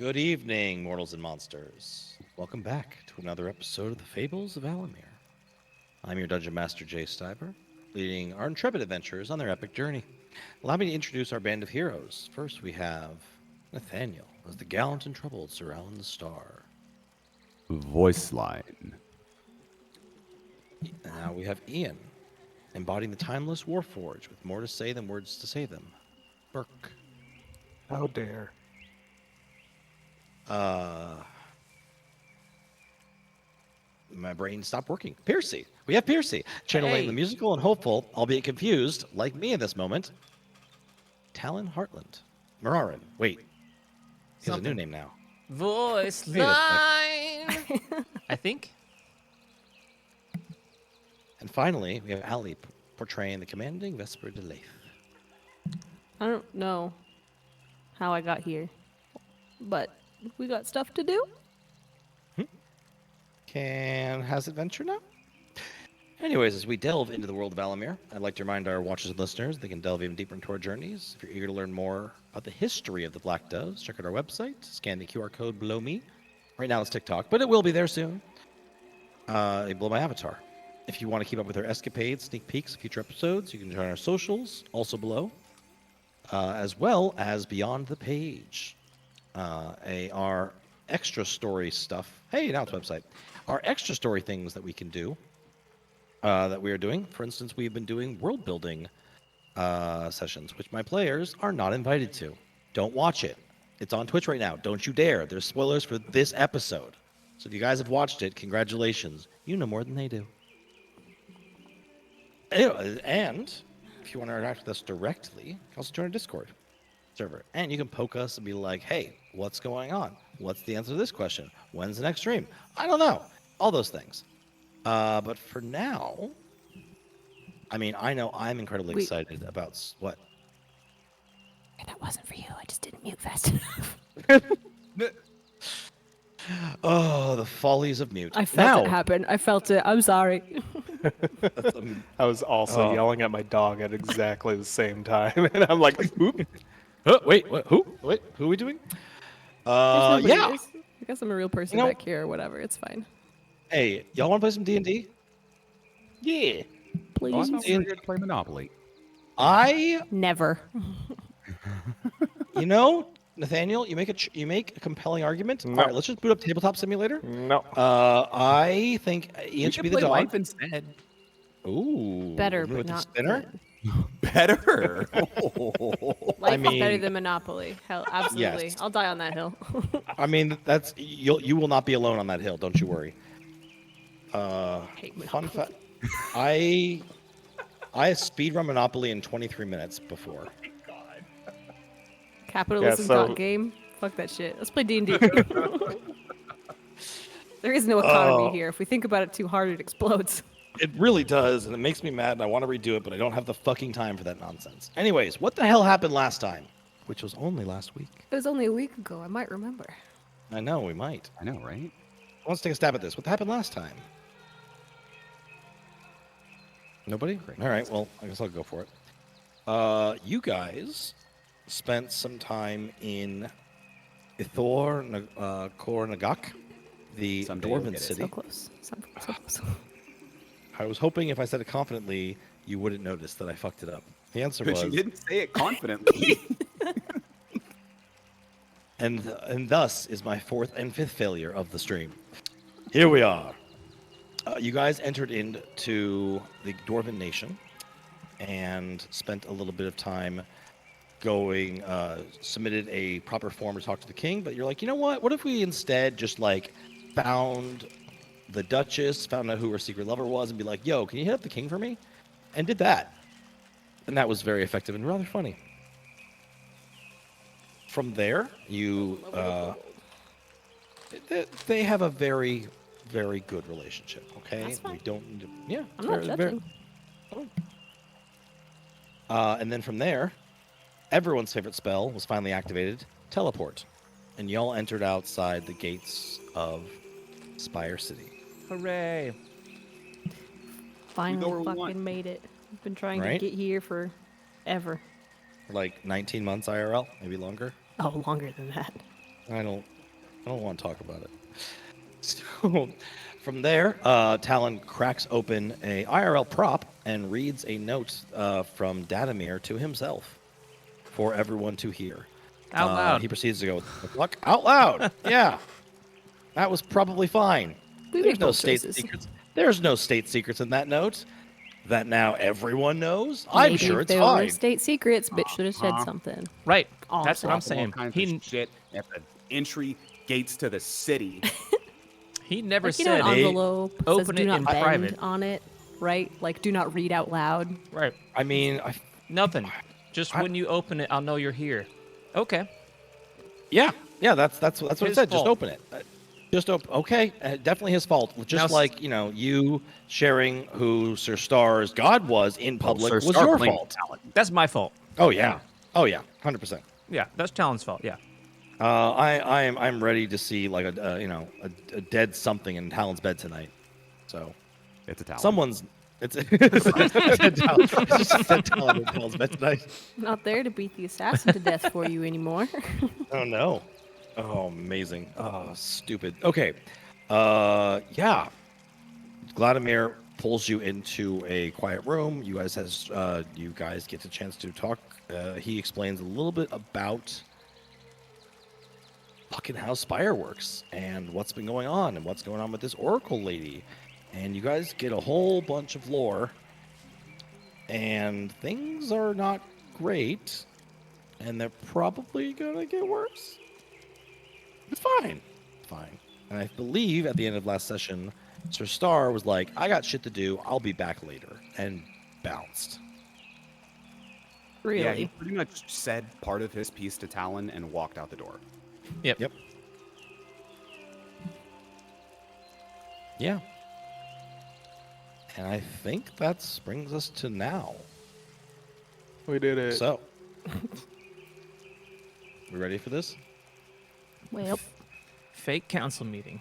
Good evening, mortals and monsters. Welcome back to another episode of the Fables of Alameyr. I'm your Dungeon Master, Jay Stiver, leading our intrepid adventurers on their epic journey. Allow me to introduce our band of heroes. First, we have Nathaniel, as the gallant and troubled surround the star. Voice line. And now we have Ian, embodying the timeless Warforge with more to say than words to say them. Burke. How dare. My brain stopped working. Peercy. We have Peercy, channeling the musical and hopeful, albeit confused, like me in this moment. Talon Heartland. Mararin. Wait. He has a new name now. Voice Wait a line. I think. And finally, we have Ali portraying the commanding Vesper de Leith. I don't know how I got here, but we got stuff to do. Has adventure now? Anyways, as we delve into the world of Alameyr, I'd like to remind our watchers and listeners they can delve even deeper into our journeys. If you're eager to learn more about the history of the Black Doves, check out our website, scan the QR code below me. Right now it's TikTok, but it will be there soon. Below my avatar. If you want to keep up with our escapades, sneak peeks, future episodes, you can join our socials, also below, as well as Beyond the Page, our extra story stuff. Hey, now it's a website. Our extra story things that we can do, that we are doing. For instance, we've been doing world building sessions, which my players are not invited to. Don't watch it. It's on Twitch right now. Don't you dare. There's spoilers for this episode. So if you guys have watched it, congratulations. You know more than they do. Anyway, and if you want to interact with us directly, you can also join our Discord server. And you can poke us and be like, hey, what's going on? What's the answer to this question? When's the next stream? I don't know. All those things. But for now, I mean, I know I'm incredibly excited about what? That wasn't for you. I just didn't mute fast enough. Oh, the follies of mute. I felt it happen. I felt it. I'm sorry. I was also yelling at my dog at exactly the same time, and I'm like, oop. Wait, what? Who? Wait, who are we doing? There's nobody- Yeah. I guess I'm a real person You know- back here or whatever. It's fine. Hey, y'all want to play some D&D? Yeah. Please. Oh, I thought we were here to play Monopoly. Never. You know, Nathaniel, you make a compelling argument. No. All right, let's just boot up Tabletop Simulator. No. I think Ian should be the play dog. Life instead. Ooh. Better, with but the not spinner. good. Better. Life mean- is better than Monopoly. Hell, absolutely. Yes. I'll die on that hill. I mean, that's you will not be alone on that hill. Don't you worry. Hate Fun Monopoly. fact: I speedrun Monopoly in 23 minutes before. Capitalism so- dot game. Fuck that shit. Let's play D&D. There is no economy here. If we think about it too hard, it explodes. It really does, and it makes me mad, and I want to redo it, but I don't have the fucking time for that nonsense. Anyways, what the hell happened last time? Which was only last week. It was only a week ago. I might remember. I know, we might. I know, right? Let's take a stab at this. What happened last time? Nobody? All right, well, I guess I'll go for it. You guys spent some time in Ithor Kor Nagak, the Someday you'll Dwarven get it. city. So close. So close. I was hoping if I said it confidently, you wouldn't notice that I fucked it up. The answer But was, you didn't say it confidently. and thus is my fourth and fifth failure of the stream. Here we are. You guys entered into the Dwarven Nation and spent a little bit of time going, submitted a proper form to talk to the king, but you're like, you know what? What if we instead just like found the Duchess, found out who her secret lover was, and be like, yo, can you hit up the king for me? And did that. And that was very effective and rather funny. From there, you they have a very, very good relationship. Okay, That's fine. we don't. Yeah, I'm not judging. and then from there, everyone's favorite spell was finally activated: teleport, and y'all entered outside the gates of Spyre City. Hooray. Finally where we fucking want. made it. I've been trying Right? to get here forever. Like 19 months IRL, maybe longer. Oh, longer than that. I don't want to talk about it. So, from there, Talon cracks open a IRL prop and reads a note from Datamir to himself for everyone to hear. Out loud. He proceeds to go, "Look, out loud." Yeah, that was probably fine. We There's make no bold state choices. secrets. There's no state secrets in that note. That now everyone knows. I'm Maybe sure if it's they were fine. state secrets, bitch should have said Uh-huh. something. Right. All That's what I'm said. All saying. kinds He of shit at the entry gates to the city. he never Like, you know, an said envelope says open do it not in bend private. on it, right? Like, do not read out loud. Right. I mean, Nothing. Just I- when you open it, I'll know you're here. Okay. yeah, that's what it His said. fault. Just open it. Just open. Okay, definitely his fault. Just Now like you sharing who Sir Star's god was in public Sir was Star your blamed fault. Talon. That's my fault. Oh yeah, 100%. Yeah, that's Talon's fault. Yeah. I'm ready to see like a dead something in Talon's bed tonight. So It's a Talon. someone's it's a dead Talon. It's just a dead Talon in Talon's bed tonight. Not there to beat the assassin to death for you anymore. Oh no. Oh, amazing. Oh, stupid. Okay. Yeah. Vladimir pulls you into a quiet room. You guys get a chance to talk. He explains a little bit about fucking how Spyre works and what's been going on and what's going on with this Oracle lady. And you guys get a whole bunch of lore. And things are not great. And they're probably gonna get worse. It's fine. It's fine. And I believe at the end of last session, Sir Star was like, I got shit to do. I'll be back later. And bounced. Really? Yeah, he pretty much said part of his piece to Talon and walked out the door. Yep. Yep. Yeah. And I think that brings us to now. We did it. So. We ready for this? Well, Fake council meeting.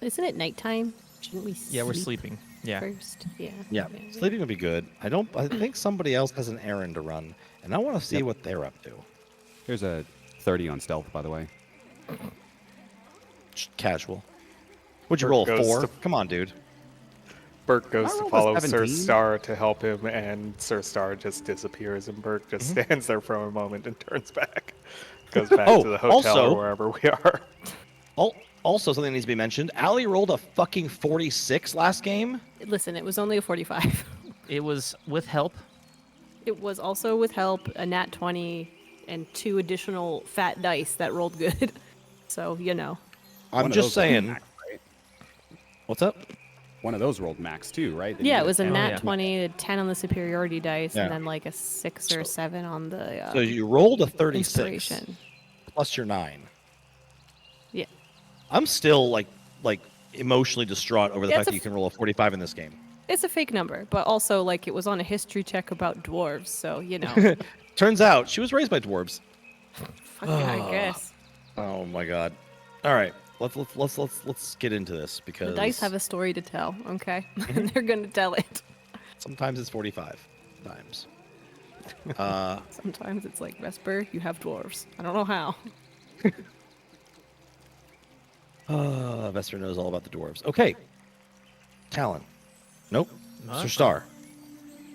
isn't it nighttime? Shouldn't we Yeah, we're sleeping. Yeah. first? Yeah. Yeah. Sleeping would be good. I think somebody else has an errand to run. And I want to see Yep. what they're up to. Here's a 30 on stealth, by the way. Just casual. Would you Bert roll a goes 4? to- Come on, dude. Bert goes I to rolled a follow Sir 17. Star to help him, and Sir Star just disappears, and Bert just stands there for a moment and turns back. Goes back Oh, to the hotel also- or wherever we are. Also, something needs to be mentioned. Allie rolled a fucking 46 last game. Listen, it was only a 45. It was with help. It was also with help, a nat 20, and 2 additional fat dice that rolled good. So, you know. I'm One of just those rolled saying. max, right? What's up? One of those rolled max too, right? They Yeah, needed it was a a Oh, nat yeah. 20, a 10 on the superiority dice, Yeah. and then like a 6 or 7 on the So you rolled a 36 inspiration. plus your 9. Yeah. I'm still like emotionally distraught over the Yeah, fact it's a that you can roll a 45 in this game. It's a fake number, but also like it was on a history check about dwarves, so you know. Turns out she was raised by dwarves. Fuck yeah, I guess. Oh my god. All right, let's get into this because The dice have a story to tell, okay? And they're gonna tell it. sometimes it's 45 times. Sometimes it's like Vesper, you have dwarves. I don't know how. Vesper knows all about the dwarves. Okay. Talon. Nope. No, Sir Star.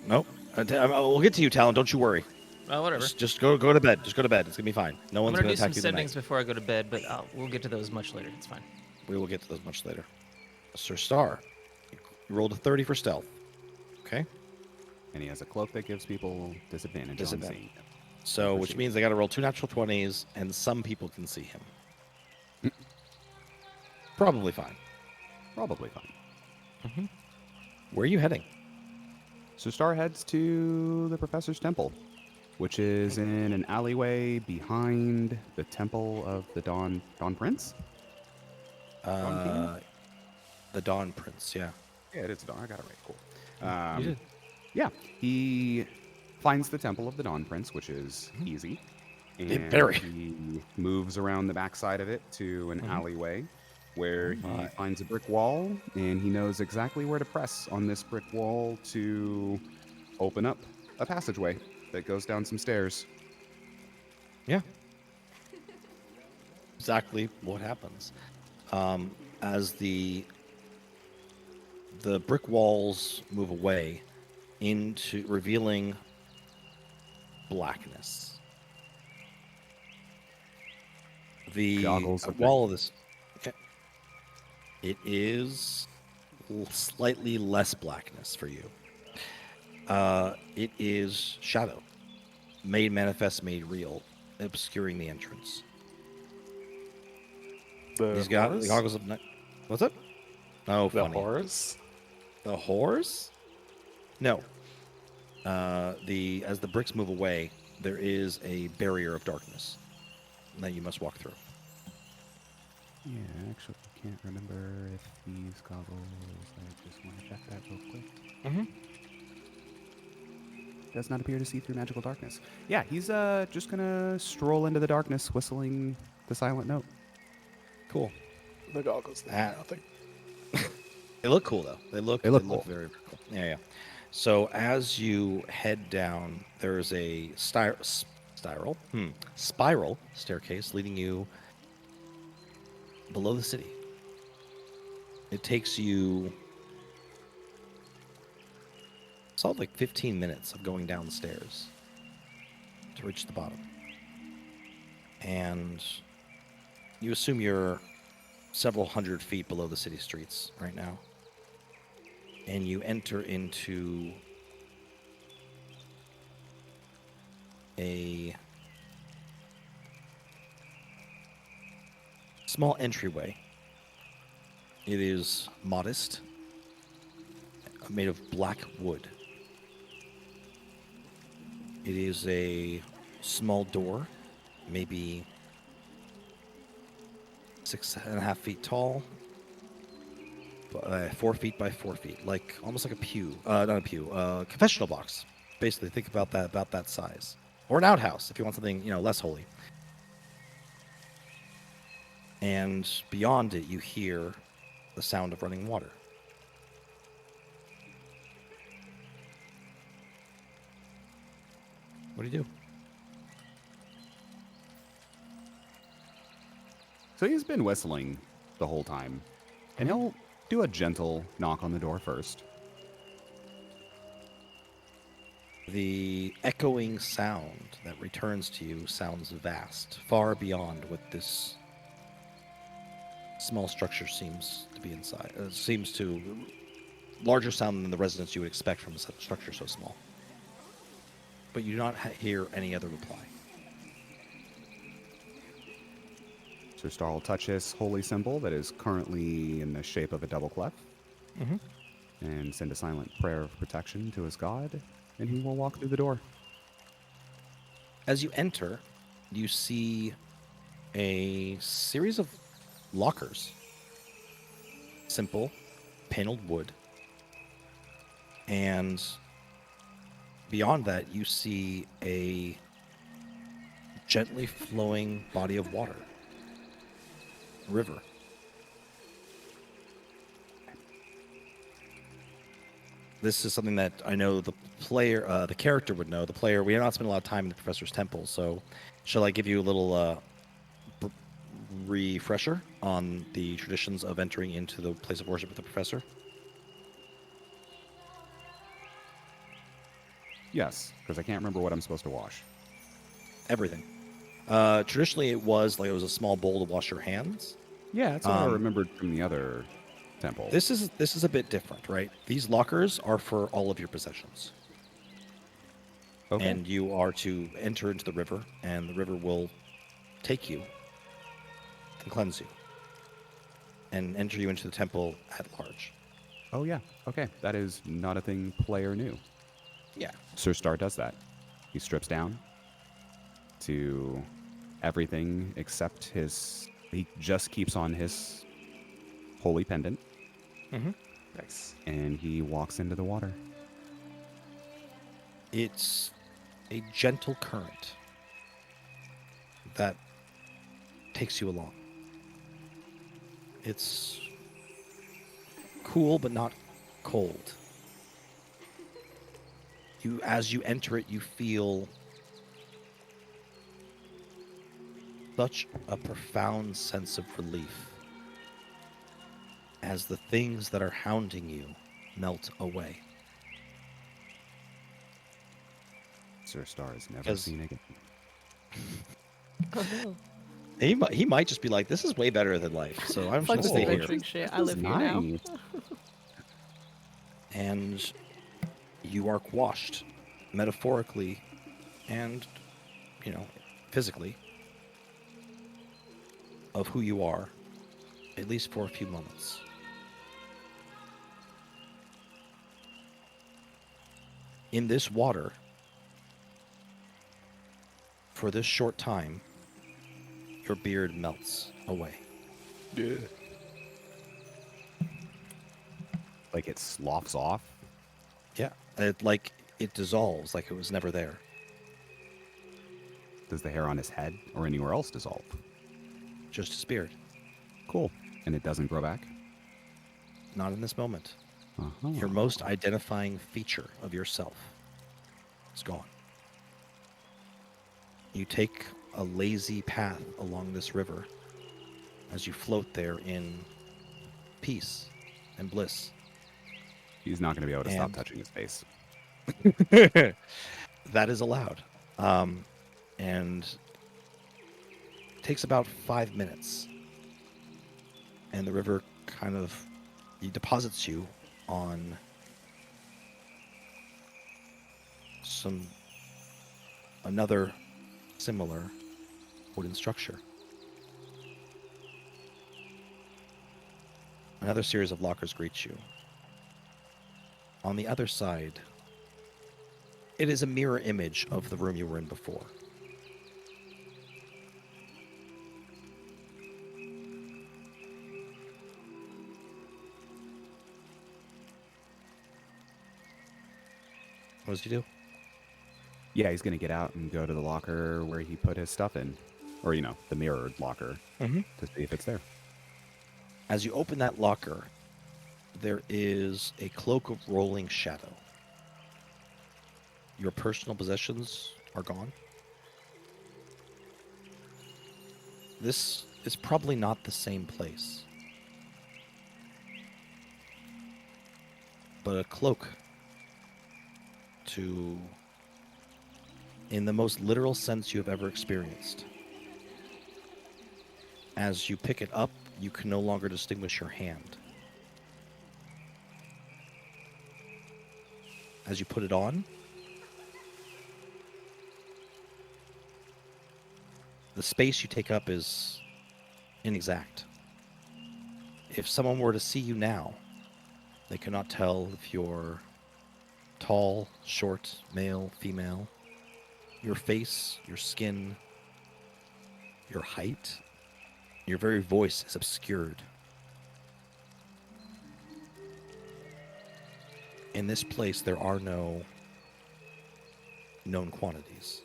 Nope. We'll get to you, Talon. Don't you worry. Well, whatever. Just go to bed. Just go to bed. It's gonna be fine. No I'm one's gonna gonna do some attack you settings tonight. before I go to bed, but we'll get to those much later. It's fine. We will get to those much later. Sir Star. You rolled a 30 for stealth. Okay. And he has a cloak that gives people disadvantage on Disadvantage. seeing him. So, which means they got to roll 2 natural 20s, and some people can see him. Probably fine. Probably fine. Where are you heading? So Star heads to the Professor's Temple, which is in an alleyway behind the Temple of the Dawn Prince? The Dawn Prince, yeah. Yeah, it is Dawn. I got it right. Cool. You did. Yeah, he finds the Temple of the Dawn Prince, which is easy. And Yeah, very. he moves around the backside of it to an alleyway where he my. finds a brick wall, and he knows exactly where to press on this brick wall to open up a passageway that goes down some stairs. Yeah. exactly what happens. As the brick walls move away into revealing blackness. The Goggles of wall of this, okay, it is slightly less blackness for you. It is shadow, made manifest, made real, obscuring the entrance. The The horse? goggles of night. What's up? Oh, The funny. horse? The horse? No. As the bricks move away, there is a barrier of darkness that you must walk through. Yeah, actually, I can't remember if these goggles. I just want to check that real quick. Mm-hmm. Does not appear to see through magical darkness. Yeah, he's just gonna stroll into the darkness, whistling the silent note. Cool. The goggles do Ah. nothing. They look cool though. They look cool. very, very cool. Yeah, yeah. So as you head down, there is a spiral staircase leading you below the city. It takes you solid like 15 minutes of going down the stairs to reach the bottom. And you assume you're several hundred feet below the city streets right now. And you enter into a small entryway. It is modest, made of black wood. It is a small door, maybe 6.5 feet tall, 4 feet by 4 feet, like almost like a pew. Not a pew, confessional box. Basically, think about that size, or an outhouse if you want something less holy. And beyond it, you hear the sound of running water. What do you do? So he's been whistling the whole time, and he'll do a gentle knock on the door first. The echoing sound that returns to you sounds vast, far beyond what this small structure seems to be inside. Seems to larger sound than the resonance you would expect from a structure so small. But you do not hear any other reply. Sir Star will touch his holy symbol that is currently in the shape of a double clef, and send a silent prayer of protection to his god, and he will walk through the door. As you enter, you see a series of lockers. Simple, paneled wood. And beyond that, you see a gently flowing body of water. River. This is something that I know the player, the character would know. The player, we have not spent a lot of time in the Professor's Temple, so shall I give you a little refresher on the traditions of entering into the place of worship with the Professor? Yes, because I can't remember what I'm supposed to wash. Everything. Traditionally, it was a small bowl to wash your hands. Yeah, that's what I remembered from the other temple. This is a bit different, right? These lockers are for all of your possessions. Okay. And you are to enter into the river, and the river will take you and cleanse you and enter you into the temple at large. Oh, yeah. Okay. That is not a thing player knew. Yeah. Sir Star does that. He strips down to everything except his... He just keeps on his holy pendant, Nice. and he walks into the water. It's a gentle current that takes you along. It's cool but not cold. As you enter it, you feel such a profound sense of relief as the things that are hounding you melt away. Sir Star is never 'Cause- seen again. Oh no. He might just be like, this is way better than life, so I'm just Fuck going to this stay here. adventuring shit. I live here now. Nice. And you are quashed, metaphorically and, physically, of who you are, at least for a few moments. In this water, for this short time, your beard melts away. Yeah. Like it sloughs off. Yeah, it dissolves like it was never there. Does the hair on his head or anywhere else dissolve? Just his beard. Cool. And it doesn't grow back? Not in this moment. Uh-huh. Your most identifying feature of yourself is gone. You take a lazy path along this river as you float there in peace and bliss. He's not going to be able to stop And- touching his face. That is allowed. And it takes about 5 minutes. And the river he deposits you on another similar wooden structure. Another series of lockers greet you. On the other side, it is a mirror image of the room you were in before. What does he do? Yeah, he's going to get out and go to the locker where he put his stuff in. Or, the mirrored locker Mm-hmm. to see if it's there. As you open that locker, there is a cloak of rolling shadow. Your personal possessions are gone. This is probably not the same place. But a cloak in the most literal sense you have ever experienced. As you pick it up, you can no longer distinguish your hand. As you put it on, the space you take up is inexact. If someone were to see you now, they cannot tell if you're tall, short, male, female. Your face, your skin, your height, your very voice is obscured. In this place, there are no known quantities.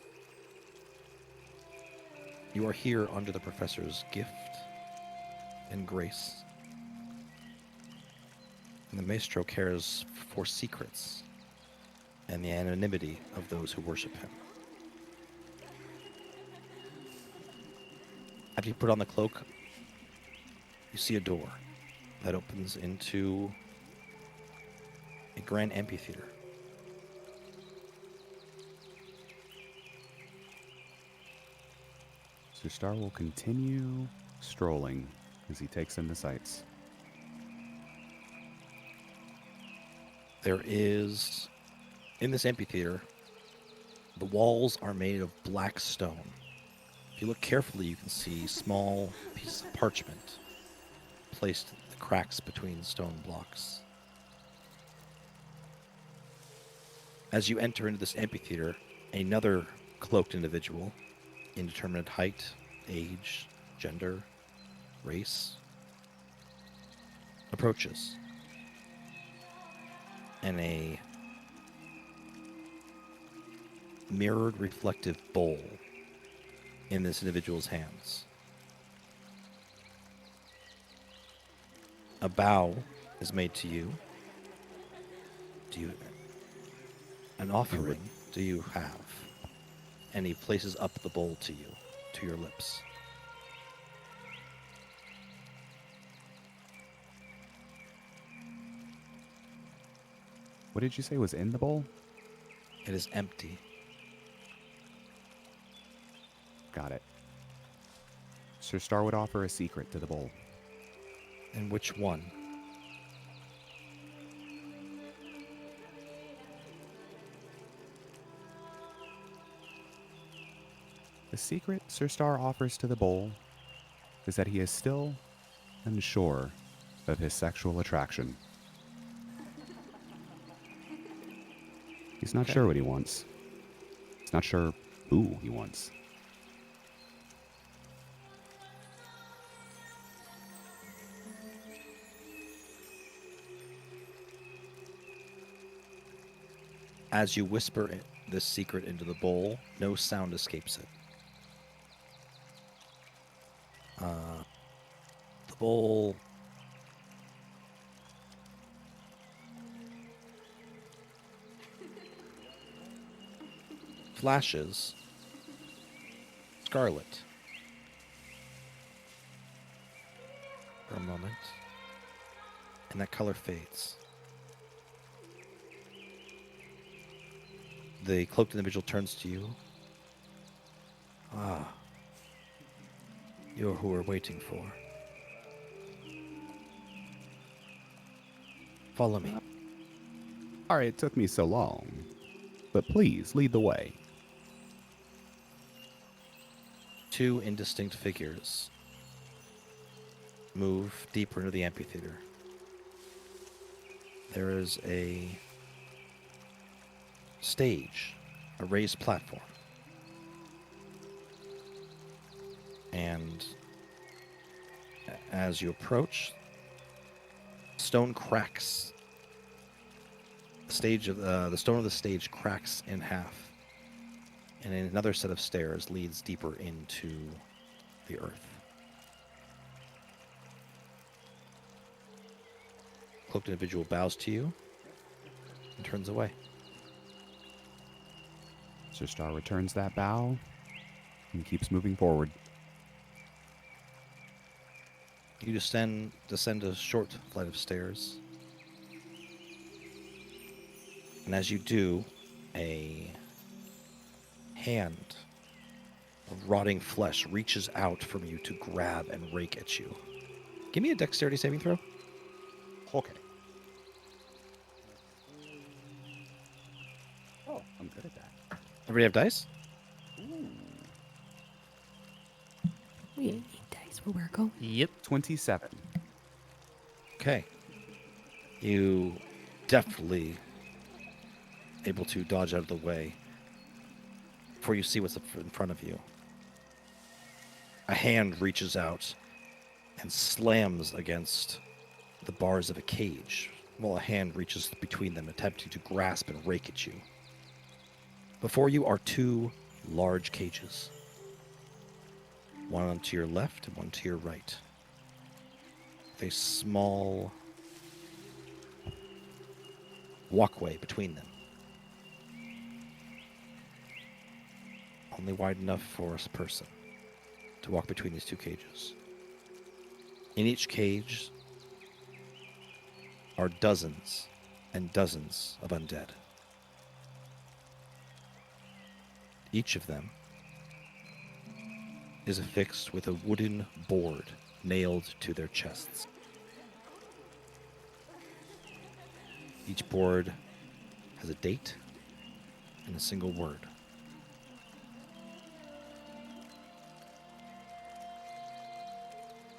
You are here under the professor's gift and grace. And the maestro cares for secrets and the anonymity of those who worship him. After you put on the cloak, you see a door that opens into a grand amphitheater. Sir Star will continue strolling as he takes in the sights. There is, in this amphitheater, the walls are made of black stone. If you look carefully, you can see small pieces of parchment placed in the cracks between stone blocks. As you enter into this amphitheater, another cloaked individual, indeterminate height, age, gender, race, approaches. And a mirrored reflective bowl in this individual's hands. A bow is made to you. An offering do you have? And he places up the bowl to you, to your lips. What did you say was in the bowl? It is empty. Got it. Sir Star would offer a secret to the bowl. And which one? The secret Sir Star offers to the bowl is that he is still unsure of his sexual attraction. He's not sure what he wants. He's not sure who he wants. As you whisper this secret into the bowl, no sound escapes it. The bowl flashes scarlet for a moment, and that color fades. The cloaked individual turns to you. Ah, you're who we're waiting for. Follow me. Sorry it took me so long, but please lead the way. Two indistinct figures move deeper into the amphitheater. There is a stage, a raised platform. And as you approach, stone cracks. The stone of the stage cracks in half, and another set of stairs leads deeper into the earth. Cloaked individual bows to you and turns away. Sir Star returns that bow and keeps moving forward. You descend a short flight of stairs. And as you do, a hand of rotting flesh reaches out from you to grab and rake at you. Give me a dexterity saving throw. Okay. Oh, I'm good at that. Everybody have dice? We need dice for where we're going. Yep. 27. Okay. You definitely able to dodge out of the way before you see what's in front of you. A hand reaches out and slams against the bars of a cage, while a hand reaches between them, attempting to grasp and rake at you. Before you are two large cages. One to your left and one to your right. With a small walkway between them. Only wide enough for a person to walk between these two cages. In each cage are dozens and dozens of undead. Each of them is affixed with a wooden board nailed to their chests. Each board has a date and a single word.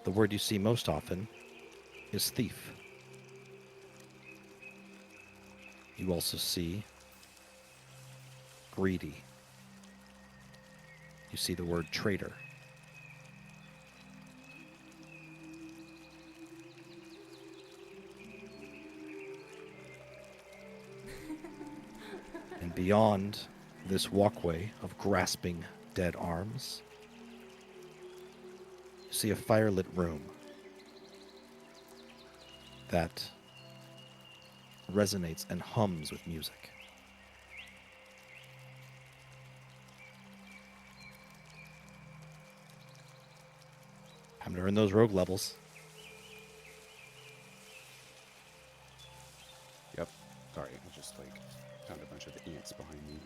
The word you see most often is thief. You also see greedy. You see the word traitor. And beyond this walkway of grasping dead arms, you see a firelit room that resonates and hums with music. Time to earn those rogue levels. Yep. Sorry, I just found a bunch of ants behind me.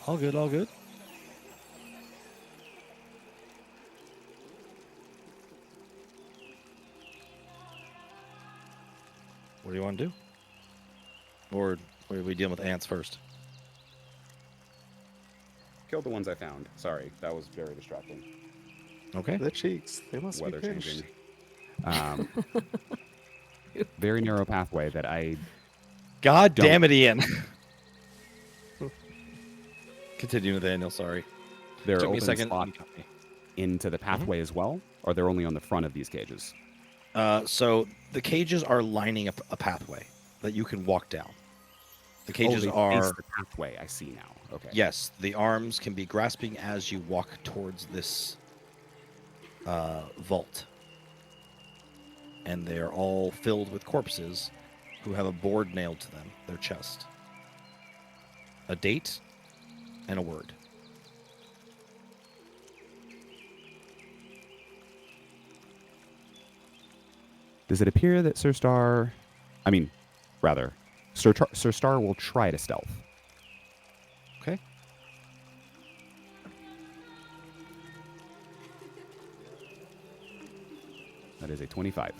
All good, all good. What do you want to do? Or are we dealing with ants first? Killed the ones I found. Sorry, that was very distracting. Okay. The cheeks. They must Weather be pinched. changing. Very narrow pathway that I God Don't. damn it, Ian. Continue, Nathaniel. Sorry. there are Took me a open second. spots into the pathway as well, or they're only on the front of these cages. So the cages are lining up a pathway that you can walk down. The cages they are face the pathway. I see now. Okay. yes. The arms can be grasping as you walk towards this vault, and they are all filled with corpses who have a board nailed to them, their chest, a date, and a word. Does it appear that Sir Star will try to stealth? Okay. That is a 25.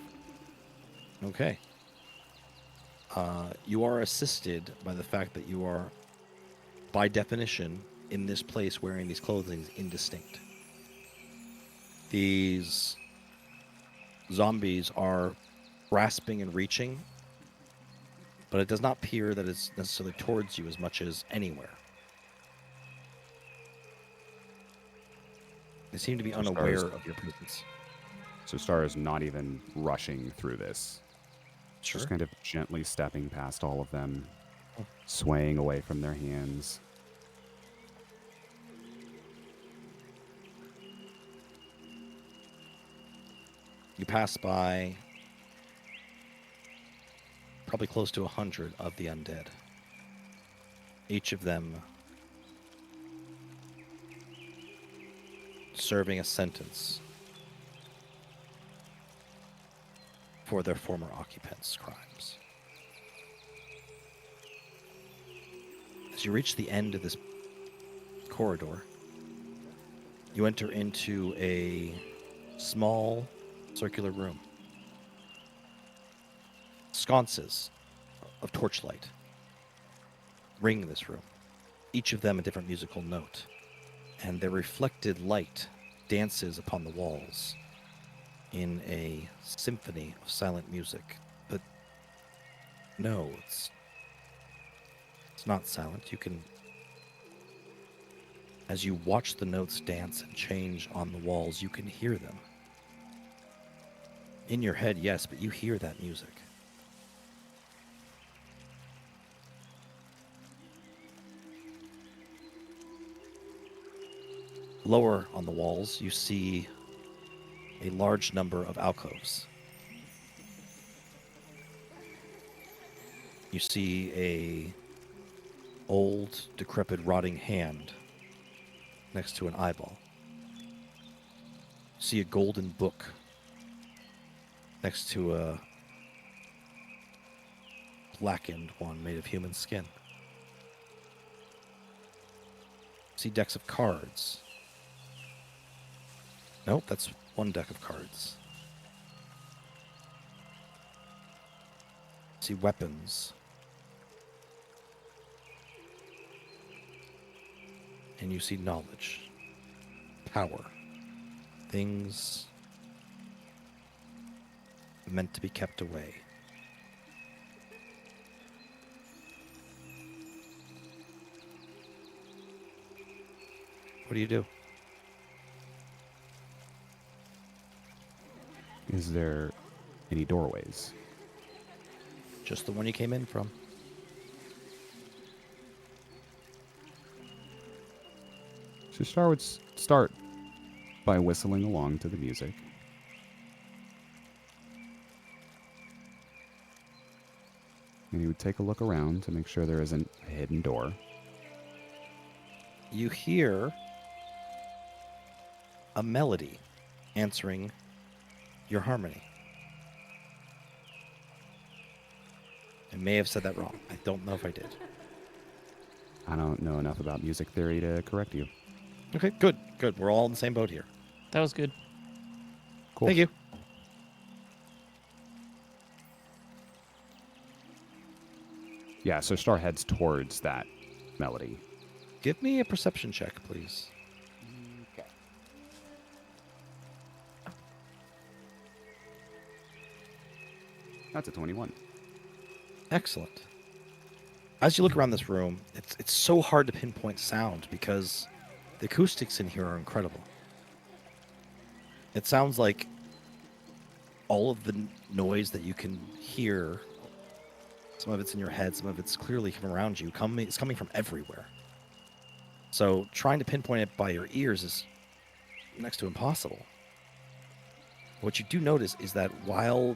Okay. You are assisted by the fact that you are, by definition, in this place wearing these clothing indistinct. These zombies are grasping and reaching, but it does not appear that it's necessarily towards you as much as anywhere. They seem to be unaware of your presence. So Star is not even rushing through this. Sure. Just kind of gently stepping past all of them, swaying away from their hands. You pass by probably close to 100 of the undead. Each of them serving a sentence for their former occupants' crimes. As you reach the end of this corridor, you enter into a small circular room. Sconces of torchlight ring this room, each of them a different musical note, and their reflected light dances upon the walls in a symphony of silent music. But no, it's not silent. You can, as you watch the notes dance and change on the walls, you can hear them. In your head, yes, but you hear that music. Lower on the walls, you see a large number of alcoves. You see a old, decrepit, rotting hand next to an eyeball. You see a golden book next to a blackened one made of human skin. See decks of cards. Nope, that's one deck of cards. See weapons. And you see knowledge, power, things meant to be kept away. What do you do? Is there any doorways? Just the one you came in from. So Star would start by whistling along to the music. And he would take a look around to make sure there isn't a hidden door. You hear a melody answering your harmony. I may have said that wrong. I don't know if I did. I don't know enough about music theory to correct you. Okay, good, good. We're all in the same boat here. That was good. Cool. Thank you. Yeah, so Star heads towards that melody. Give me a perception check, please. Okay. That's a 21. Excellent. As you look around this room, it's so hard to pinpoint sound because the acoustics in here are incredible. It sounds like all of the noise that you can hear, some of it's in your head, some of it's clearly from around you, it's coming from everywhere. So trying to pinpoint it by your ears is next to impossible. What you do notice is that while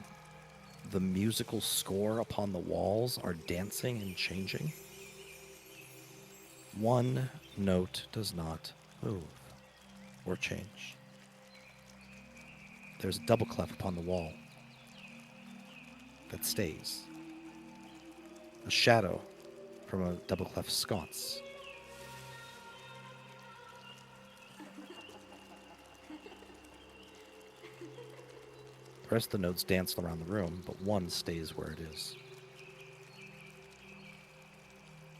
the musical score upon the walls are dancing and changing, one note does not move or change. There's a double clef upon the wall that stays. A shadow from a double clef sconce. The rest of the notes dance around the room, but one stays where it is.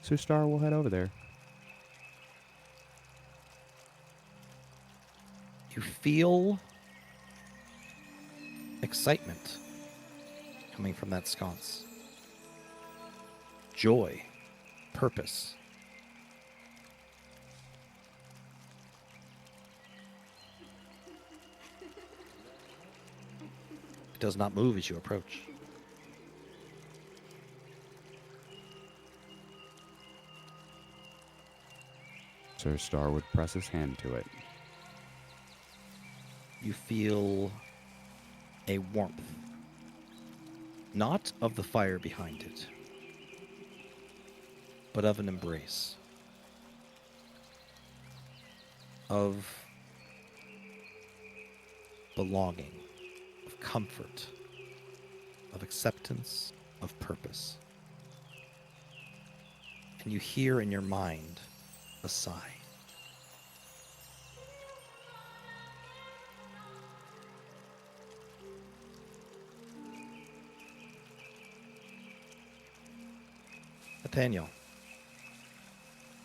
So Star will head over there. You feel excitement coming from that sconce. Joy, purpose. It does not move as you approach. Sir Star would press his hand to it. You feel a warmth, not of the fire behind it, but of an embrace, of belonging, of comfort, of acceptance, of purpose. And you hear in your mind a sigh. Nathaniel,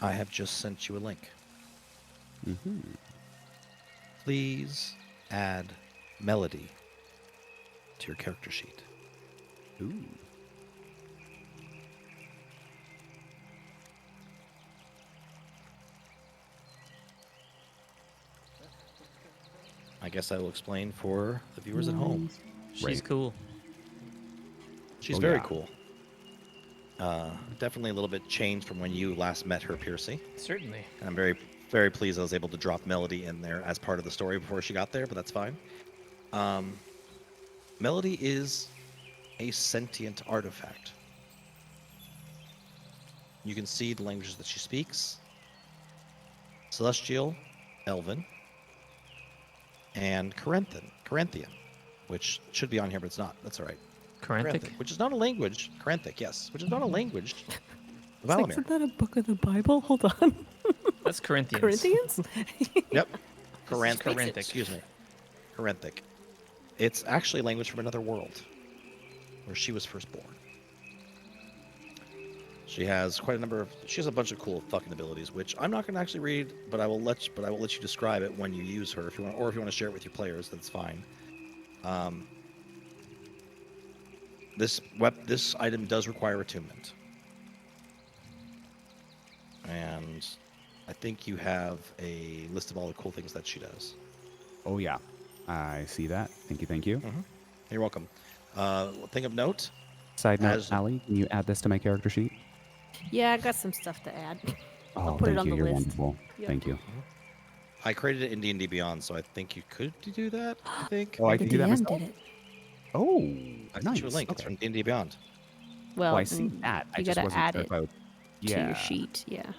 I have just sent you a link. Mm-hmm. Please add melody to your character sheet. Ooh. I guess I will explain for the viewers at home. She's Right. cool. She's Oh, very yeah. cool. Definitely a little bit changed from when you last met her, Peercy. Certainly. And I'm very, very pleased I was able to drop Melody in there as part of the story before she got there, but that's fine. Melody is a sentient artifact. You can see the languages that she speaks. Celestial, Elven, and Corinthian, which should be on here, but it's not. That's all right. Corinthic? Which is not a language. Corinthic, yes. Which is not a language of It's like, Alaemyr. isn't that a book of the Bible? Hold on. That's Corinthians. Corinthians? Yep. Corinthic. Corinthic. Excuse me. Corinthic. It's actually a language from another world, where she was first born. She has quite a number of. She has a bunch of cool fucking abilities, which I'm not going to actually read, but I will let you describe it when you use her, if you want, or if you want to share it with your players, that's fine. This item does require attunement, and I think you have a list of all the cool things that she does. Oh, yeah. I see that. Thank you, thank you. You're welcome. Thing of note. Side note, As- Allie, can you add this to my character sheet? Yeah, I got some stuff to add. Oh, put it thank on you. the You're list. wonderful. Yep. Thank you. I created it in D&D Beyond, so I think you could do that. I think. Oh, I The can do that DM myself? did it. Oh, I nice. sent you a link. It's Okay. from D&D Beyond. Well, Well, I see that. I you just gotta wasn't add sure it if I would... to Yeah. your sheet. Yeah.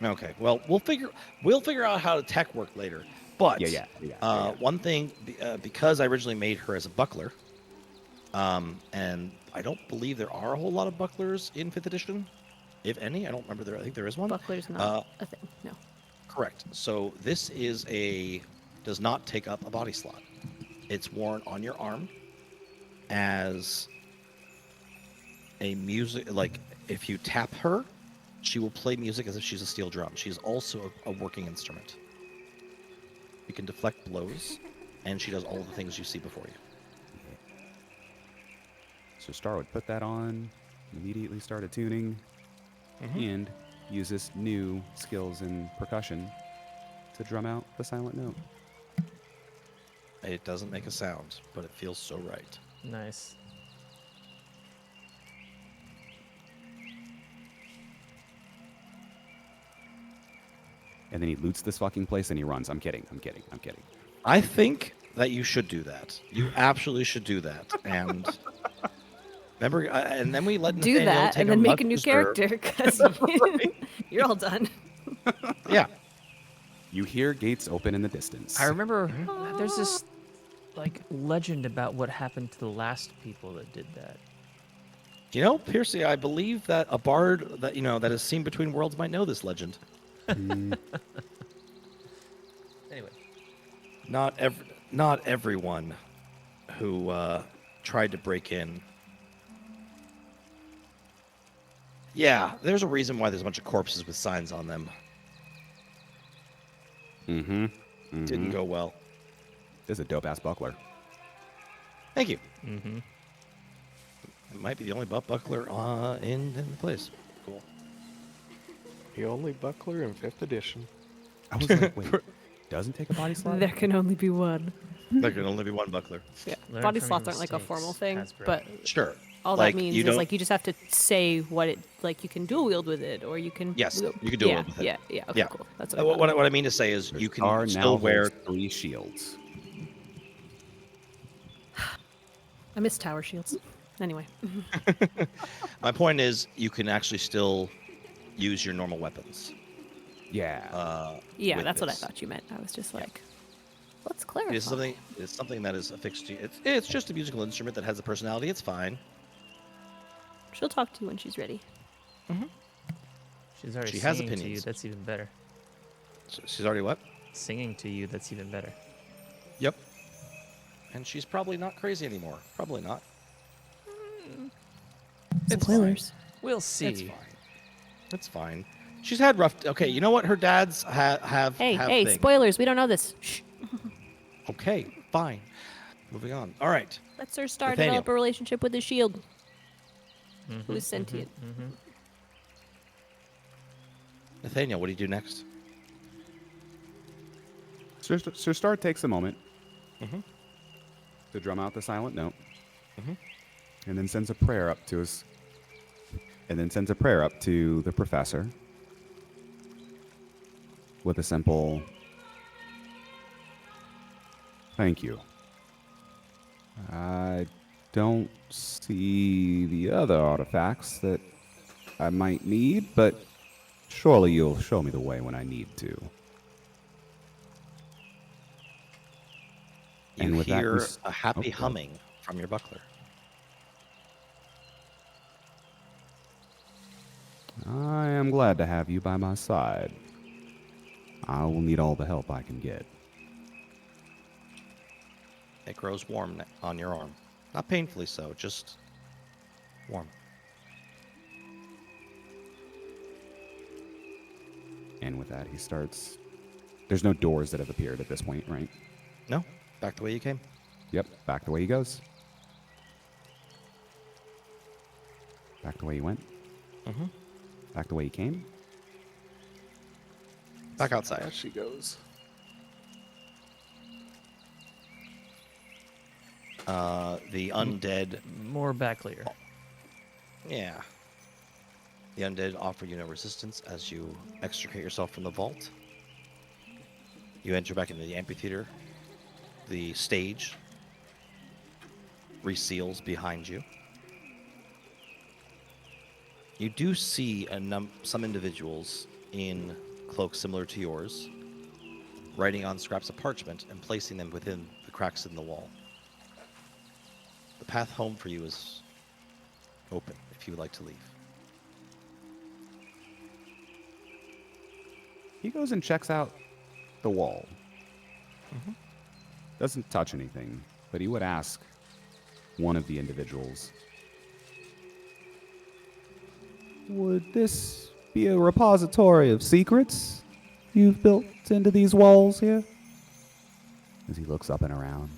Okay. Well, we'll figure out how to tech work later. But Yeah. one thing, because I originally made her as a buckler, and I don't believe there are a whole lot of bucklers in 5th edition, if any. I don't remember there. I think there is one. Buckler's not a thing. No. Correct. So this does not take up a body slot. It's worn on your arm as a music, like if you tap her, she will play music as if she's a steel drum. She's also a working instrument. You can deflect blows, and she does all the things you see before you. So Star would put that on, immediately start attuning, and use his new skills in percussion to drum out the silent note. It doesn't make a sound, but it feels so right. Nice. And then he loots this fucking place and he runs. I'm kidding. I think that you should do that. You absolutely should do that. And remember, and then we let Do Nathaniel that take and then make a much new reserved- character because you're all done. Yeah. You hear gates open in the distance. I remember there's this like legend about what happened to the last people that did that. You know, Peercy, I believe that a bard that that is seen between worlds might know this legend. Anyway, Not everyone who tried to break in. Yeah, there's a reason why there's a bunch of corpses with signs on them. Didn't go well. This is a dope ass buckler. Thank you. It might be the only butt buckler in the place. Cool. The only buckler in 5th edition. I was like, wait, doesn't take a body slot? There can only be one. There can only be one buckler. Yeah. Learn Body from slots your aren't like a formal mistakes, thing, Hasbro. but Sure. all Like, that means you is don't- like you just have to say what it like. You can dual wield with it, or you can. Yes, wield- you can dual yeah, wield with it. Yeah. Okay. Yeah. Cool. That's What, what. what I mean to say is you Star can now still wear. holds 3 shields. I miss tower shields. Anyway. My point is you can actually still use your normal weapons. Yeah. Yeah, with that's what I this. thought you meant. I was just like, let's clarify. It's something that is affixed to you. It's just a musical instrument that has a personality. It's fine. She'll talk to you when she's ready. she's already She has singing to you. opinions. That's even better. She's already what? Singing to you. That's even better. Yep. And she's probably not crazy anymore. Probably not. It's Spoilers. We'll It's see. fine. It's fine. She's had rough. Okay, you know what? Her dads have. Hey, have hey, things. spoilers. We don't know this. Shh. Okay, fine. Moving on. All right. Let's her start Nathaniel. develop a relationship with the shield. Who is sentient. Nathaniel, what do you do next? Sir Star takes a moment to drum out the silent note, and then sends a prayer up to his. And then sends a prayer up to the professor with a simple "Thank you. I don't see the other artifacts that I might need, but surely you'll show me the way when I need to." You And with that, hear we s- a happy okay. humming from your buckler. I am glad to have you by my side. I will need all the help I can get. It grows warm on your arm. Not painfully so, just warm. And with that, he starts. There's no doors that have appeared at this point, right? No? Back the way you came? Yep, back the way he goes. Back the way he went. Mm-hmm. Back the way he came. Back outside. There she goes. The undead. More backlier. Yeah. The undead offer you no resistance as you extricate yourself from the vault. You enter back into the amphitheater. The stage reseals behind you. You do see some individuals in cloaks similar to yours, writing on scraps of parchment and placing them within the cracks in the wall. The path home for you is open if you would like to leave. He goes and checks out the wall. Doesn't touch anything, but he would ask one of the individuals, would this be a repository of secrets you've built into these walls here? As he looks up and around.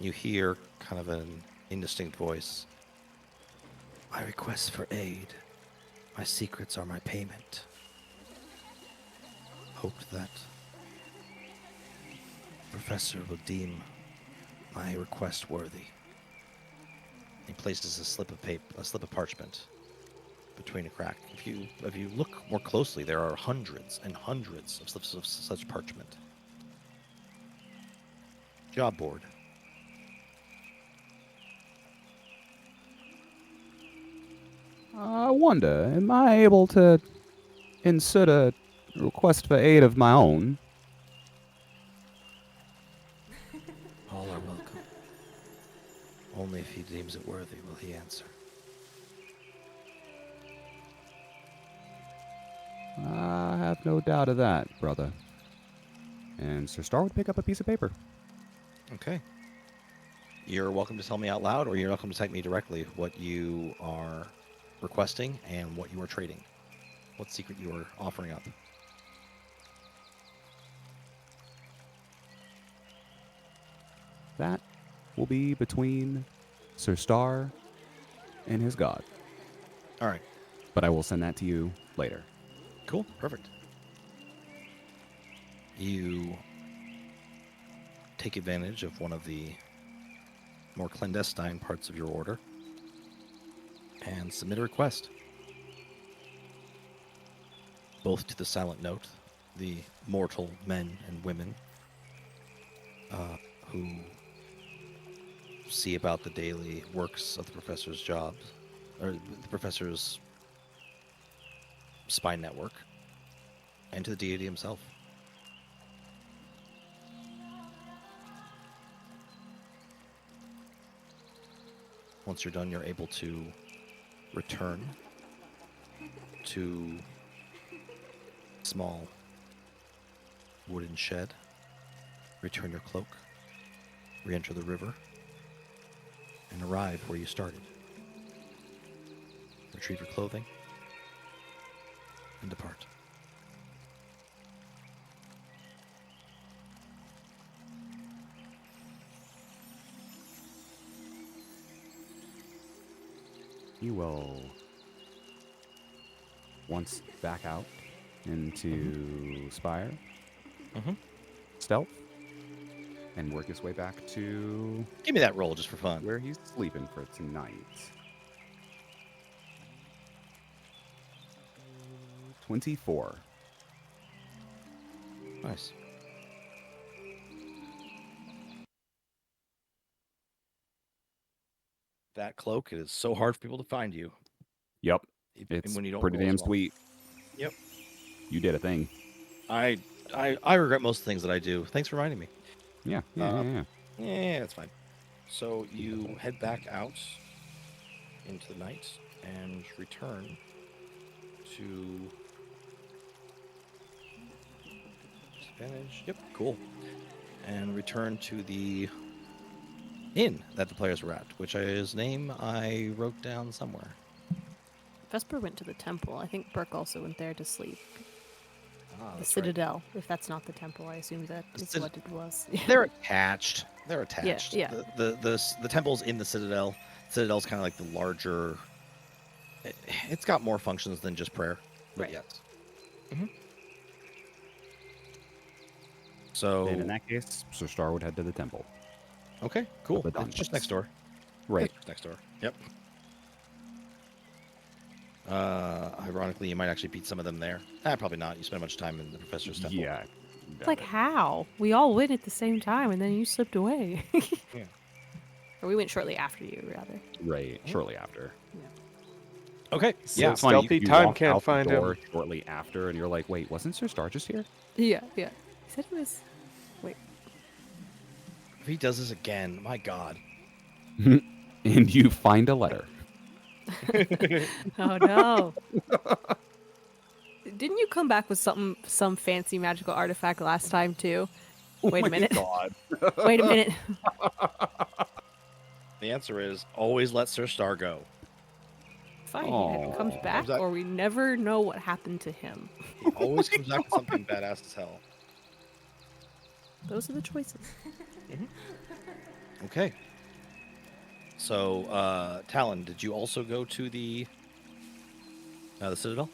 You hear kind of an indistinct voice. My request for aid. My secrets are my payment. Hoped that Professor will deem my request worthy. He places a slip of parchment between a crack. If you look more closely, there are hundreds and hundreds of slips of such parchment. Job board. I wonder, am I able to insert a request for aid of my own? All are welcome. Only if he deems it worthy will he answer. I have no doubt of that, brother. And Sir Star would pick up a piece of paper. Okay. You're welcome to tell me out loud, or you're welcome to type me directly what you are requesting and what you are trading. What secret you are offering up. That will be between Sir Star and his god. All right. But I will send that to you later. Cool. Perfect. You take advantage of one of the more clandestine parts of your order and submit a request. Both to the Silent Note, the mortal men and women who see about the daily works of the professor's jobs, or the professor's spy network, and to the deity himself. Once you're done, you're able to return to a small wooden shed, return your cloak, re-enter the river, and arrive where you started. Retrieve your clothing, and depart. You will once back out into Spyre, stealth, and work his way back to Give me that roll just for fun. where he's sleeping for tonight. 24. Nice. That cloak, it is so hard for people to find you. Yep. even It's when you don't pretty roll as damn well. sweet. Yep. You did a thing. I regret most things that I do. Thanks for reminding me. Yeah. Yeah, that's fine. So you head back out into the night and return to disadvantage. Yep, cool. And return to the inn that the players were at, which his name I wrote down somewhere. Vesper went to the temple. I think Burke also went there to sleep. Ah, The that's right. Citadel, if that's not the temple, I assume that is what it was. They're attached. They're attached. yeah. The temple's in the Citadel. Citadel's kind of like the larger. It's got more functions than just prayer. But Right. yes. So Then in that case, Sir Star would head to the temple. okay, cool. the It's just dungeons. next door. Right. It's just next door. Yep. Ironically, you might actually beat some of them there. Probably not. You spend much time in the professor's temple. Yeah. It's like, how? We all went at the same time, and then you slipped away. Yeah. Or we went shortly after you, rather. Right. Shortly after. Okay. So Yeah. It's funny, stealthy you time walk can't out the find door him. shortly after, and you're like, wait, wasn't Sir Star just here? Yeah. He said he was. Wait. If he does this again, my God. And you find a letter. Oh no. Didn't you come back with some fancy magical artifact last time too? Wait a minute. God. Wait a minute. The answer is always let Sir Star go. Fine, he either comes Aw. back or we never know what happened to him. He always comes back with something badass as hell. Those are the choices. Okay. So, Talon, did you also go to the Citadel?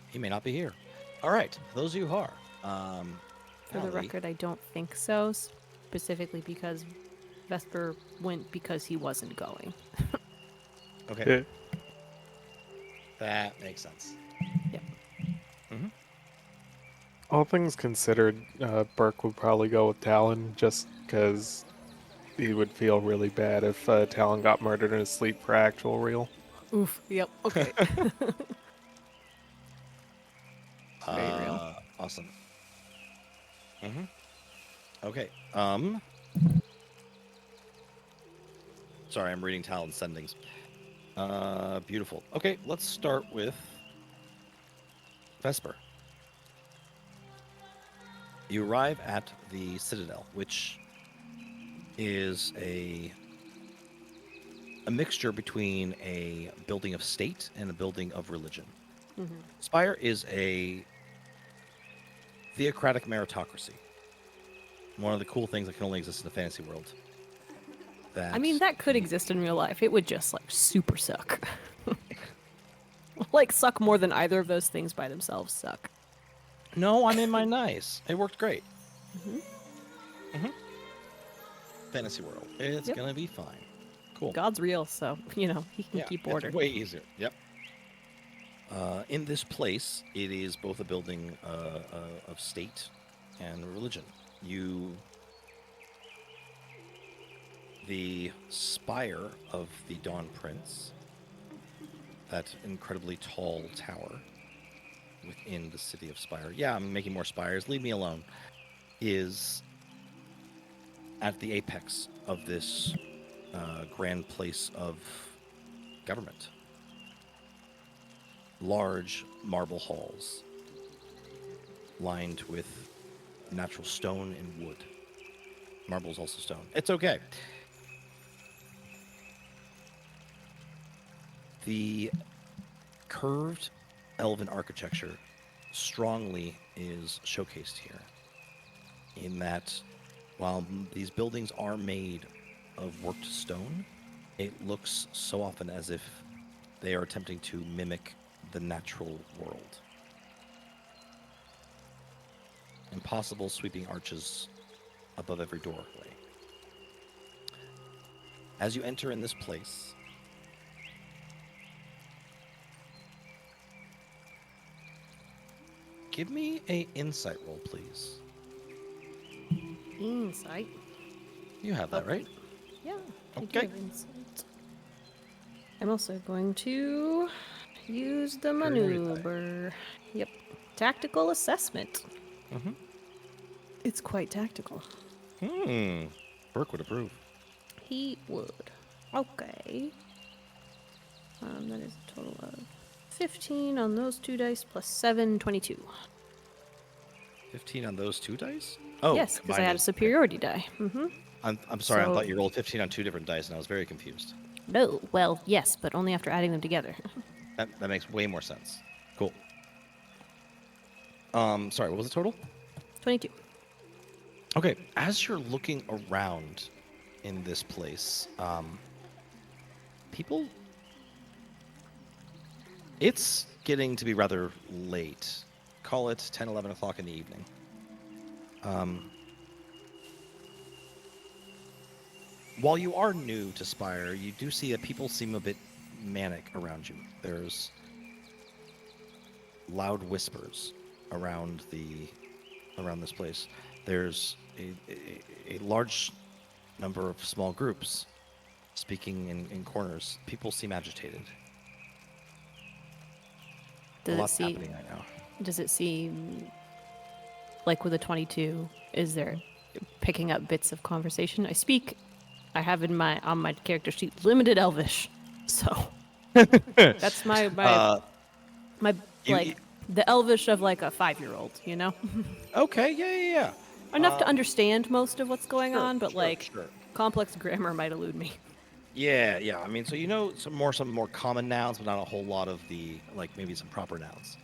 He may not be here. All right, for those of you who are, For the Allie, record, I don't think so, specifically because Vesper went because he wasn't going. Okay, that makes sense. Yep. All things considered, Burke would probably go with Talon just because he would feel really bad if Talon got murdered in his sleep for actual real. Oof. Yep. Okay. Very real. Awesome. Okay. Sorry, I'm reading Talon's sendings. Beautiful. Okay, let's start with Vesper. You arrive at the Citadel, which is a mixture between a building of state and a building of religion. Spyre is a theocratic meritocracy. One of the cool things that can only exist in the fantasy world. I mean, that could exist in real life. It would just, like, super suck. Like, suck more than either of those things by themselves suck. No, I'm in my nice. It worked great. Fantasy world. It's Yep. gonna be fine. Cool. God's real, so, you know, he can Yeah, keep it's order. way easier. Yep. In this place, it is both a building of state and religion. The spire of the Dawn Prince, that incredibly tall tower within the city of Spyre. Yeah, I'm making more spires. Leave me alone. Is at the apex of this grand place of government. Large marble halls lined with natural stone and wood. Marble is also stone. It's okay. The curved elven architecture strongly is showcased here, in that while these buildings are made of worked stone, it looks so often as if they are attempting to mimic the natural world. Impossible sweeping arches above every doorway. As you enter in this place, give me a insight roll, please. Insight. You have that, right? Yeah. I do Okay. have insight. I'm also going to use the maneuver. Yep. Tactical assessment. It's quite tactical. Burke would approve. He would. Okay. That is a total of 15 on those 2 dice plus 7, 22. 15 on those 2 dice? Oh, Yes, because I combined had a is- superiority die. I'm sorry, I So- thought you rolled 15 on 2 different dice, and I was very confused. No, well, yes, but only after adding them together. That makes way more sense. Cool. Sorry, what was the total? 22. Okay, as you're looking around in this place, people... It's getting to be rather late. Call it 10, 11 o'clock in the evening. While you are new to Spire, you do see that people seem a bit manic around you. There's loud whispers around this place. There's a large number of small groups speaking in corners. People seem agitated. A lot's happening right now. Does it seem like with a 22, is there picking up bits of conversation? I speak I have on my character sheet limited Elvish, so that's my you- like the Elvish of like a 5-year-old, you know. Okay, yeah. Enough to understand most of what's going Sure, on, but sure, like sure. complex grammar might elude me. Yeah. I mean, so you know some more common nouns, but not a whole lot of the like maybe some proper nouns.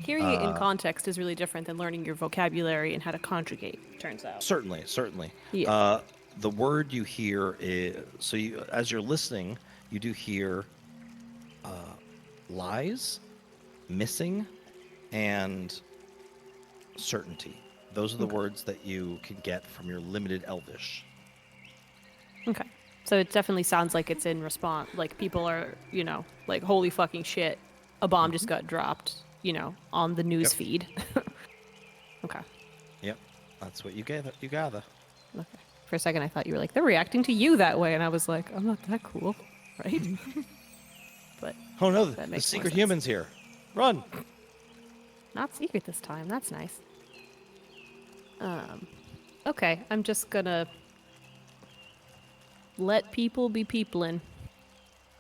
Hearing it in context is really different than learning your vocabulary and how to conjugate. Turns out. Certainly. Yeah. The word you hear is so you as you're listening, you do hear lies, missing, and certainty. Those are the words that you can get from your limited Elvish. Okay. So it definitely sounds like it's in response. Like people are, like holy fucking shit, a bomb just got dropped, on the news Yep. feed. Okay. Yep, that's what you gather. Okay. For a second, I thought you were like, they're reacting to you that way, and I was like, I'm not that cool, right? But Oh no, that the makes more secret sense. human's here. Run! Not secret this time. That's nice. Okay, I'm just gonna let people be peoplin'.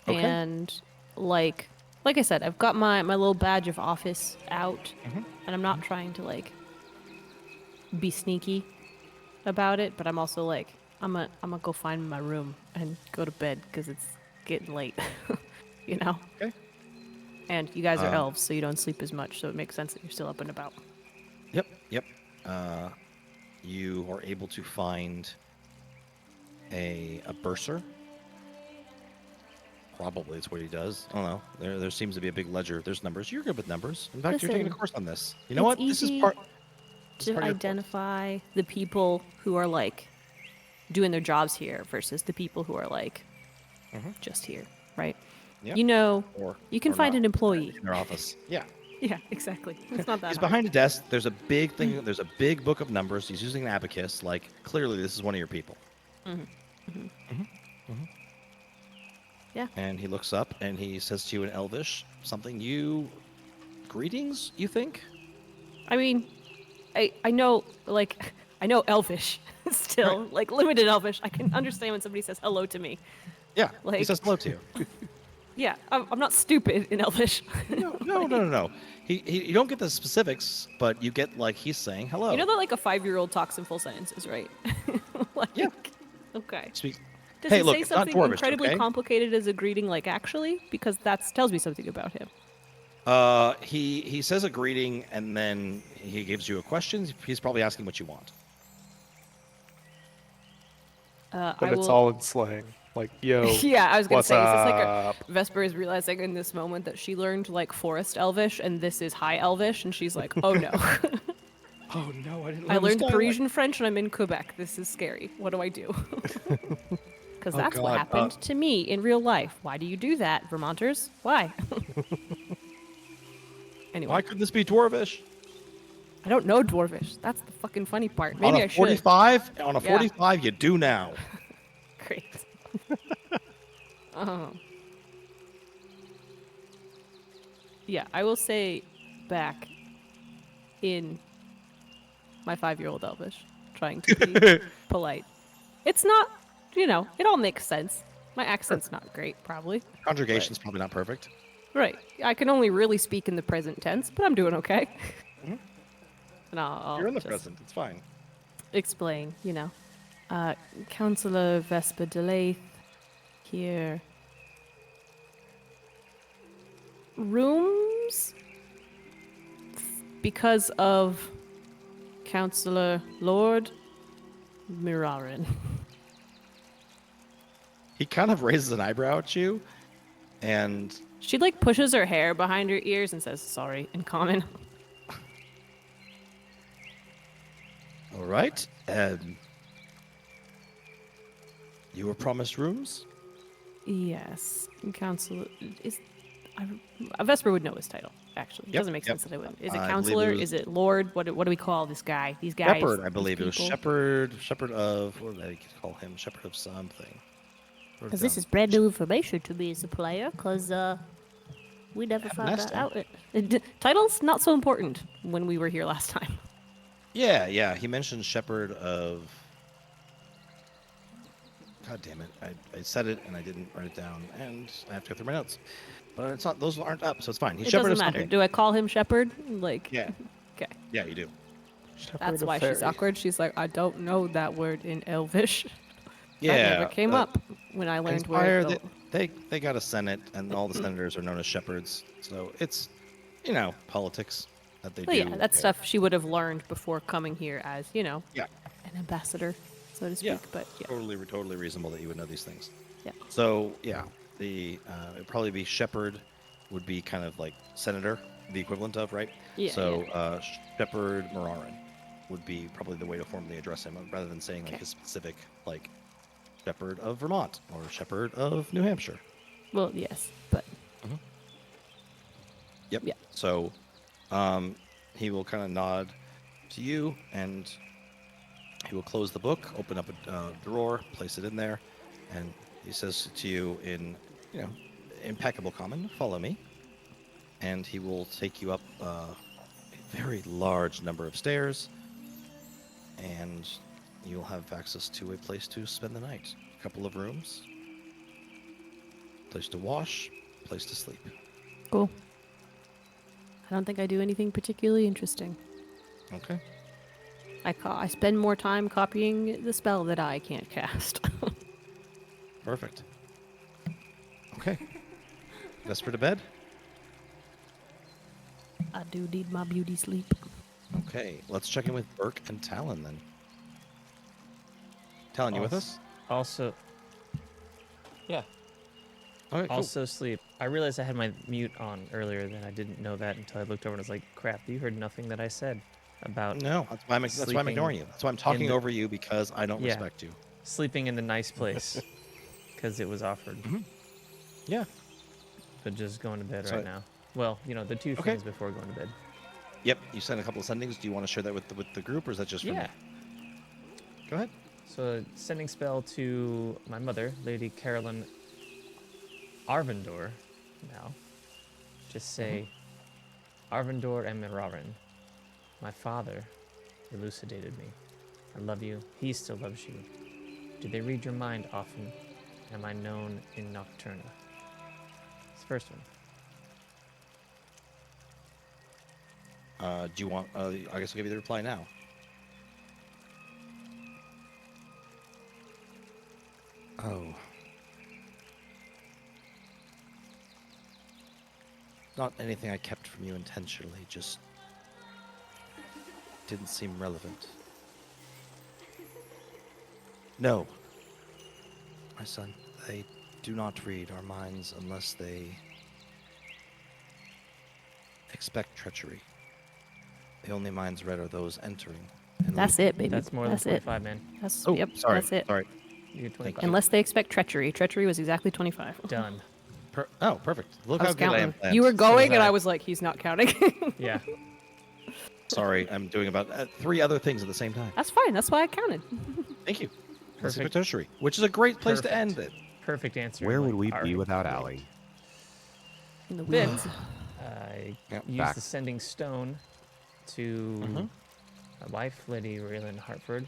Okay. And like I said, I've got my little badge of office out, and I'm not trying to like be sneaky about it, but I'm also like I'm gonna go find my room and go to bed because it's getting late, you know. Okay. And you guys are elves, so you don't sleep as much, so it makes sense that you're still up and about. Yep. You are able to find a bursar. Probably it's what he does. I don't know. There seems to be a big ledger. There's numbers. You're good with numbers. In fact, you're taking a Listen, course on this. You know it's what? This is easy part. This is to part of your course. identify the people who are like doing their jobs here versus the people who are like just here, right? Yeah. You know, Or you can or find not. an employee. In their office. Yeah. Yeah, exactly. It's not that He's hard. behind a desk. There's a big thing. There's a big book of numbers. He's using an abacus. Like clearly, this is one of your people. Yeah. And he looks up and he says to you in Elvish something. Greetings. You think? I mean, I know Elvish still, Right. like limited Elvish. I can understand when somebody says hello to me. Yeah. he Like- says hello to you. Yeah, I'm not stupid in Elvish. No. You don't get the specifics, but you get like he's saying hello. You know that like a 5-year-old talks in full sentences, right? Like, Yeah. Okay. Speak. Does Hey, he look, say it's not something Dwarvish, incredibly okay? complicated as a greeting, like actually? Because that tells me something about him. He says a greeting and then he gives you a question. He's probably asking what you want. But it's all in slang. Like, yo, Yeah, I was gonna what's say, is this like up? Vesper is realizing in this moment that she learned like Forest Elvish and this is High Elvish, and she's like, oh no. Oh no, I didn't. I learned Parisian French and I'm in Quebec. This is scary. What do I do? Because Oh, that's what God, happened to me in real life. Why do you do that, Vermonters? Why? Anyway, Why could this be Dwarvish? I don't know Dwarvish. That's the fucking funny part. On Maybe a I should. 45, on a Yeah. 45, you do now. Great. Yeah, I will say back in my 5-year-old Elvish, trying to be polite. It's not, it all makes sense. My accent's not great, probably. Conjugation's probably not perfect. Right. I can only really speak in the present tense, but I'm doing okay. And I'll You're in the just present. It's fine. explain, Counselor Vesper Delaith here. Rooms? Because of Counselor Lord Mirarin. He kind of raises an eyebrow at you, and She like pushes her hair behind her ears and says sorry in common. all right. You were promised rooms. Yes, Counselor is. Vesper would know his title. Actually, it Yep, doesn't make yep. sense that I wouldn't. Is it I believe Counselor? it was- Is it Lord? What do we call this guy? These guys. Shepherd, I these believe it was people? shepherd of. What did they call him? Shepherd of something. Because this is brand new information to me as a player, because we never found last that time. out. Titles not so important when we were here last time. Yeah. He mentioned shepherd of. God damn it! I said it and I didn't write it down, and I have to go through my notes. But it's not; those aren't up, so it's fine. He's It shepherd doesn't of matter. something. Do I call him Shepherd? Like, Yeah, okay. yeah, you do. Shepherd That's of why she's Fairy. awkward. She's like, I don't know that word in Elvish. Yeah, That never came up when I learned where. Spyre, they got a senate, and all the senators are known as shepherds. So it's, politics that they But do. yeah, that's there. stuff she would have learned before coming here as, Yeah, an ambassador, so to speak. yeah. But yeah. Totally reasonable that you would know these things. Yeah. So yeah, it'd probably be shepherd, would be kind of like senator, the equivalent of, right? Yeah, So Shepherd Mararin would be probably the way to formally address him, rather than saying like Okay. his specific like Shepherd of Vermont or Shepherd of New Hampshire. Well, yes, but Yep. Yeah. So he will kind of nod to you, and he will close the book, open up a drawer, place it in there, and he says to you in, impeccable common, "Follow me." And he will take you up a very large number of stairs, and you'll have access to a place to spend the night. A couple of rooms, place to wash, place to sleep. cool. I don't think I do anything particularly interesting. Okay. I spend more time copying the spell that I can't cast. Perfect. Okay. Vesper to bed? I do need my beauty sleep. Okay. Let's check in with Burke and Talon then. Talon, you with us? Also, yeah. Okay, cool. Also sleep. I realized I had my mute on earlier, then I didn't know that until I looked over and was like, crap, you heard nothing that I said about No, that's why I'm sleeping ignoring you. That's why I'm talking in the- over you, because I don't Yeah. respect you. sleeping in the nice place because it was offered. Yeah. But just going to bed So- right now. Well, the two Okay. things before going to bed. Yep. You sent a couple of sendings. Do you want to share that with the group, or is that just for Yeah. me? Go ahead. So, sending spell to my mother, Lady Carolyn Arvindor. Now, just say, Arvindor and Mirarin. My father elucidated me. I love you. He still loves you. Do they read your mind often? Am I known in Nocturna? It's the first one. Do you want? I guess I'll give you the reply now. Oh. Not anything I kept from you intentionally, just didn't seem relevant. No. My son, they do not read our minds unless they expect treachery. The only minds read are those entering. And That's it, baby. That's more That's than it. 25, man. That's Oh, yep. sorry. That's it. Sorry. You get Thank 25. you. Unless they expect treachery. Treachery was exactly 25. Done. Oh, perfect. Look I how was good I am. counting. planned. You were going, and I. I was like, he's not counting. Yeah. Sorry, I'm doing about 3 other things at the same time. That's fine. That's why I counted. Thank you. Perfect. Tertiary, which is a great place to Perfect. end it. Perfect answer. Where I'm would like, we be alright, without great. Allie? In the Then weeds. I Yep, used back. the sending stone to my wife, Lady Raylan Hartford.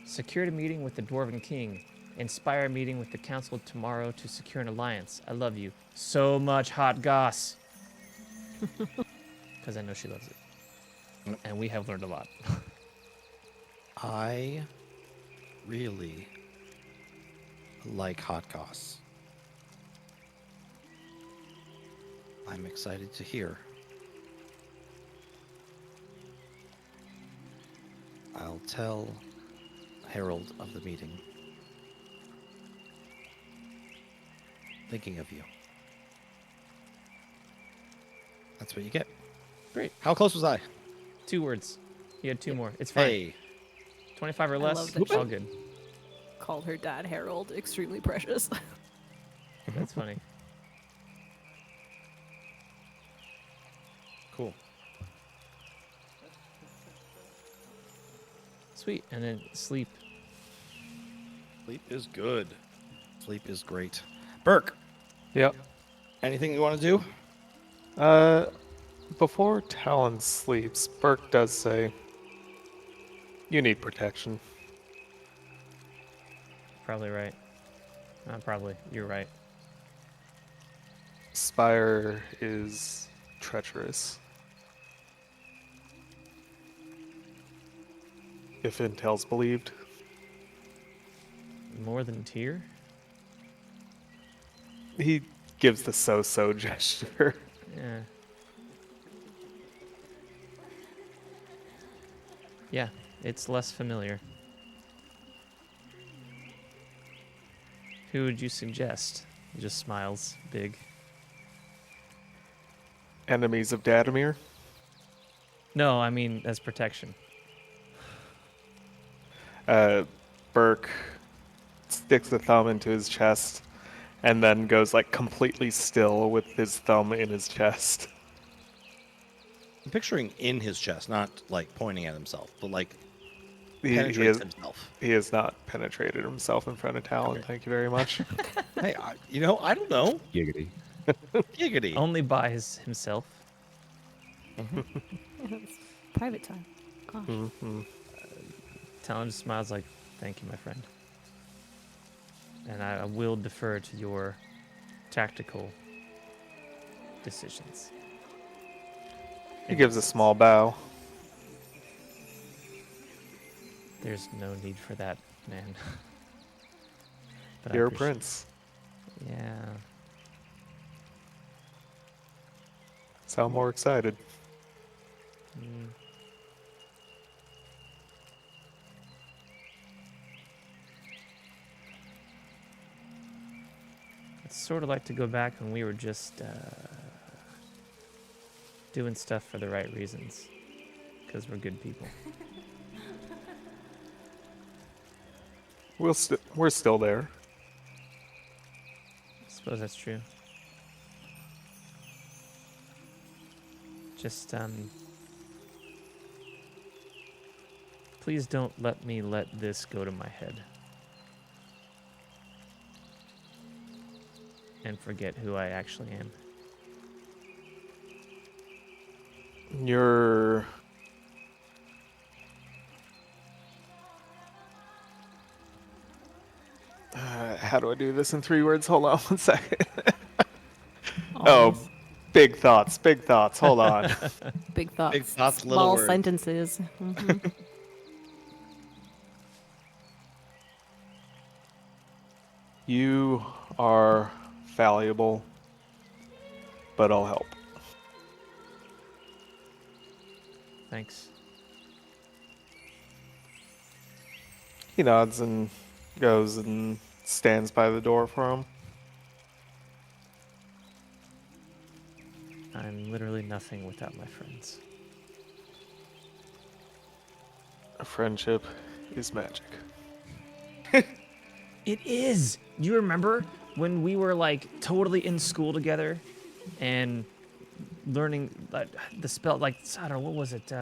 Secured a meeting with the Dwarven King. Inspire a meeting with the council tomorrow to secure an alliance. I love you. So much hot goss. Because I know she loves it. Yep. And we have learned a lot. I really like hot goss. I'm excited to hear. I'll tell Herald of the meeting. Thinking of you. That's what you get. Great. How close was I? 2 words. You had 2 more. It's fine. Hey. 25 or I less. love that All she- good. Called her dad Harold. Extremely precious. That's funny. Cool. Sweet. And then sleep. Sleep is good. Sleep is great. Burke, Yep. anything you want to do? Before Talon sleeps, Burke does say, "You need protection." probably right. You're right. Spyre is treacherous. If intel's believed. More than Tyr? He gives the so-so gesture. Yeah. Yeah, it's less familiar. Who would you suggest? He just smiles big. Enemies of Dathomir. No, I mean as protection. Burke sticks a thumb into his chest and then goes like completely still with his thumb in his chest. I'm picturing in his chest, not like pointing at himself, but like He penetrates himself. He has not penetrated himself in front of Talon. Okay. Thank you very much. Hey, I don't know. Giggity. Giggity. Only by himself. Private time. Gosh. Talon just smiles like, thank you, my friend. And I will defer to your tactical decisions. He gives a small bow. There's no need for that, man. But I You're a appreciate- prince. Yeah. Sound more excited. Mm. I'd sort of like to go back when we were just doing stuff for the right reasons. Because we're good people. We're still there. I suppose that's true. Just, please don't let me let this go to my head. And forget who I actually am. You're... how do I do this in 3 words? Hold on 1 second. Oh, big thoughts, big thoughts. Hold on. Big thoughts. Big thoughts, little small words. sentences. Mhm. You are valuable, but I'll help. Thanks. He nods and goes and stands by the door for him. I'm literally nothing without my friends. A friendship is magic. It is. Do you remember when we were like totally in school together and learning the spell? Like I don't know, what was it?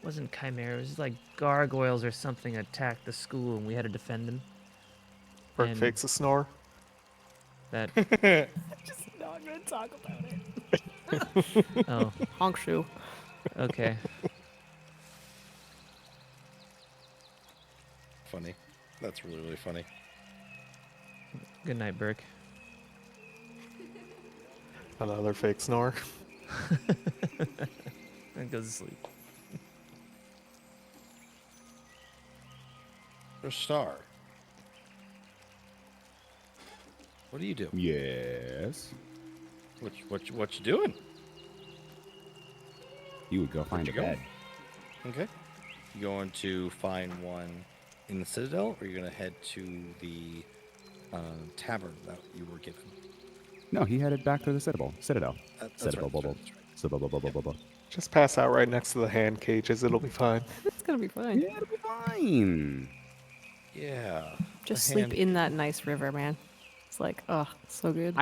Wasn't chimera? It was like gargoyles or something attacked the school and we had to defend them. Burke And fakes a snore. that. Just not gonna talk about it. Oh, Honk shoe. okay. Funny. That's really, really funny. Good night, Burke. Another fake snore. And goes to sleep. There's Star. What do you do? Yes. What you doing? You would go find a you go? bed. Okay. You going to find one in the Citadel, or are you going to head to the tavern that you were given? No, he headed back to the Citadel. Citadel. That's Citadel. right, Bubble. that's right. Citadel. Bubble. Bubble. Bubble. Just pass out right next to the hand cages. It'll be fine. It's gonna be fine. Yeah, it'll be fine. Yeah. Just the sleep hand- in that nice river, man. It's like, oh, so good.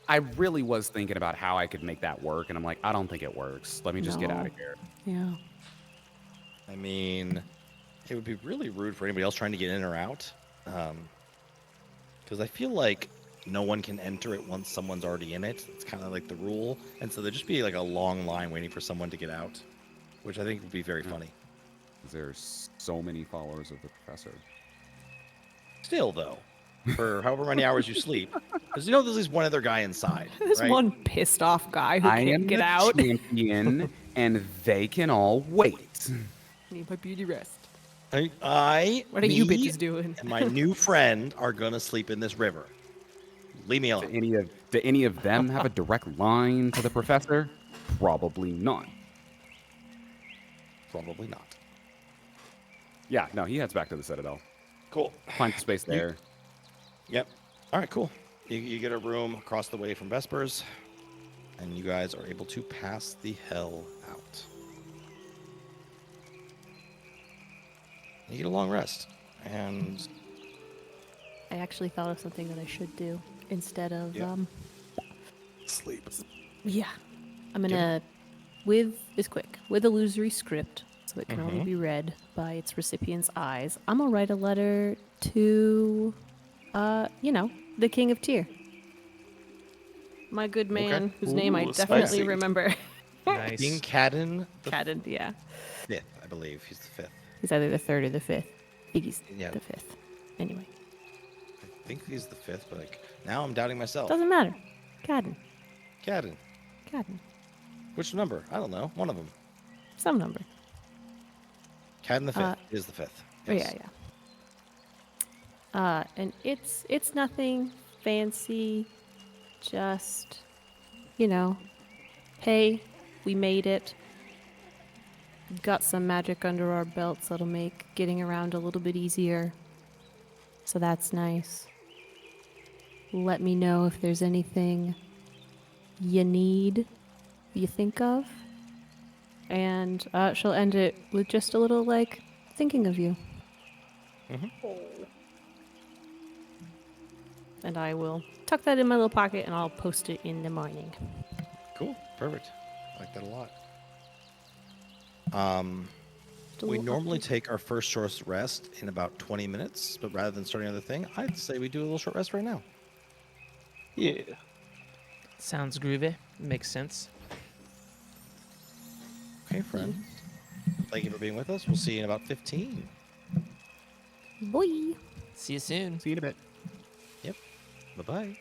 I really was thinking about how I could make that work, and I'm like, I don't think it works. Let me just get No. out of here. Yeah. I mean, it would be really rude for anybody else trying to get in or out. Because I feel like no one can enter it once someone's already in it. It's kind of like the rule. And so there'd just be like a long line waiting for someone to get out, which I think would be very funny. There's so many followers of the professor. Still, though, for however many hours you sleep, because you know there's at least one other guy inside, There's right? one pissed off guy who I can't am get the out. champion, and they can all wait. Need my beauty rest. What are you bitches doing? and my new friend are gonna sleep in this river. Leave me Do alone. any of them have a direct line to the professor? Probably not. Probably not. Yeah, no, he heads back to the Citadel. Cool. Finds a space there. Yep. All right, cool. You get a room across the way from Vespers, and you guys are able to pass the hell out. You get a long rest, and I actually thought of something that I should do instead of Yeah. Sleep. Yeah. I'm gonna with illusory script, so it can only be read by its recipient's eyes. I'm gonna write a letter to the King of Tyr. My good man, whose name I Ooh, definitely spicy. remember. King Nice. Cadden the Cadden, yeah. fifth, I believe. He's the fifth. He's either the third or the fifth. I think he's Yeah. the fifth. Anyway, I think he's the fifth, but like now I'm doubting myself. doesn't matter. Cadden. Cadden. Cadden. Which number? I don't know. One of them. Some number. Cadden the fifth is the fifth. Oh, yeah, yeah. And it's nothing fancy. Just, hey, we made it. Got some magic under our belts that'll make getting around a little bit easier. So that's nice. Let me know if there's anything you need, you think of. And she'll end it with just a little, thinking of you. And I will tuck that in my little pocket and I'll post it in the morning. Cool. Perfect. I like that a lot. Just a We little normally update. take our first short rest in about 20 minutes, but rather than starting another thing, I'd say we do a little short rest right now. Yeah. Sounds groovy. Makes sense. Okay, friends. Thank you for being with us. We'll see you in about 15. Boy. See you soon. See you in a bit. Yep. Bye-bye.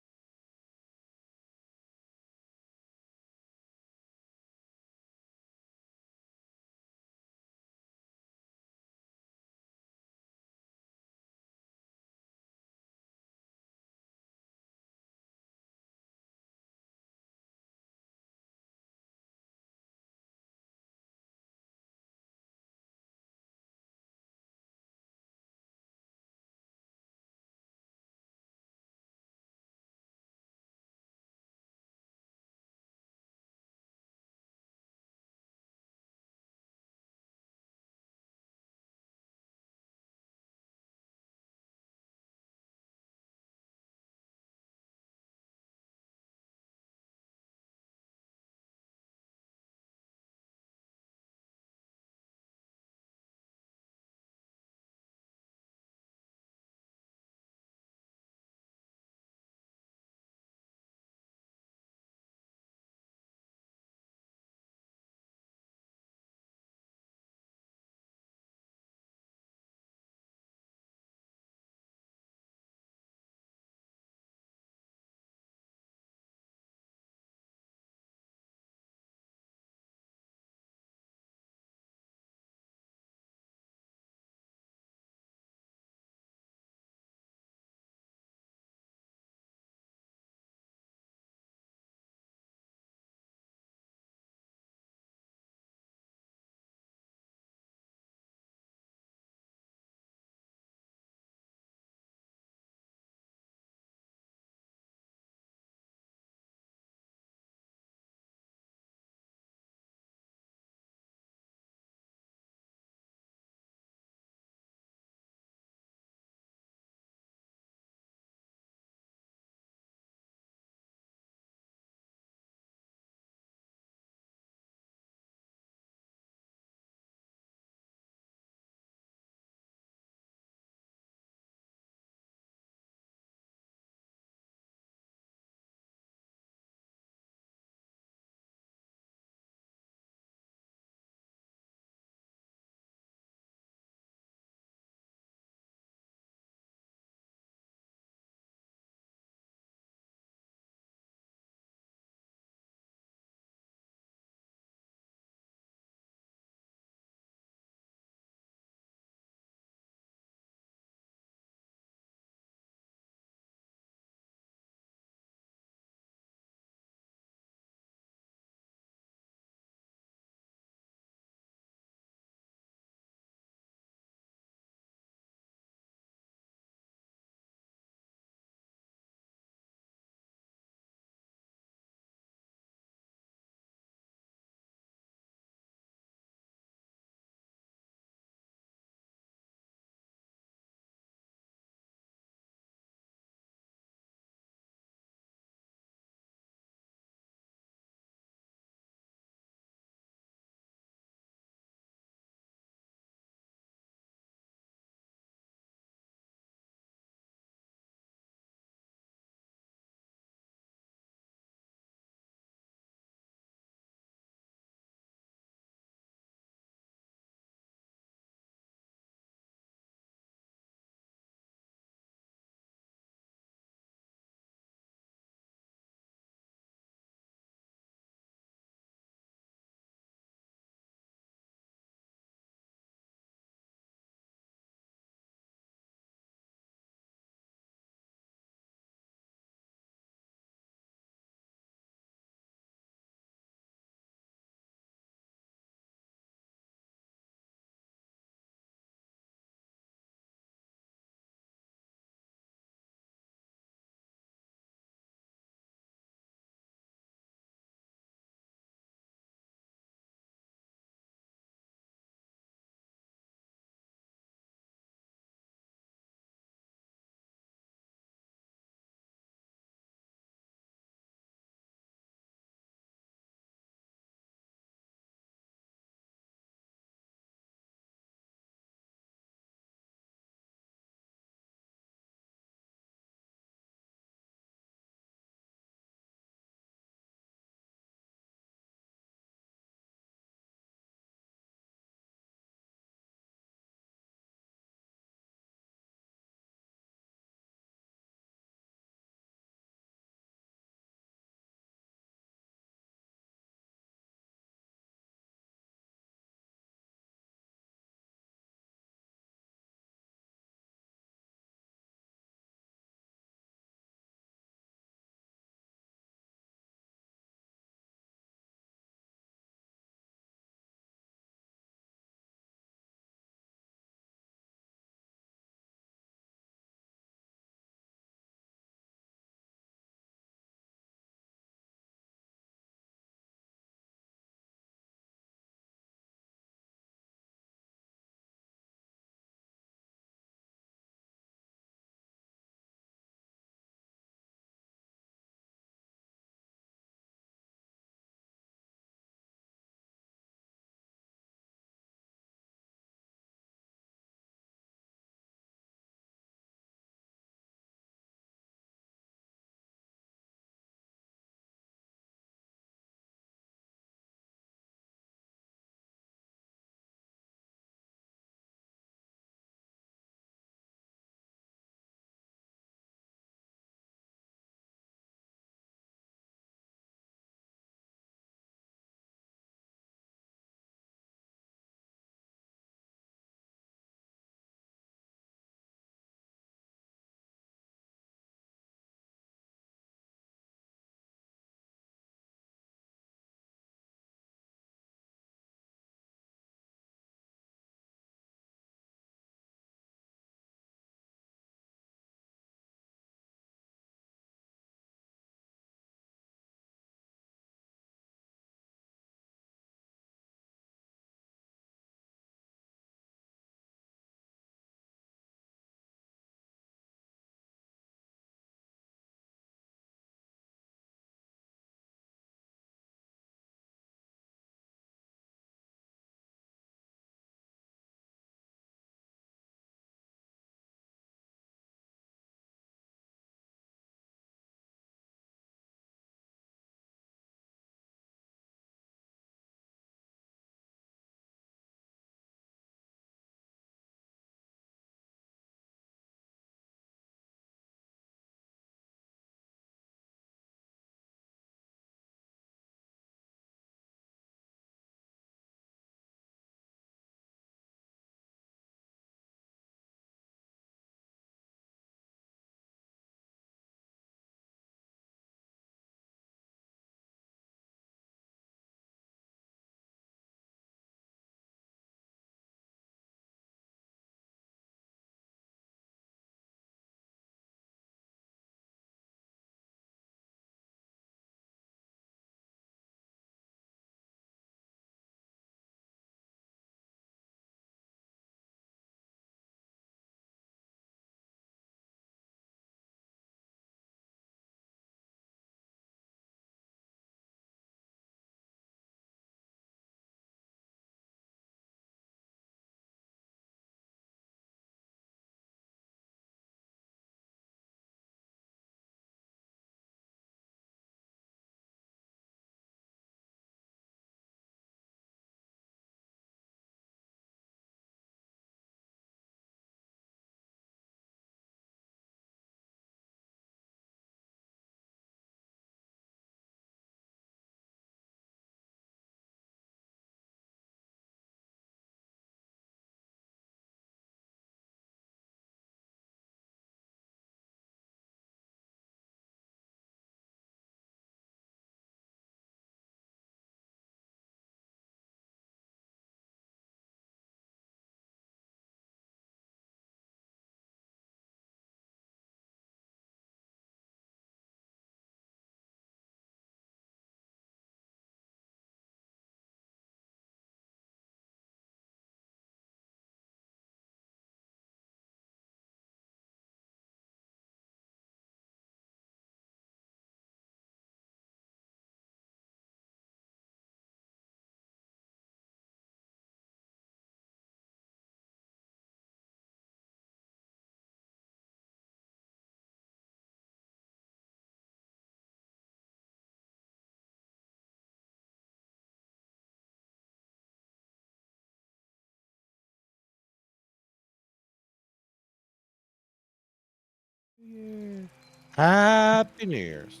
Happy New Year's.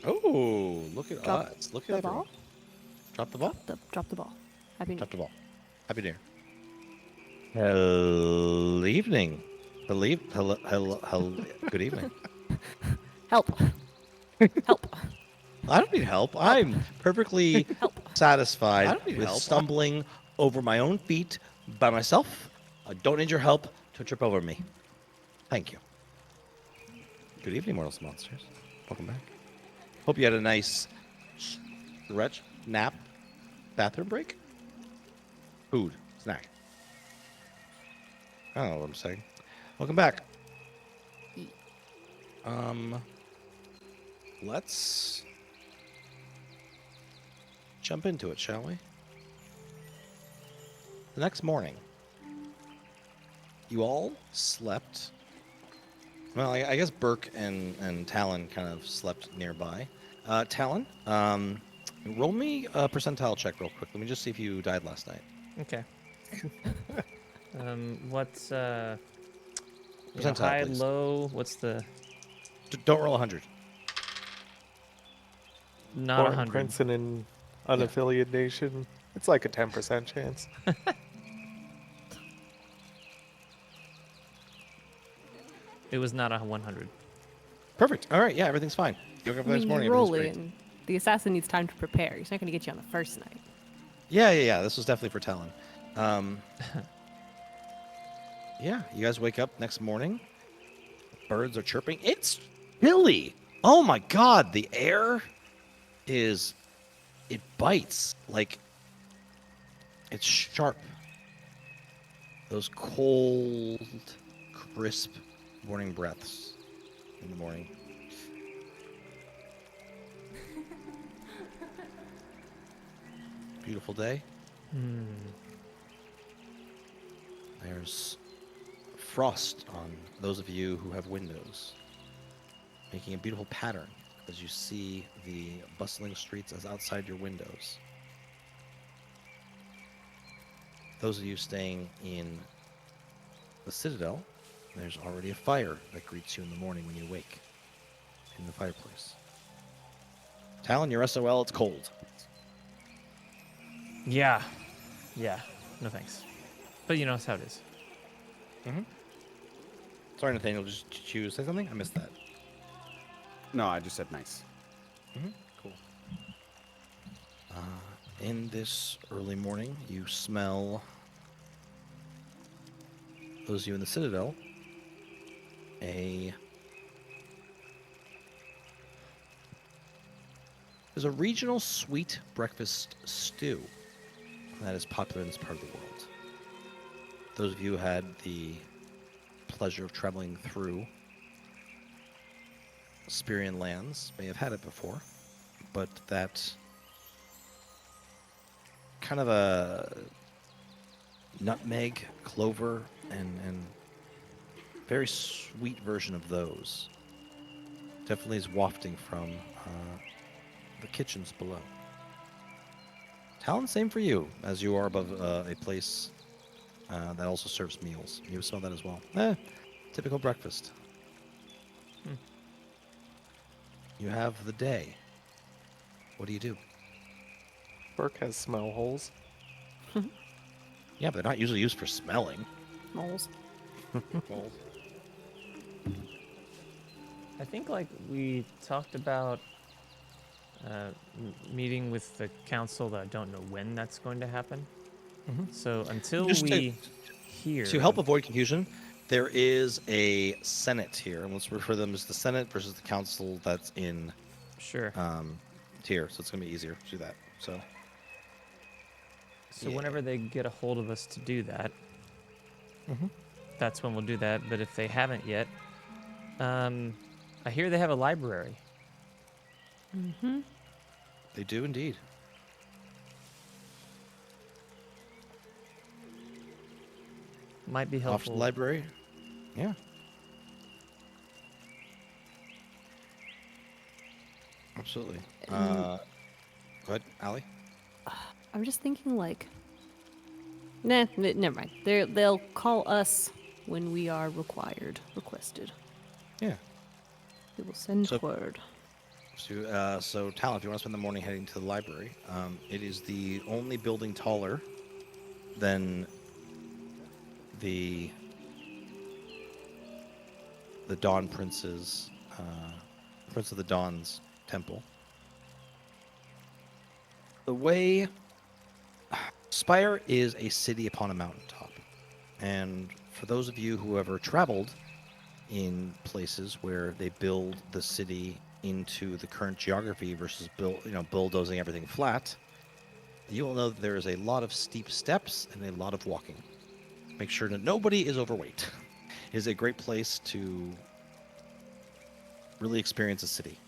Oh, look at Drop us. Look the at everyone. ball. Drop the ball? Drop the ball. Happy New Drop the Year. ball. Happy New Year. Hello, evening. Hello, good evening. Help. Help. I don't need help. I'm perfectly Help. satisfied with stumbling over my own feet by myself. I don't need your help to trip over me. Thank you. Good evening, Mortals and Monsters. Welcome back. Hope you had a nice stretch, nap, bathroom break, food, snack. I don't know what I'm saying. Welcome back. Let's jump into it, shall we? The next morning, you all slept. Well, I guess Burke and Talon kind of slept nearby. Talon, roll me a percentile check real quick. Let me just see if you died last night. Okay. What's Percentile, high, please. low? What's the Don't roll 100. not Born 100? Princeton and unaffiliated nation. It's like a 10% chance. It was not a 100. Perfect. All right. Yeah, everything's fine. You woke up I the next mean, morning. you're Everything's great. rolling. The assassin needs time to prepare. He's not going to get you on the first night. Yeah. This was definitely for Talon. Yeah, you guys wake up next morning. Birds are chirping. It's chilly. Oh my God, the air it bites. Like, it's sharp. Those cold, crisp morning breaths in the morning. Beautiful day. There's frost on those of you who have windows, making a beautiful pattern as you see the bustling streets as outside your windows. Those of you staying in the Citadel, there's already a fire that greets you in the morning when you wake in the fireplace. Talon, you're SOL, it's cold. Yeah. No thanks. But you know, it's how it is. Sorry, Nathaniel, did you say something? I missed that. No, I just said nice. Cool. In this early morning, you smell, those of you in the Citadel, there's a regional sweet breakfast stew that is popular in this part of the world. Those of you who had the pleasure of traveling through Spyrian lands may have had it before, but that kind of a nutmeg, clover, and very sweet version of those definitely is wafting from the kitchens below. Talon, same for you, as you are above a place that also serves meals. You smell that as well. Typical breakfast. You have the day. What do you do? Burke has smell holes. Yeah, but they're not usually used for smelling. Moles. I think like we talked about meeting with the council, that I don't know when that's going to happen. So until Just we hear... To help avoid confusion, there is a Senate here, and let's refer to them as the Senate versus the Council that's in Sure. here, so it's going to be easier to do that. So yeah. Whenever they get a hold of us to do that, that's when we'll do that. But if they haven't yet, I hear they have a library. They do indeed. Might be Off to helpful. the library. Yeah. Absolutely. Go ahead, Allie. I'm just thinking like, never mind. They'll call us when we are requested. Yeah. We will send So- word. So Tal, if you want to spend the morning heading to the library, it is the only building taller than the Dawn Prince's, Prince of the Dawn's temple. The way Spyre is a city upon a mountaintop, and for those of you who ever traveled in places where they build the city into the current geography versus bulldozing everything flat, you will know that there is a lot of steep steps and a lot of walking. Make sure that nobody is overweight. It is a great place to really experience a city.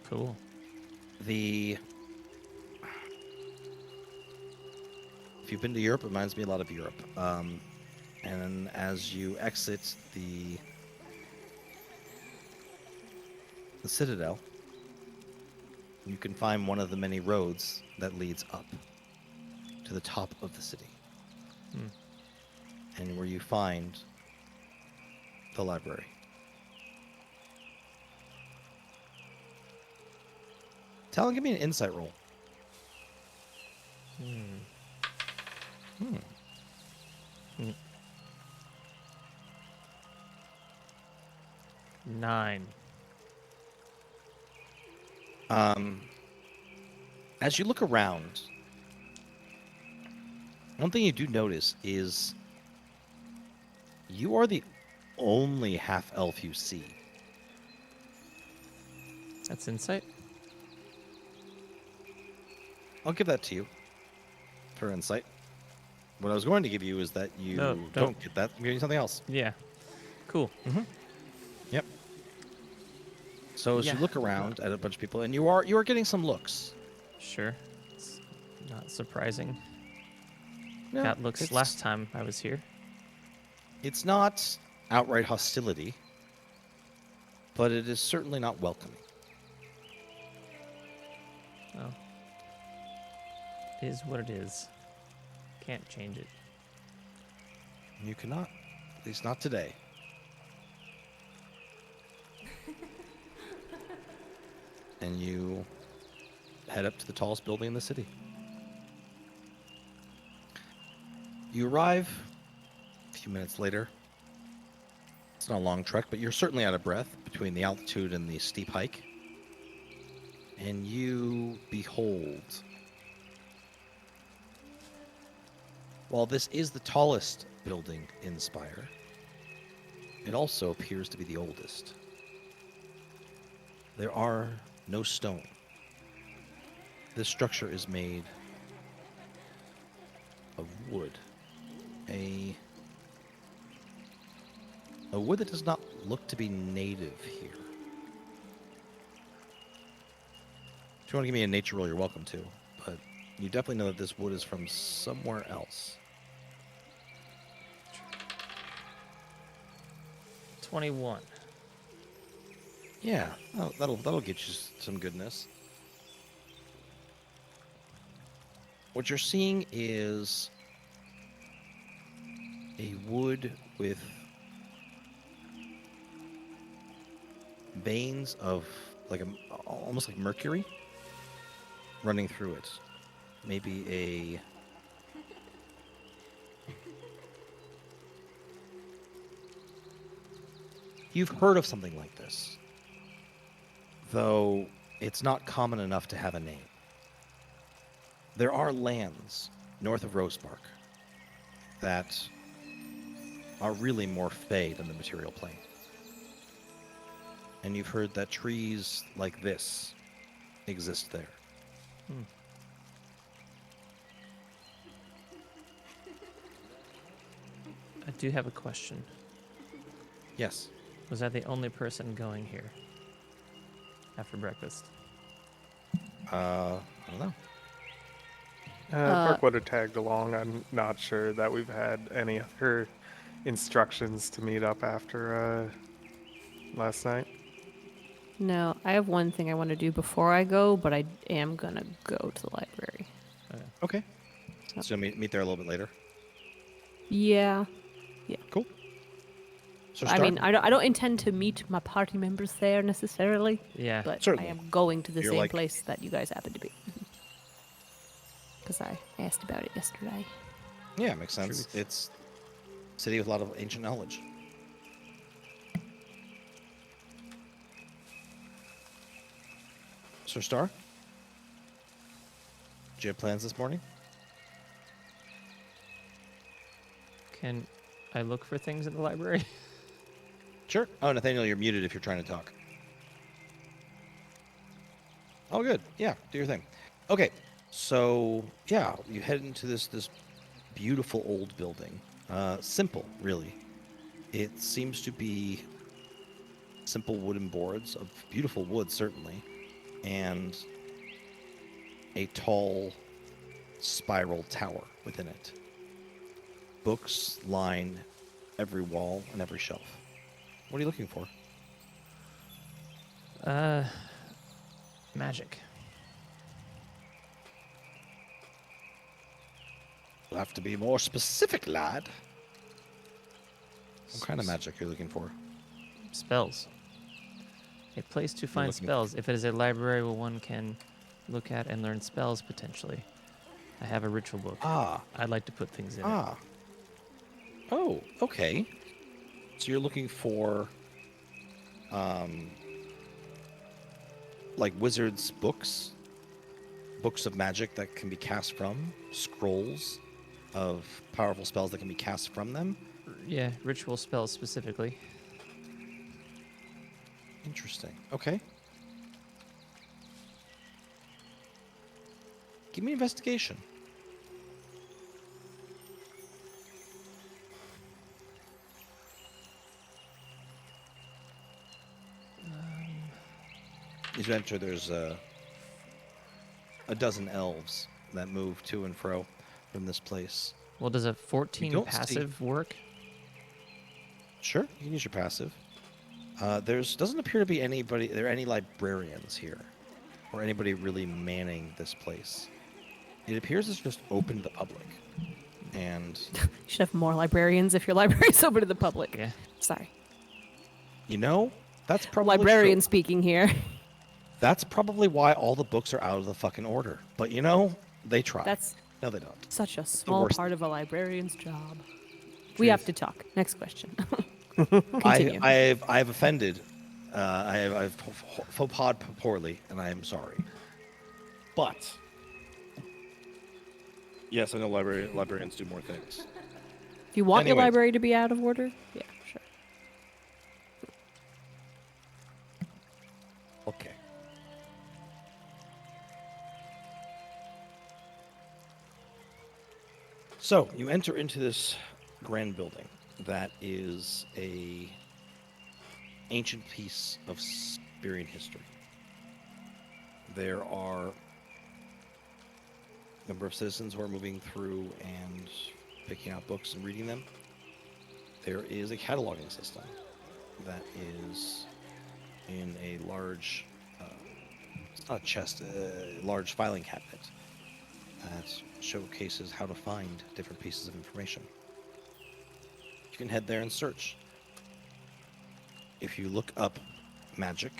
Cool. If you've been to Europe, it reminds me a lot of Europe. And as you exit the citadel, you can find one of the many roads that leads up to the top of the city. And where you find the library. Talon, give me an insight roll. 9. As you look around, one thing you do notice is you are the only half-elf you see. That's insight. I'll give that to you for insight. What I was going to give you is that you No, don't don't. get that. I'm giving you something else. Yeah. Cool. Yep. So as you Yeah. look around at a bunch of people, and you are getting some looks. Sure. It's not surprising. No, Got looks it's- last time I was here. It's not outright hostility, but it is certainly not welcoming. Well, it is what it is. Can't change it. You cannot, at least not today. And you head up to the tallest building in the city. You arrive a few minutes later. It's not a long trek, but you're certainly out of breath between the altitude and the steep hike. And you behold, while this is the tallest building in Spyre, it also appears to be the oldest. There are no stone. This structure is made of wood. A wood that does not look to be native here. If you want to give me a nature roll, you're welcome to, but you definitely know that this wood is from somewhere else. 21. Yeah, that'll get you some goodness. What you're seeing is a wood with veins of almost like mercury running through it. Maybe you've heard of something like this, though it's not common enough to have a name. There are lands north of Rosebark that are really more fey than the material plane. And you've heard that trees like this exist there. I do have a question. Yes. Was I the only person going here after breakfast? I don't know. Burke would have tagged along. I'm not sure that we've had any other instructions to meet up after last night. No, I have one thing I want to do before I go, but I am gonna go to the library. Okay. So meet there a little bit later. Yeah. Cool. So I mean, I don't intend to meet my party members there necessarily. Yeah. But Certainly. I am going to the You're same like- place that you guys happen to be. Because I asked about it yesterday. Yeah, makes sense. Truth. It's a city with a lot of ancient knowledge. Sir Star? Do you have plans this morning? Can I look for things in the library? Sure. Oh, Nathaniel, you're muted if you're trying to talk. Oh, good. Yeah, do your thing. Okay, so yeah, you head into this beautiful old building. Simple, really. It seems to be simple wooden boards of beautiful wood, certainly, and a tall spiral tower within it. Books line every wall and every shelf. What are you looking for? Magic. You'll have to be more specific, lad. What kind of magic are you looking for? Spells. A place to find looking- spells. If it is a library where one can look at and learn spells, potentially. I have a ritual book. Ah, I'd like to put things in it. ah. Oh, okay. So you're looking for, like wizards' books? Books of magic that can be cast from? Scrolls of powerful spells that can be cast from them? Yeah, ritual spells specifically. Interesting. Okay. Give me investigation. As you enter, there's a dozen elves that move to and fro from this place. Well, does a 14 don't see- passive work? Sure, you can use your passive. There's doesn't appear to be there are any librarians here, or anybody really manning this place. It appears it's just open to the public, and You should have more librarians if your library's open to the public. Yeah. Sorry. that's probably Librarian true. speaking here. That's probably why all the books are out of the fucking order. But they try. That's No, they don't. such a small worst. part of a librarian's job. We have to talk. Next question. I Continue. I've offended. I've faux pas poorly, and I am sorry. But yes, I know librarians do more things. If you want your Anyways. library to be out of order, yeah, sure. Okay. So you enter into this grand building that is a ancient piece of Spyrian history. There are a number of citizens who are moving through and picking out books and reading them. There is a cataloging system that is in a large, it's not a chest, a large filing cabinet that showcases how to find different pieces of information. You can head there and search. If you look up magic,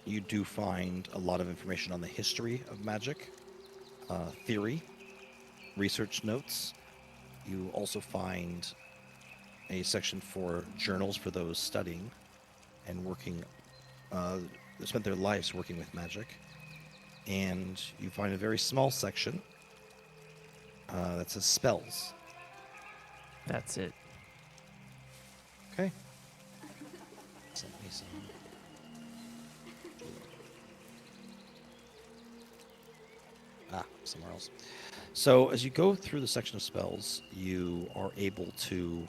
you do find a lot of information on the history of magic, theory, research notes. You also find a section for journals for those studying and working, spent their lives working with magic. And you find a very small section that says spells. That's it. Okay. Send me some. Somewhere else. So as you go through the section of spells, you are able to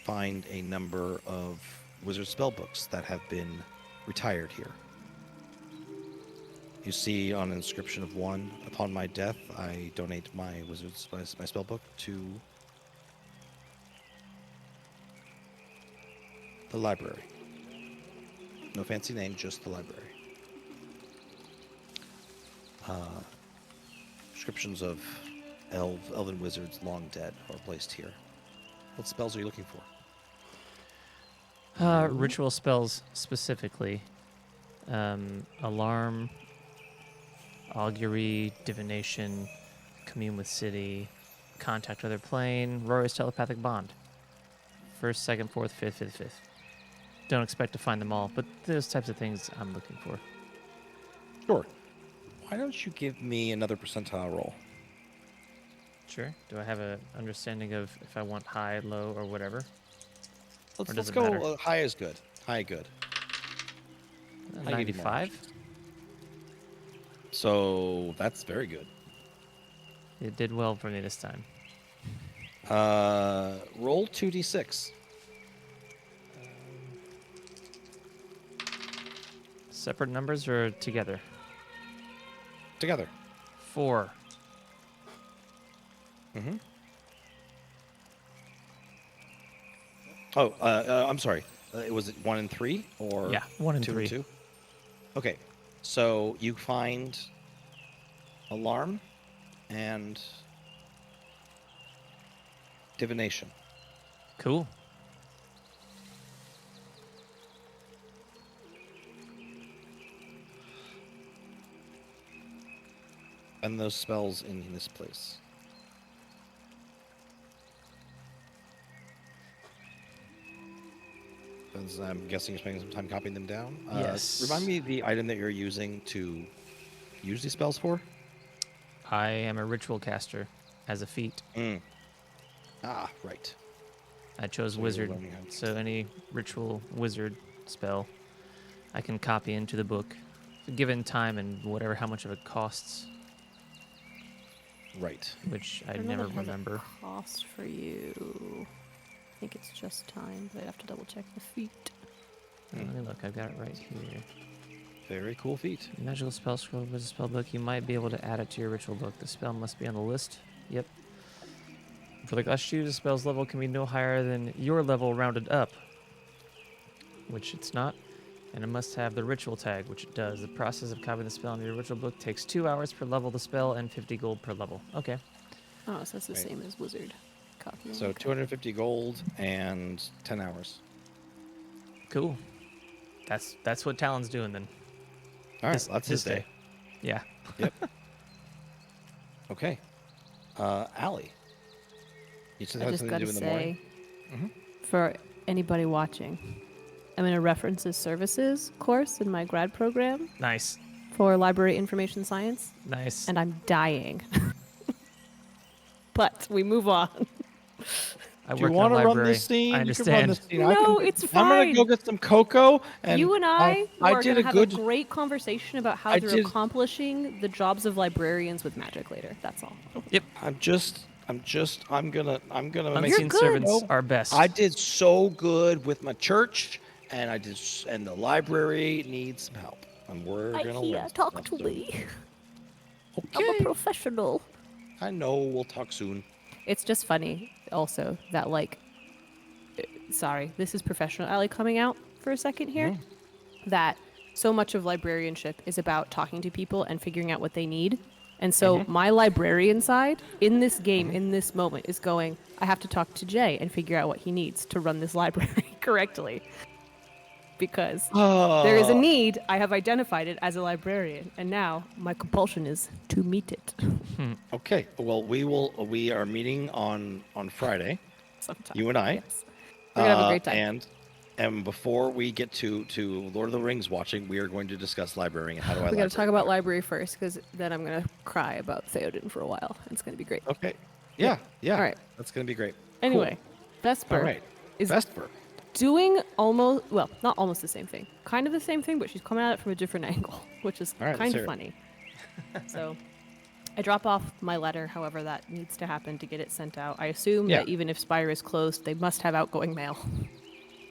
find a number of wizard spell books that have been retired here. You see on an inscription of one, upon my death, I donate my my spell book to the library. No fancy name, just the library. Descriptions of elven wizards long dead are placed here. What spells are you looking for? Ritual spells specifically. Alarm, augury, divination, commune with city, contact other plane, Rory's telepathic bond. First, second, fourth, fifth, fifth, fifth. Don't expect to find them all, but those types of things I'm looking for. Sure. Why don't you give me another percentile roll? Sure. Do I have an understanding of if I want high, low, or whatever? Let's does it go. matter? High is good. High good. I give you more 95? options. So that's very good. It did well for me this time. Roll 2d6. Separate numbers or together? Together. 4. Mm-hmm. Oh, I'm sorry. Was it 1 and 3 or Yeah, 1 and 2 3. and 2? Okay, so you find alarm and divination. Cool. And those spells in this place. As I'm guessing you're spending some time copying them down. Yes. Remind me the item that you're using to use these spells for. I am a ritual caster as a feat. Ah, right. I chose So you're wizard, learning how- so any ritual wizard spell I can copy into the book, given time and whatever how much of it costs, Right. which I don't know never if it has a remember. cost for you. I think it's just time, but I'd have to double check the feat. Let me look. I've got it right here. Very cool feat. Magical spell scroll was a spell book. You might be able to add it to your ritual book. The spell must be on the list. Yep. For the class you choose, a spell's level can be no higher than your level rounded up, which it's not. And it must have the ritual tag, which it does. The process of copying the spell in your ritual book takes 2 hours per level of the spell and 50 gold per level. Okay. Oh, so that's the Right. same as wizard copying. So okay. 250 gold and 10 hours. Cool. That's what Talon's doing then. All right, This- that's this his day. Yeah. Okay. Allie. You said I had just something to gotta do in the morning? say, for anybody watching, I'm in a references services course in my grad program Nice. for library information science, Nice. and I'm dying. But we move on. I Do work you in a want to run library. this scene? I You can run understand. this scene. No, it's I'm gonna fine. go get some cocoa. And you and I I are did going a to have good. a great conversation about how I they're did- accomplishing the jobs of librarians with magic later. That's all. I'm gonna Unseen good. servants are best. I did so good with my church, and and the library needs some help, and we're I gonna hear, learn talk stuff to soon. me. Okay. I'm a professional. I know. We'll talk soon. It's just funny also that like sorry, this is professional Allie coming out for a second here. That so much of librarianship is about talking to people and figuring out what they need. And so my librarian side in this game, in this moment, is going, I have to talk to Jay and figure out what he needs to run this library correctly. Because there is a need, I have identified it as a librarian, and now my compulsion is to meet it Okay. Well, we are meeting on Friday. sometime. You and I. Yes. We're going to have a great time. And before we get to Lord of the Rings watching, we are going to discuss library and how do I. We got to library talk about better. library first, because then I'm going to cry about Theoden for a while. It's going to be great. Okay. Yeah. All right. That's gonna be great. Anyway, Cool. Vesper All right. is Vesper. doing almost, well, not almost the same thing. Kind of the same thing, but she's coming at it from a different angle, which is All right, kind let's of hear it. funny. So I drop off my letter, however that needs to happen to get it sent out. I assume Yeah. that even if Spyre is closed, they must have outgoing mail.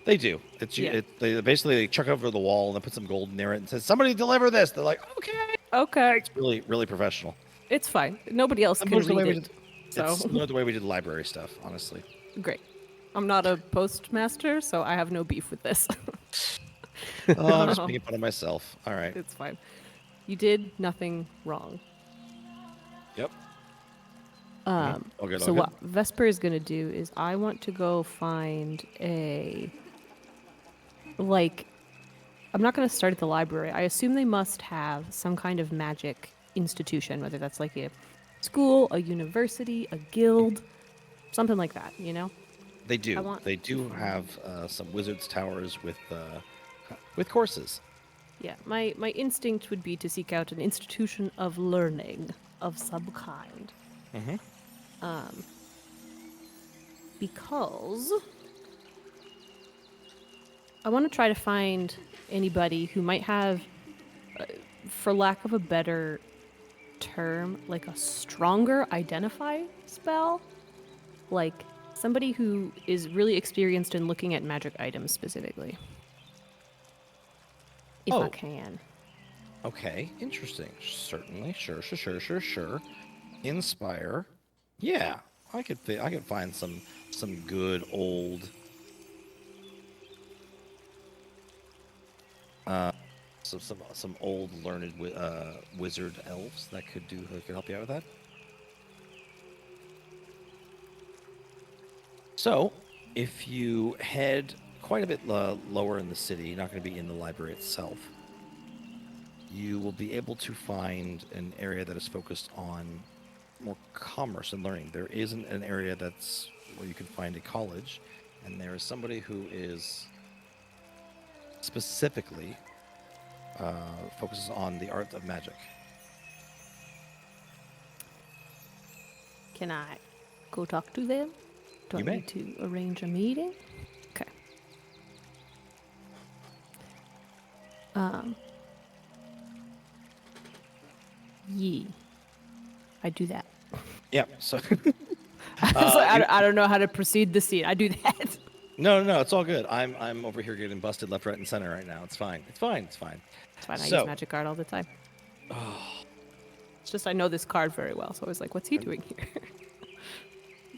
They do. It's Yeah. they basically chuck it over the wall and then put some gold near it and says, "Somebody deliver this." They're like, "Okay." Okay. It's really professional. It's fine. Nobody else can Similar to the way read we it. did. So It's similar to the way we did library stuff, honestly. great. I'm not a postmaster, so I have no beef with this. Oh, I'm just making fun of myself. All right. It's fine. You did nothing wrong. Yep. All good, so all what Vesper is gonna do is I want to go find a I'm not gonna start at the library. I assume they must have some kind of magic institution, whether that's like a school, a university, a guild, something like that, you know? They do. want They to do have some wizards' towers with courses. Yeah, my instinct would be to seek out an institution of learning of some kind. Because I want to try to find anybody who might have, for lack of a better term, like a stronger identify spell. Like somebody who is really experienced in looking at magic items specifically. If I Oh. can. Okay, interesting. Certainly, sure. Inspire. Yeah, I could find some good old some old learned wizard elves that could help you out with that. So, if you head quite a bit lower in the city, you're not going to be in the library itself, you will be able to find an area that is focused on more commerce and learning. There isn't an area that's where you can find a college, and there is somebody who is specifically focuses on the art of magic. Can I go talk to them? Do You I may. need to arrange a meeting? Okay. Yee. I do that. Yeah. So I don't know how to proceed the scene. I do that. no, it's all good. I'm over here getting busted left, right, and center right now. It's fine. It's fine. It's fine. I So- use magic art all the time. It's just I know this card very well, so I was like, what's he doing here?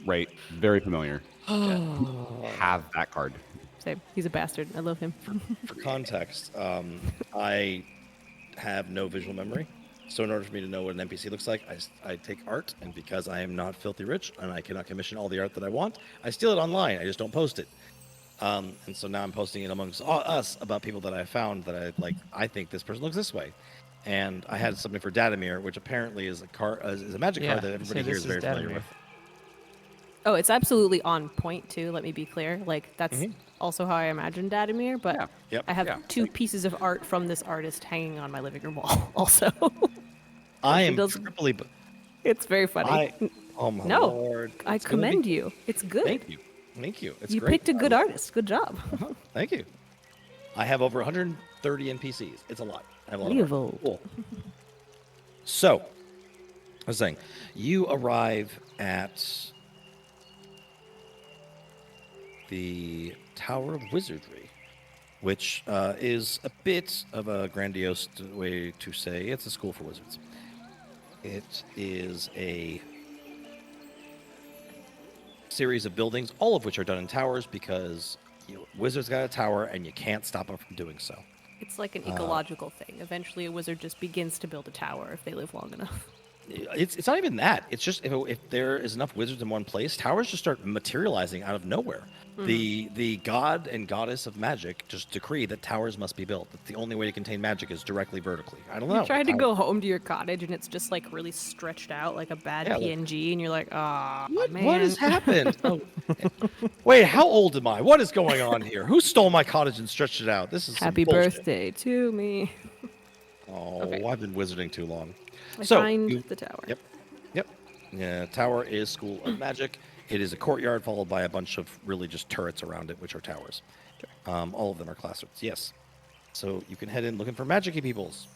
Right. Very familiar. Have that card. Same. He's a bastard. I love him. For context, I have no visual memory. So in order for me to know what an NPC looks like, I take art, and because I am not filthy rich and I cannot commission all the art that I want, I steal it online. I just don't post it. And so now I'm posting it amongst us about people that I found that I like. I think this person looks this way, and I had something for Datamir, which apparently is a magic card that everybody here is very familiar with. Oh, it's absolutely on point too. Let me be clear. Like that's also how I imagined Datamir, but Yeah. Yep. I have two pieces of art from this artist hanging on my living room wall. Also, I am does- triply. it's very funny. Oh my No, lord! I It's gonna be- commend you. It's good. Thank you. It's You great. picked a good artist. Good job. Thank you. I have over 130 NPCs. It's a lot. I have a lot of Evil. art. Cool. So, I was saying, you arrive at the Tower of Wizardry, which is a bit of a grandiose way to say it's a school for wizards. It is a series of buildings, all of which are done in towers because wizards got a tower and you can't stop them from doing so. It's like an ecological thing. Eventually, a wizard just begins to build a tower if they live long enough. It's not even that. It's just if there is enough wizards in one place, towers just start materializing out of nowhere. The god and goddess of magic just decree that towers must be built. That the only way to contain magic is directly vertically. I don't know. You tried to go home to your cottage and it's just like really stretched out like a bad Yeah, like- PNG, and you're like, ah, man. What has happened? Oh. Wait, how old am I? What is going on here? Who stole my cottage and stretched it out? This is some Happy bullshit. birthday to me. Oh, Okay. I've been wizarding too long. I So, find you- the tower. Yep. Yeah, tower is School of Magic. It is a courtyard followed by a bunch of really just turrets around it, which are towers. All of them are classrooms. Yes. So you can head in looking for magic-y peoples.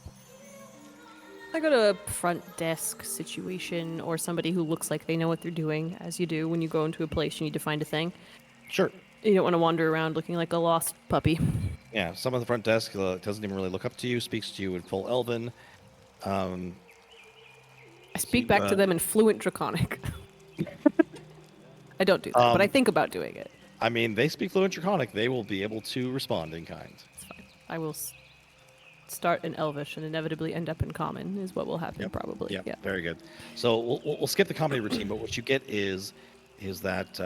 I got a front desk situation or somebody who looks like they know what they're doing, as you do when you go into a place you need to find a thing. Sure. You don't want to wander around looking like a lost puppy. Yeah, someone at the front desk doesn't even really look up to you, speaks to you in full Elven. I speak back to them in fluent Draconic. I don't do that, but I think about doing it. I mean, they speak fluent Draconic. They will be able to respond in kind. It's fine. I will start in Elvish and inevitably end up in Common is what will happen probably. Yeah, Yeah. very good. So we'll skip the comedy routine, but what you get is that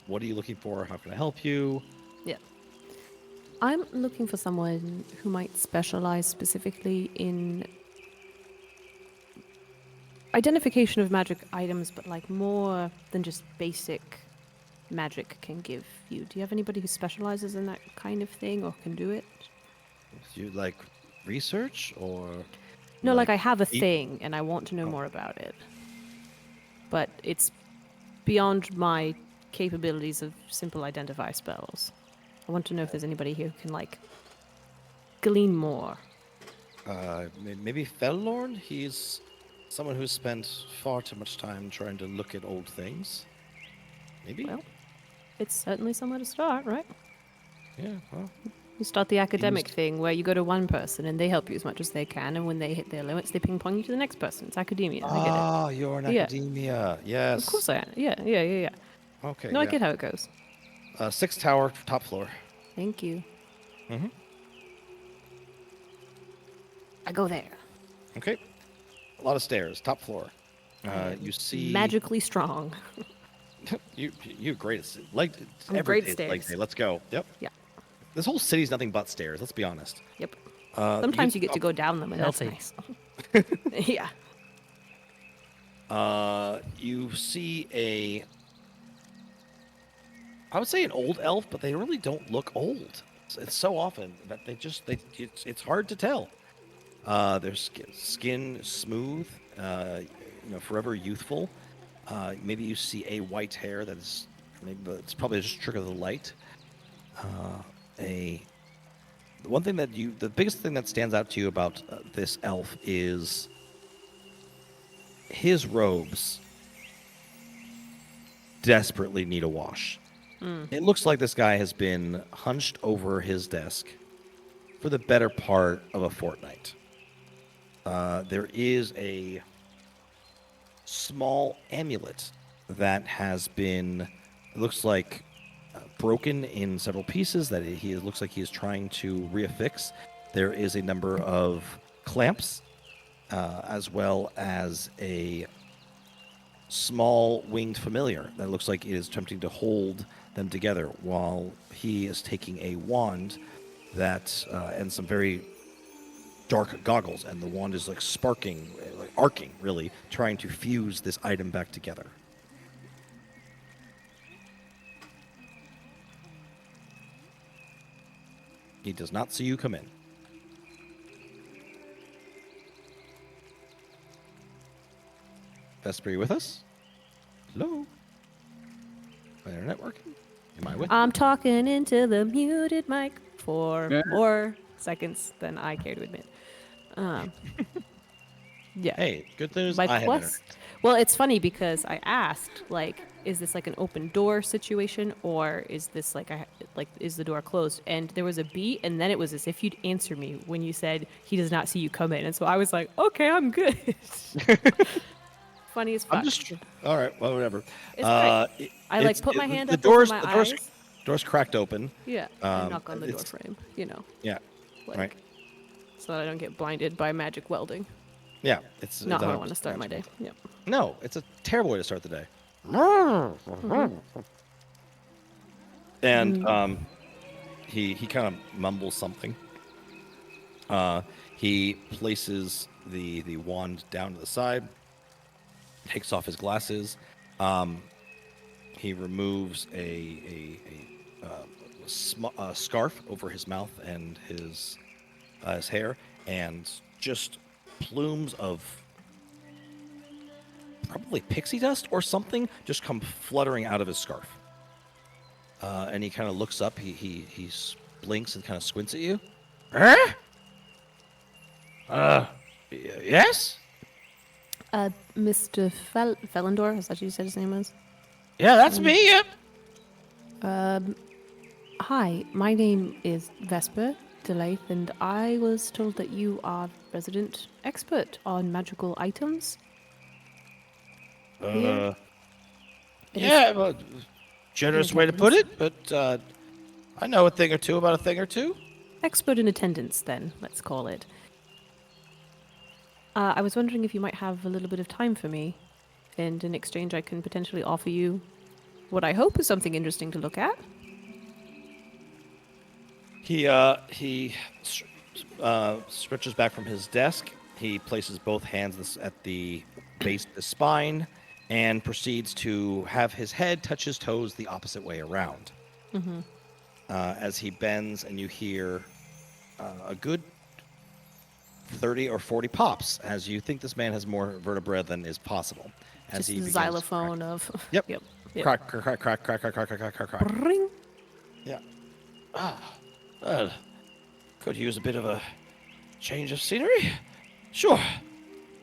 what are you looking for? How can I help you? Yeah. I'm looking for someone who might specialize specifically in identification of magic items, but like more than just basic magic can give you. Do you have anybody who specializes in that kind of thing or can do it? Do you like research or? No, like I have a eat- thing and I want to know more about it. But it's beyond my capabilities of simple identify spells. I want to know if there's anybody here who can like glean more. Maybe Fellorn? He's someone who's spent far too much time trying to look at old things. Maybe? Well, it's certainly somewhere to start, right? Yeah, well. You start the academic thing where you go to one person and they help you as much as they can, and when they hit their limits, they ping pong you to the next person. It's academia. I get it. Ah, you're in Yeah. academia. Yes. Of course I am. Yeah. Okay. No, I yeah. get how it goes. 6th tower, top floor. Thank you. Mm-hmm. I go there. Okay. A lot of stairs, top floor. You see Magically strong. you're great at like I'm every great day is leg stairs. day. Let's go. Yep. Yeah. This whole city's nothing but stairs. Let's be honest. Yep. Sometimes you get to go. go down them, and that's Healthy. nice. Yeah. You see I would say an old elf, but they really don't look old. It's so often that it's hard to tell. Their skin smooth, forever youthful. Maybe you see a white hair that is it's probably just a trick of the light. The biggest thing that stands out to you about this elf is his robes desperately need a wash. It looks like this guy has been hunched over his desk for the better part of a fortnight. There is a small amulet that has been, it looks like, broken in several pieces that it looks like he is trying to reaffix. There is a number of clamps, as well as a small winged familiar that looks like it is attempting to hold them together while he is taking a wand that and some very dark goggles, and the wand is like sparking, like arcing, really, trying to fuse this item back together. He does not see you come in. Vesper, you with us? Hello? My internet working? Am I with you? I'm talking into the muted mic for more seconds than I care to admit. Yeah. Hey, good news. My I have quest. internet. Well, it's funny because I asked, like, is this like an open door situation, or is this like is the door closed? And there was a beat, and then it was as if you'd answer me when you said he does not see you come in, and so I was like, okay, I'm good. Funny as fuck. I'm just all right. Well, whatever. It's great. I like put my hand up over my eyes. Door's cracked open. Yeah. And knock on the door it's- frame. Yeah. Like, Right. so that I don't get blinded by magic welding. Yeah. It's Not how I 100% want to start my day. Yep. No, it's a terrible way to start the day. And he kind of mumbles something. He places the wand down to the side, takes off his glasses. He removes a scarf over his mouth and his hair, and just plumes of probably pixie dust or something just come fluttering out of his scarf. And he kind of looks up. He blinks and kind of squints at you. Yes? Mr. Felendor, is that what you said his name was? Yeah, that's me. Yep. Hi, my name is Vesper Delaith, and I was told that you are resident expert on magical items. Here. Yeah, well, generous way to put it, but I know a thing or two about a thing or two. expert in attendance, then, let's call it. I was wondering if you might have a little bit of time for me, and in exchange I can potentially offer you what I hope is something interesting to look at. He stretches back from his desk. He places both hands at the base of the spine and proceeds to have his head touch his toes the opposite way around. Mm-hmm. As he bends, and you hear a good 30 or 40 pops, as you think this man has more vertebrae than is possible. As Just he the begins xylophone to of... Yep. Yep. crack, crack, crack, crack, crack, crack, crack, crack, crack, crack. Ring. Yeah. Well, could use a bit of a change of scenery. Sure.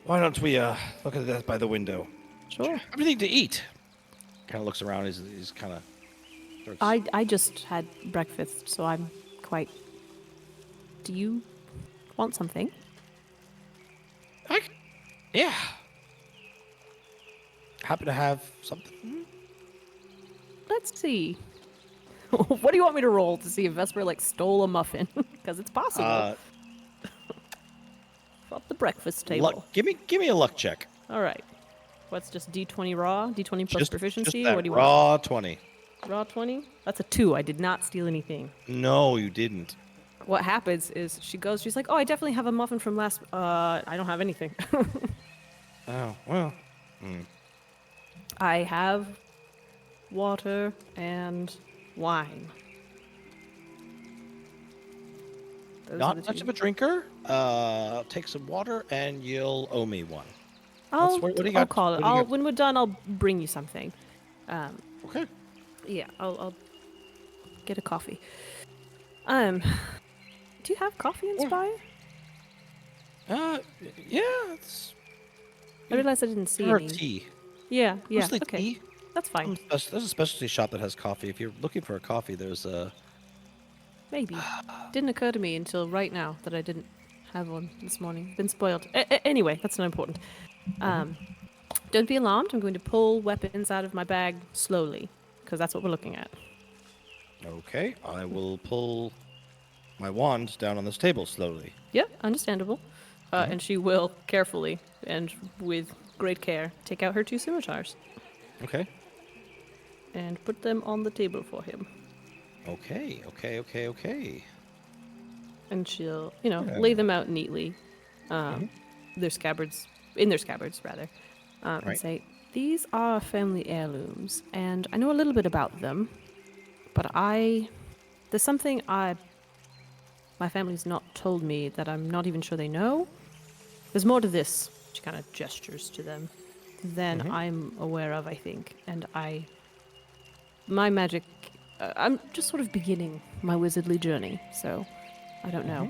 Why don't we look at that by the window? Sure. Everything to eat. Kind of looks around. He's kind of. I just had breakfast, so I'm quite... Do you want something? Yeah. Happen to have something. Let's see. What do you want me to roll to see if Vesper, like, stole a muffin? Because it's possible. Up the breakfast table. Luck. Give me a luck check. All right. What's just D20 raw? D20 plus proficiency? Just What do you raw want? 20. Raw 20? That's a 2. I did not steal anything. No, you didn't. What happens is she's like, oh, I definitely have a muffin from last... I don't have anything. Oh, well. I have water and wine. Those are Not the much two. of a drinker. Take some water and you'll owe me one. What do you I'll got? call it. What do you got? When we're done, I'll bring you something. Okay. Yeah, I'll get a coffee. Do you have coffee in Spyre? Yeah, it's I realized I didn't see or any. tea. Yeah, Mostly okay. tea. That's fine. There's a specialty shop that has coffee. If you're looking for a coffee, there's a. Maybe. Didn't occur to me until right now that I didn't have one this morning. Been spoiled. Anyway, that's not important. Don't be alarmed. I'm going to pull weapons out of my bag slowly, because that's what we're looking at. Okay, I will pull my wand down on this table slowly. Yep, understandable. And she will carefully and with great care take out her 2 scimitars Okay. and put them on the table for him. Okay. And she'll, lay them out neatly. Their scabbards, in their scabbards, rather. And Right. say, these are family heirlooms, and I know a little bit about them, but there's something my family's not told me that I'm not even sure they know. There's more to this, she kind of gestures to them, than I'm aware of, I think. And my magic, I'm just sort of beginning my wizardly journey, so I don't know.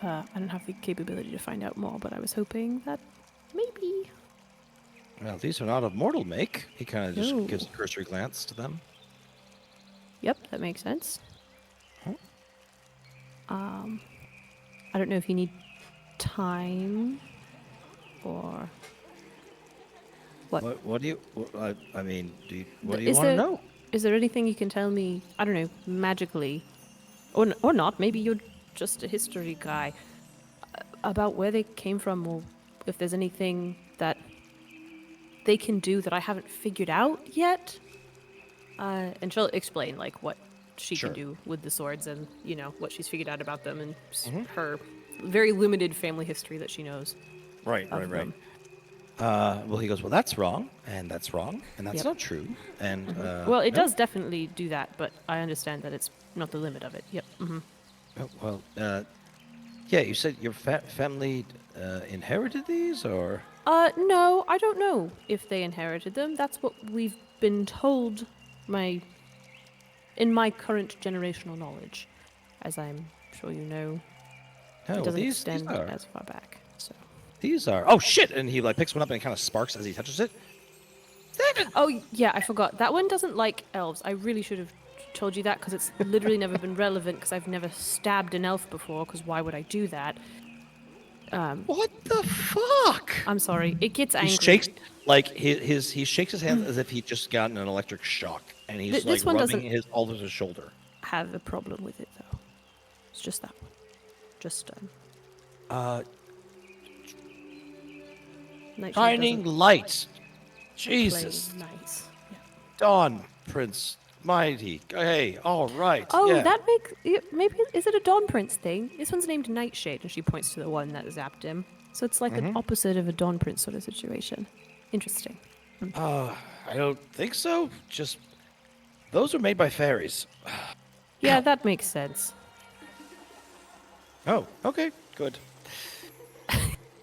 I don't have the capability to find out more, but I was hoping that maybe. Well, these are not of mortal make. He kind of just No. gives a cursory glance to them. Yep, that makes sense. I don't know if you need time or what. What do you? I mean, what do you Is want to there- know? Is there anything you can tell me? I don't know, magically, or not? Maybe you're just a history guy about where they came from, or if there's anything that they can do that I haven't figured out yet. And she'll explain like what she Sure. can do with the swords, and what she's figured out about them, and her very limited family history that she knows. Right. of them. Well, he goes, well, that's wrong, and that's Yep. not true. And Well, it no. does definitely do that, but I understand that it's not the limit of it. Yep. Oh, well, yeah, you said your family inherited these, or? No, I don't know if they inherited them. That's what we've been told in my current generational knowledge. As I'm sure you know, No, it doesn't these extend are. as far back. So. These are. Oh shit! And he like picks one up and it kind of sparks as he touches it. Oh, yeah, I forgot. That one doesn't like elves. I really should have told you that, because it's literally never been relevant, because I've never stabbed an elf before, because why would I do that? What the fuck? I'm sorry. It gets angry. He shakes like he shakes his hands as if he'd just gotten an electric shock, and he's This like one rubbing doesn't- his all over his shoulder. Have a problem with it, though. It's just that one. Just Nightshade Shining doesn't light. play Jesus. nice. Yeah. Dawn, Prince Mighty. Hey, all right. Oh, yeah. that makes maybe is it a Dawn Prince thing? This one's named Nightshade, and she points to the one that zapped him. So it's like an opposite of a Dawn Prince sort of situation. Interesting. I don't think so. Just those are made by fairies. Yeah, that makes sense. Oh, okay, good.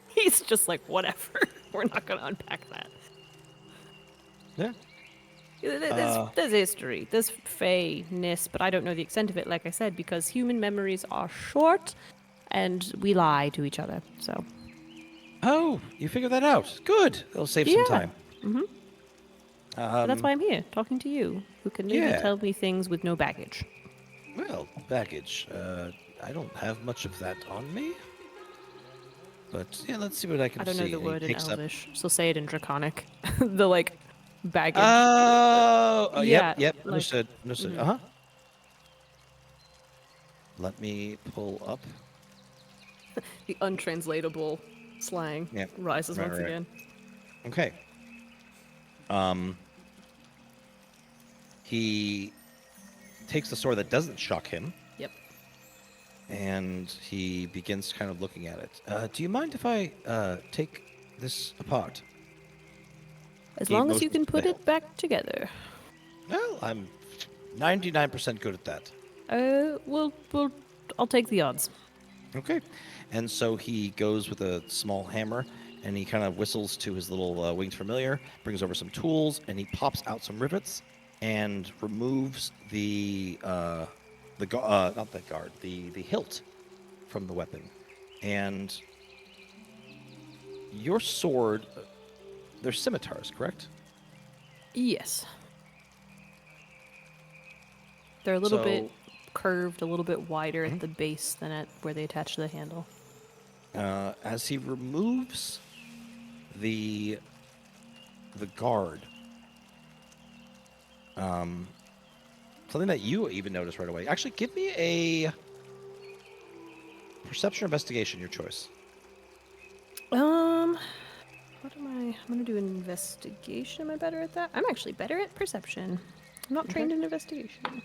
He's just like, whatever. We're not going to unpack that. Yeah. There's history. There's fae-ness, but I don't know the extent of it, like I said, because human memories are short, and we lie to each other, so... Oh, you figured that out. Good. It'll save some Yeah. time. But that's why I'm here, talking to you, who can maybe yeah. tell me things with no baggage. Well, baggage. I don't have much of that on me. But yeah, let's see what I can I don't see. know the And he word in picks up- Elvish, so say it in Draconic. The, like, baggage. Oh, Yeah, yep. like- Understood. Understood. Uh huh. Let me pull up. The untranslatable slang Yep. rises Right, once right. again. Okay. He takes the sword that doesn't shock him, Yep. and he begins kind of looking at it. Do you mind if I take this apart? As He long as you motions can to put the it back together. Well, I'm 99% good at that. I'll take the odds. Okay. And so he goes with a small hammer, and he kind of whistles to his little winged familiar, brings over some tools, and he pops out some rivets and removes not the guard, the hilt from the weapon. And your sword, they're scimitars, correct? Yes. They're a little bit So- curved, a little bit wider at the base than at where they attach to the handle. As he removes the guard, something that you even noticed right away. Actually, give me a perception or investigation, your choice. What am I? I'm gonna do an investigation. Am I better at that? I'm actually better at perception. I'm not trained in investigation.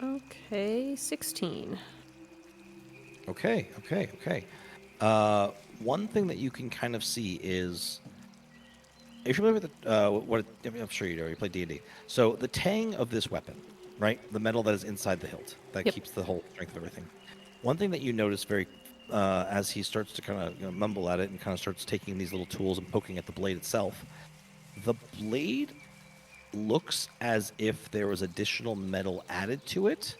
Okay, 16. Okay. One thing that you can kind of see is, are you familiar with I'm sure you do. You play D&D. So the tang of this weapon, right? The metal that is inside the hilt that Yep. keeps the whole strength of everything. One thing that you notice as he starts to kind of mumble at it and kind of starts taking these little tools and poking at the blade itself, the blade looks as if there was additional metal added to it,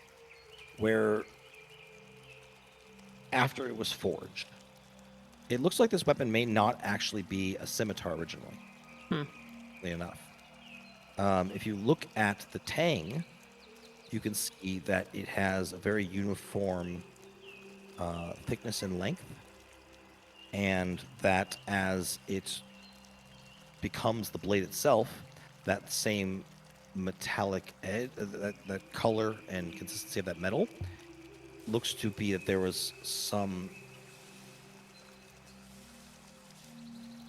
where after it was forged. It looks like this weapon may not actually be a scimitar originally. Enough. If you look at the tang, you can see that it has a very uniform thickness and length, and that as it becomes the blade itself, that same metallic that color and consistency of that metal looks to be that there was some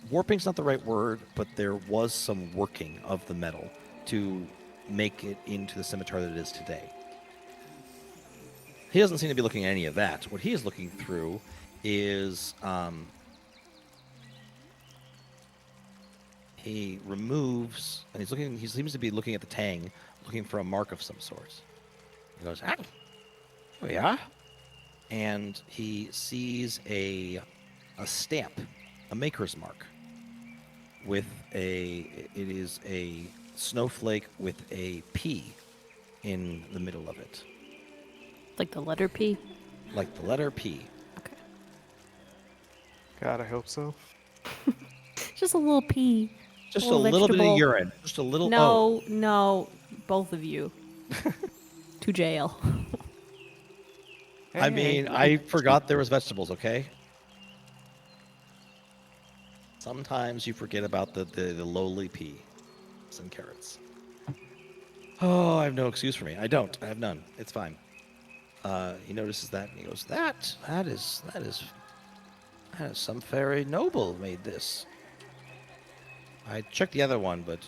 warping's not the right word, but there was some working of the metal to make it into the scimitar that it is today. He doesn't seem to be looking at any of that. What he is looking through is he removes, and he seems to be looking at the tang, looking for a mark of some sort. He goes, here we are. And he sees a stamp, a maker's mark, with it is a snowflake with a P in the middle of it. Like the letter P? Like the letter P. Okay. God, I hope so. Just a little P. Just a Little little bit of vegetable. urine. Just a little. No, both of you. To jail. I mean, I forgot there was vegetables, okay? Sometimes you forget about the lowly peas and carrots. Oh, I have no excuse for me. I don't. I have none. It's fine. he notices that, and he goes, that is some fairy noble made this. I checked the other one, but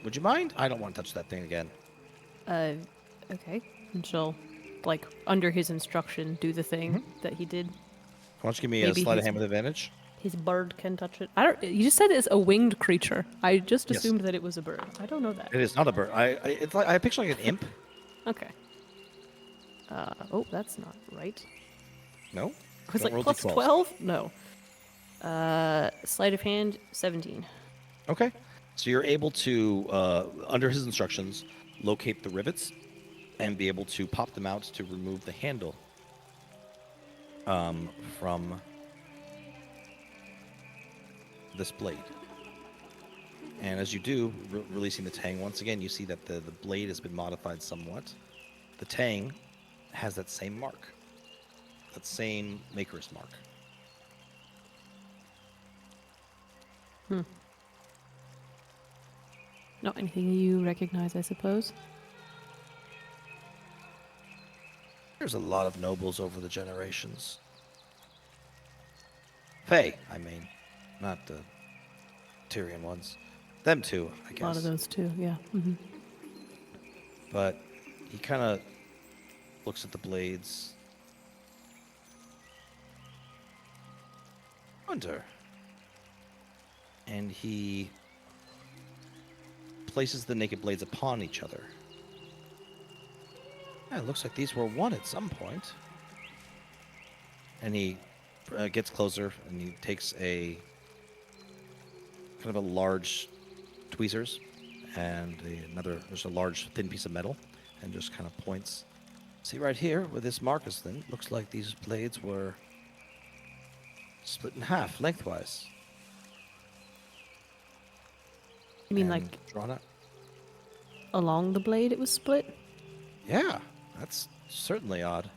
would you mind? I don't want to touch that thing again. Okay. And she'll, like, under his instruction, do the thing that he did. Why don't you give me Maybe a sleight of he's- hand with advantage? His bird can touch it. I don't. You just said it's a winged creature. I just Yes. assumed that it was a bird. I don't know that. It is not a bird. It's like I picture like an imp. Okay. Oh, that's not right. No. I was Don't like roll plus D12s. 12? No. Sleight of hand, 17. Okay. So you're able to, under his instructions, locate the rivets and be able to pop them out to remove the handle from this blade. And as you do, releasing the tang once again, you see that the blade has been modified somewhat. The tang has that same mark, that same maker's mark. Not anything you recognize, I suppose. There's a lot of nobles over the generations. Fae, I mean, not the Tyrian ones. Them too, I guess. A lot of those too, yeah. But he kind of looks at the blades. Wonder. And he places the naked blades upon each other. Yeah, it looks like these were one at some point. And he gets closer and he takes a kind of a large tweezers and there's a large thin piece of metal and just kind of points. See right here where this mark is thin, looks like these blades were split in half lengthwise. You mean and like drawn out. along the blade it was split? Yeah, that's certainly odd.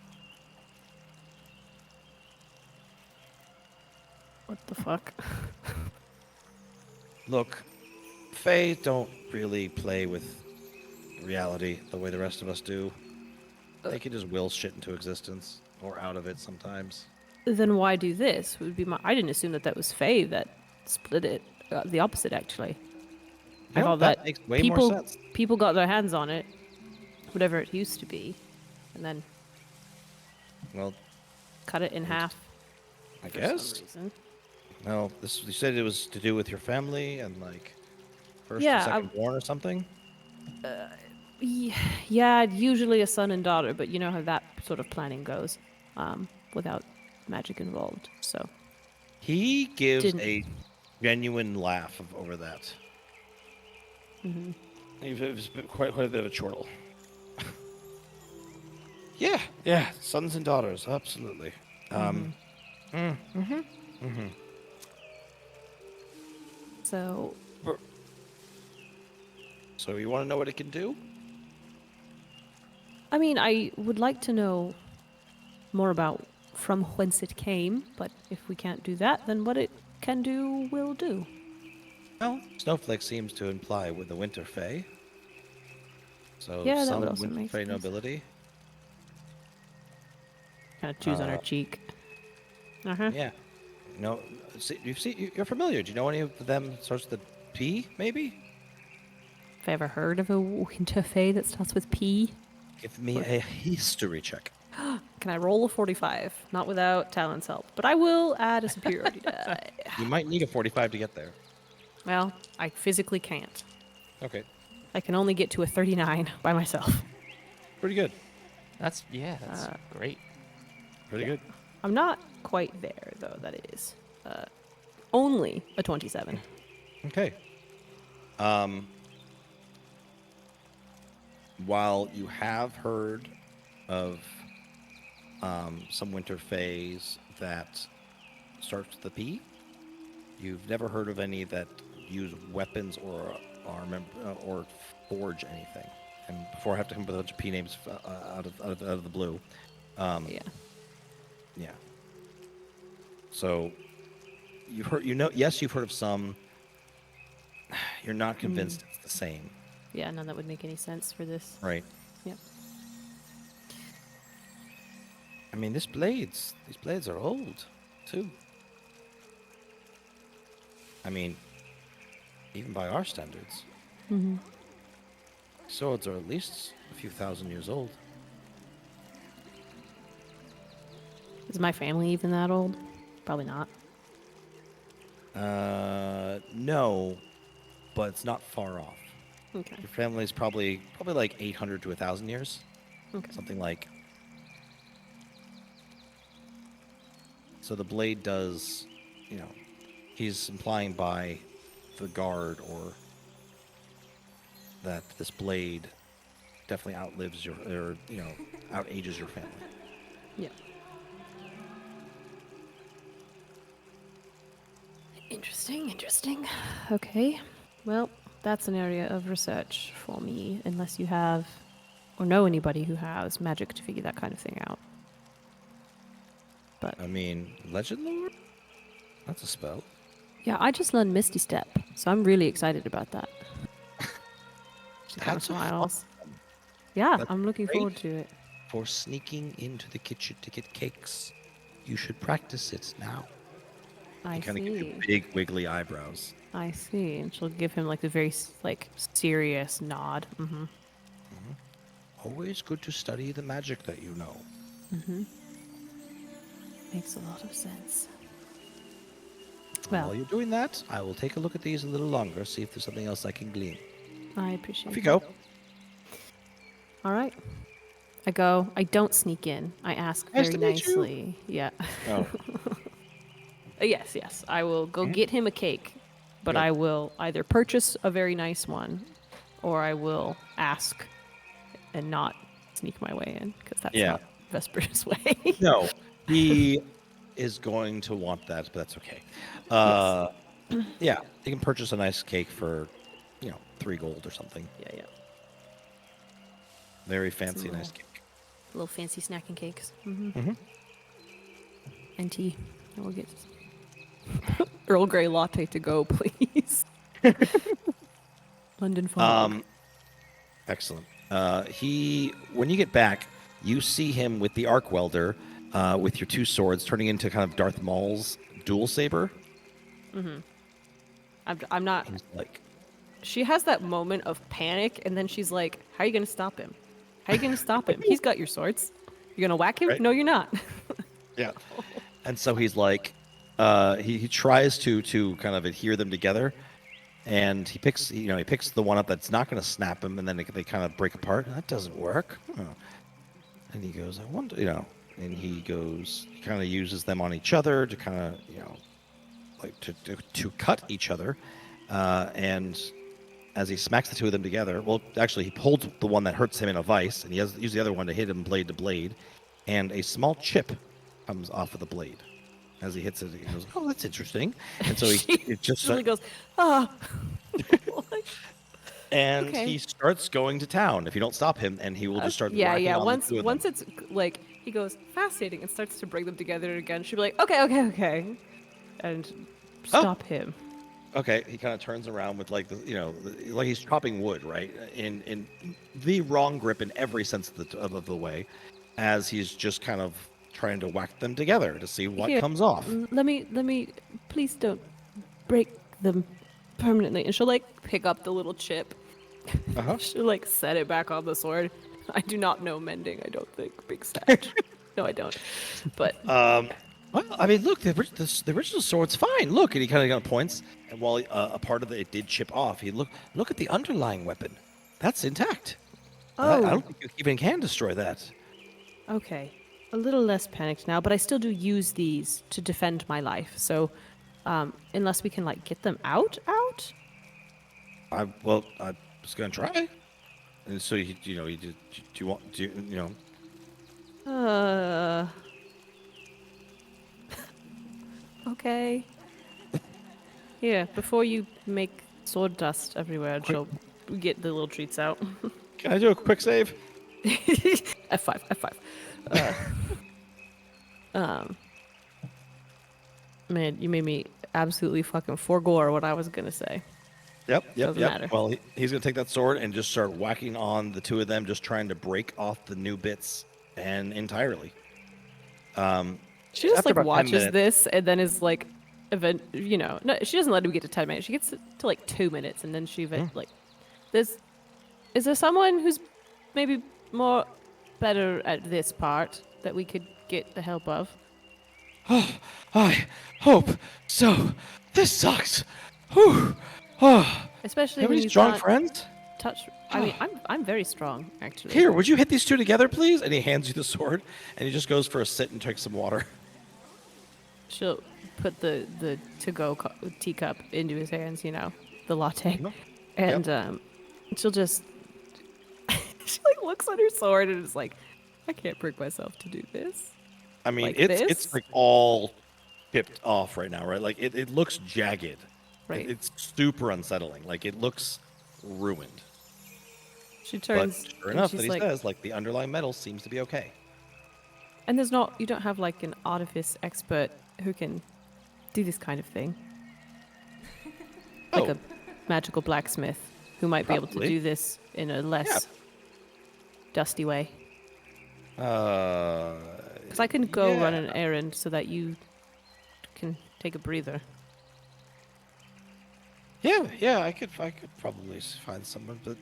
What the fuck? Look, Fae don't really play with reality the way the rest of us do. They can just will shit into existence or out of it sometimes. Then why do this? Would be my. I didn't assume that was Faye that split it. The opposite, actually. I No, thought that makes way more people sense. people got their hands on it, whatever it used to be, and then Well, cut it in half. I For guess. some reason. No, you said it was to do with your family and like first Yeah, and second born or something. Yeah, usually a son and daughter, but you know how that sort of planning goes, without magic involved. So He gives Didn't- a genuine laugh over that. It was quite a bit of a chortle. yeah, sons and daughters, absolutely. So So you want to know what it can do? I mean, I would like to know more about from whence it came, but if we can't do that, then what it can do will do. Well, Snowflake seems to imply with the Winter Fae. So Yeah, that some would also Winter make Fae sense. nobility. Kind of choose on her cheek. Yeah. No, you're familiar. Do you know any of them starts with P, maybe? Have I ever heard of a winter fae that starts with P? Give me a history check. Can I roll a 45? Not without Talon's help, but I will add a superiority die. You might need a 45 to get there. Well, I physically can't. Okay. I can only get to a 39 by myself. Pretty good. That's great. Pretty good. I'm not quite there, though, that is. Only a 27. Okay. While you have heard of some winter fays that start with the P, you've never heard of any that use weapons or armament or forge anything. And before I have to come up with a bunch of P names out of the blue. Yeah. Yeah. So you've heard, yes, you've heard of some. You're not convinced it's the same, Yeah, none that would make any sense for this. right? Yep. I mean, these blades are old, too. I mean, even by our standards. Mm-hmm. Swords are at least a few thousand years old. Is my family even that old? Probably not. No, but it's not far off. Okay. Your family's probably like 800 to 1,000 years. Okay. Something like. So the blade does, he's implying by the guard or that this blade definitely outlives outages your family. Yeah. Interesting. Okay. Well, that's an area of research for me, unless you have or know anybody who has magic to figure that kind of thing out. But I mean, Legend Lord? That's a spell. yeah, I just learned Misty Step, so I'm really excited about that. She kind of That's a smiles. Yeah, That's I'm looking great. forward to it. For sneaking into the kitchen to get cakes. You should practice it now. I Kind of give you see. big wiggly eyebrows. I see. And she'll give him like a very serious nod. Mm-hmm. Always good to study the magic that you know. Mm-hmm. Makes a lot of sense. While Well, you're doing that, I will take a look at these a little longer, see if there's something else I can glean. I appreciate Off you it. go. All right. I go. I don't sneak in. I ask Nice very to meet you. nicely. Yeah. Oh, Yes. I will go get him a cake, but Good. I will either purchase a very nice one, or I will ask and not sneak my way in, because that's Yeah. not Vesper's way. no. He is going to want that, but that's okay. Yeah, you can purchase a nice cake for, 3 gold or something. Yeah. Very fancy, Some nice little- cake. Little fancy snacking cakes. Mm-hmm. Mm-hmm. And tea. And we'll get Earl Grey latte to go, please. London fog. Excellent. When you get back, you see him with the arc welder, with your 2 swords, turning into kind of Darth Maul's dual saber. I'm not. He's like, She has that moment of panic, and then she's like, "How are you gonna stop him? How are you gonna stop him? He's got your swords. You're gonna whack him? Right. No, you're not." yeah. And so he's like, he tries to kind of adhere them together, and he picks the one up that's not going to snap him, and then they kind of break apart. That doesn't work. Oh. And he goes, I wonder, and he kind of uses them on each other to kind of, like to cut each other, and as he smacks the 2 of them together, well, actually, he holds the one that hurts him in a vice, and he uses the other one to hit him blade to blade, and a small chip comes off of the blade. As he hits it, he goes, "Oh, that's interesting." And so it just really goes, "Ah." and okay. he starts going to town if you don't stop him, and he will just start. Yeah. whacking on Once the 2 of once them. it's like he goes fascinating and starts to bring them together again, she'll be like, "Okay," and stop him. Okay, he kind of turns around with like like he's chopping wood, right? In the wrong grip in every sense of the way, as he's just kind of trying to whack them together to see what Here, comes off. Let me, please don't break them permanently. And she'll like pick up the little chip. Uh-huh. She'll like set it back on the sword. I do not know mending, I don't think. Big stat. No, I don't. But Well, I mean, look, the original sword's fine. Look, and he kind of points, and while a part of it did chip off, he look at the underlying weapon. That's intact. I oh, don't think you even can destroy that. okay. A little less panicked now, but I still do use these to defend my life. So, unless we can like get them out. I was gonna try. And so do you want Okay. Here, before you make sword dust everywhere, she'll get the little treats out. Can I do a quick save? F5. Man, you made me absolutely fucking forego what I was gonna say. Yep. Doesn't matter. Well, he's gonna take that sword and just start whacking on the 2 of them, just trying to break off the new bits and entirely. She just After like about 10 watches minutes- this and then is like, no, she doesn't let him get to 10 minutes. She gets to like 2 minutes and then she like, is there someone who's maybe more better at this part that we could get the help of? I hope so. This sucks. Whew. Oh. Especially Have when any you strong can't friends? touch. I mean, I'm very strong actually. Here, would you hit these two together, please? And he hands you the sword, and he just goes for a sit and takes some water. She'll put the to-go teacup into his hands, the latte, and she'll just she like looks at her sword and is like, I can't bring myself to do this. I mean, Like it's this? like all chipped off right now, right? Like it looks jagged. Right. It's super unsettling. Like it looks ruined. She But turns sure and enough, she's that he like, says, like the underlying metal seems to be okay. and you don't have like an artifice expert who can do this kind of thing. Like Oh. a magical blacksmith who might be able to Probably. do this in a less dusty way. Because I can go run an errand so that you can take a breather. Yeah, I could probably find someone, but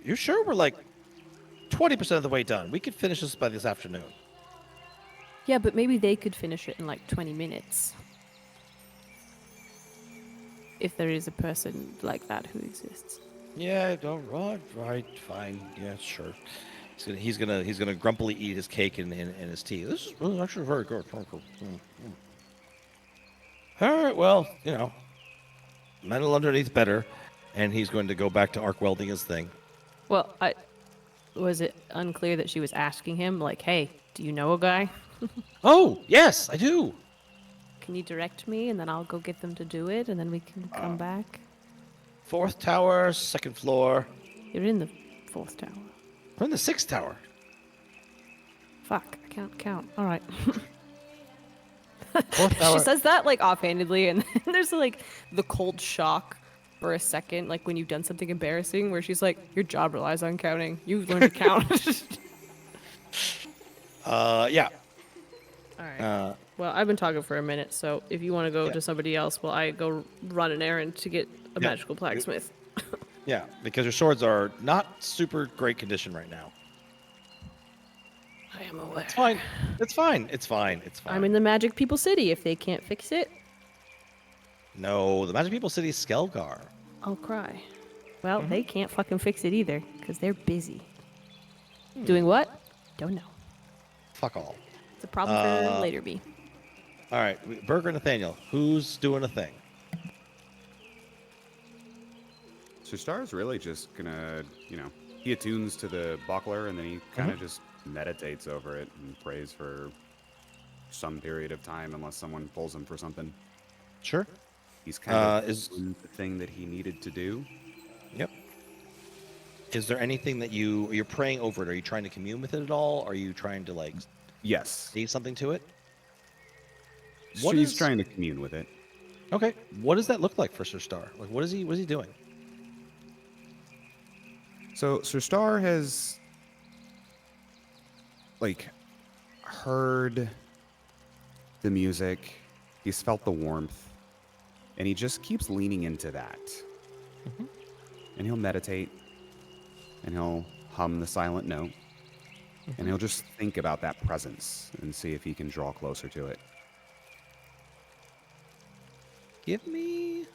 you sure we're like 20% of the way done? We could finish this by this afternoon. Yeah, but maybe they could finish it in like 20 minutes. If there is a person like that who exists. Yeah, right, fine. Yeah, sure. He's gonna grumpily eat his cake and his tea. This is actually very good. All right, well, metal underneath better, and he's going to go back to arc welding his thing. Well, was it unclear that she was asking him, like, hey, do you know a guy? Oh, yes, I do. Can you direct me and then I'll go get them to do it and then we can come back? 4th tower, 2nd floor. You're in the 4th tower. We're in the 6th tower. Fuck, I can't count. All right. 4th tower. She says that like offhandedly, and then there's like the cold shock for a second, like when you've done something embarrassing, where she's like, "Your job relies on counting. You've learned to count." Yeah. All right. Well, I've been talking for a minute, so if you want to go to somebody else while I go run an errand to get a magical blacksmith. Yeah, because your swords are not super great condition right now. I am aware. It's fine. It's fine. It's fine. It's fine. I'm in the Magic People City. If they can't fix it, No, the Magic People City is Skelgar. I'll cry. Well, they can't fucking fix it either, because they're busy. Doing what? Don't know. Fuck all. It's a problem for later me. All right, Burger and Nathaniel, who's doing a thing? So Star's really just gonna, he attunes to the buckler and then he kind of just meditates over it and prays for some period of time unless someone pulls him for something. Sure. He's kind of is- doing the thing that he needed to do. Yep. Is there anything that you're praying over it? Are you trying to commune with it at all? Are you trying to like Yes. say something to it? She's trying to commune with it. Okay. What does that look like for Sir Star? Like, what is he doing? So Sir Star has heard the music, he's felt the warmth, and he just keeps leaning into that. And he'll meditate, and he'll hum the silent note, and he'll just think about that presence and see if he can draw closer to it. Give me.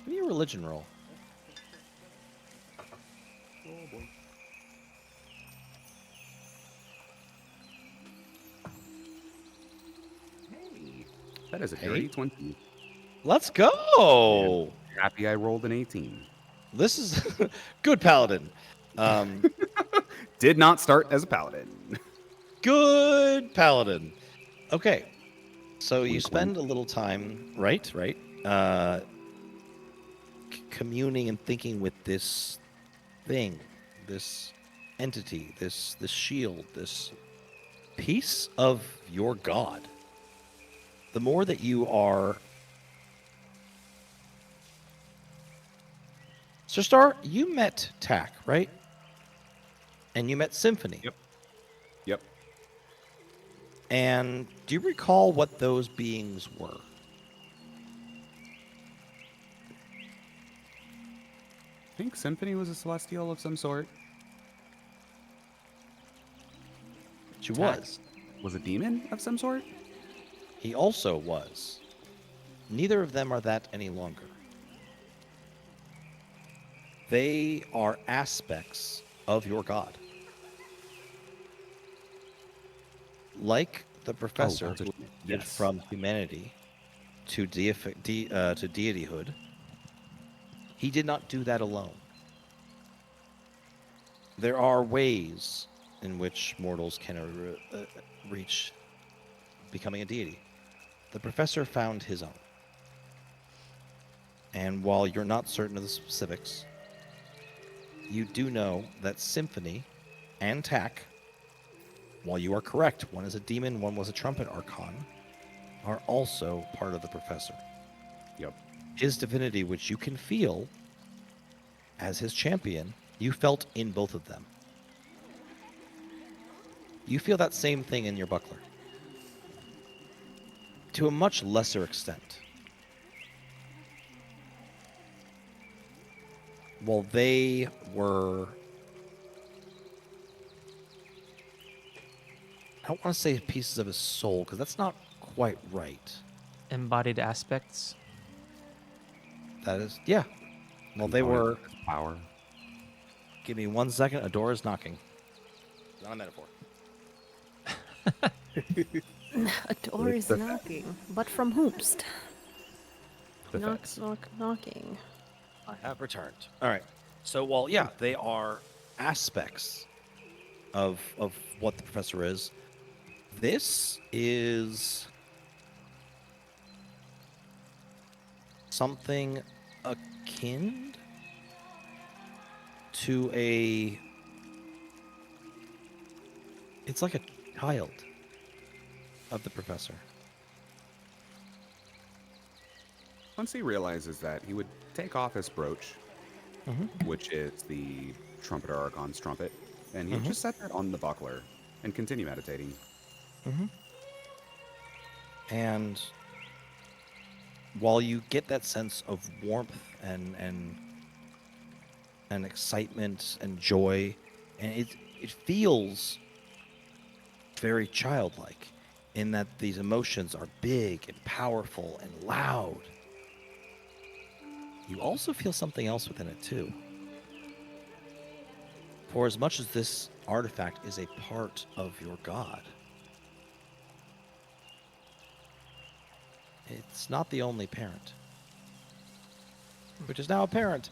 Give me a religion roll. That is a Hey. dirty 20. Let's go. Happy I rolled an 18. This is good paladin. Did not start as a paladin. Good paladin. Okay. So you Wink, spend a little time, right? Communing and thinking with this thing, this entity, this shield, this piece of your god. The more that you are... Sir Star, you met Tak, right? And you met Symphony. Yep. And do you recall what those beings were? I think Symphony was a celestial of some sort. She Tack was. was a demon of some sort? He also was. Neither of them are that any longer. They are aspects of your god. Like the professor that's who it. did Yes. from humanity to deityhood, he did not do that alone. There are ways in which mortals can reach becoming a deity. The professor found his own. And while you're not certain of the specifics, you do know that Symphony and Tack, while you are correct, one is a demon, one was a trumpet archon, are also part of the professor. Yep. His divinity, which you can feel as his champion, you felt in both of them. You feel that same thing in your buckler. To a much lesser extent. While they were... I don't want to say pieces of his soul, because that's not quite right. Embodied aspects. That is... Yeah. Well, they were... Power. Give me 1 second. A door is knocking. Not a metaphor. A door is knocking, but from whomst? The Knock, feds. knock, knocking. I have returned. All right. So, well, yeah, they are aspects of what the professor is. This is something akin to a... It's like a child of the professor. Once he realizes that, he would take off his brooch, which is the trumpeter archon's trumpet, and he'd just set that on the buckler and continue meditating. And while you get that sense of warmth and excitement and joy, and it feels very childlike in that these emotions are big and powerful and loud. You also feel something else within it too. For as much as this artifact is a part of your god, it's not the only parent. Which is now apparent.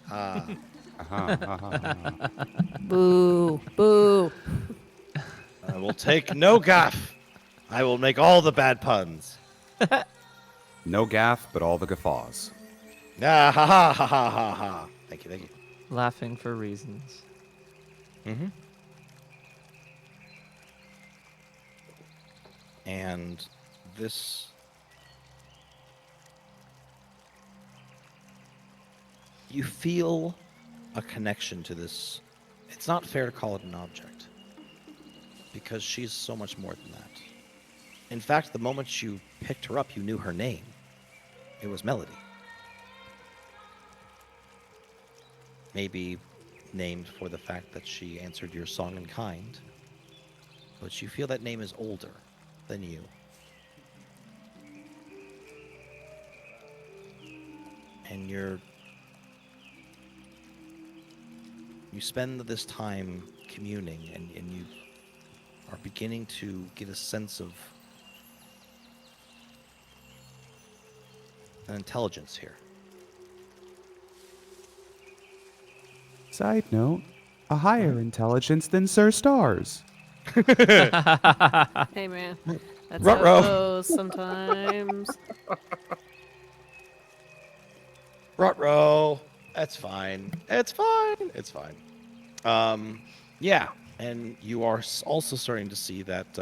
Boo, boo. I will take no gaff. I will make all the bad puns. No gaff, but all the guffaws. Ah, ha, ha, ha, ha, ha, ha. Thank you, thank you. Laughing for reasons. And this... You feel a connection to this. It's not fair to call it an object, because she's so much more than that. In fact, the moment you picked her up, you knew her name. It was Melody. Maybe named for the fact that she answered your song in kind, but you feel that name is older than you. And you spend this time communing, and you are beginning to get a sense of an intelligence here. Side note, a higher intelligence than Sir Stars. Hey, man. That's how it Ruh-roh. goes sometimes. Ruh-roh. That's fine. It's fine. It's fine. Yeah, and you are also starting to see that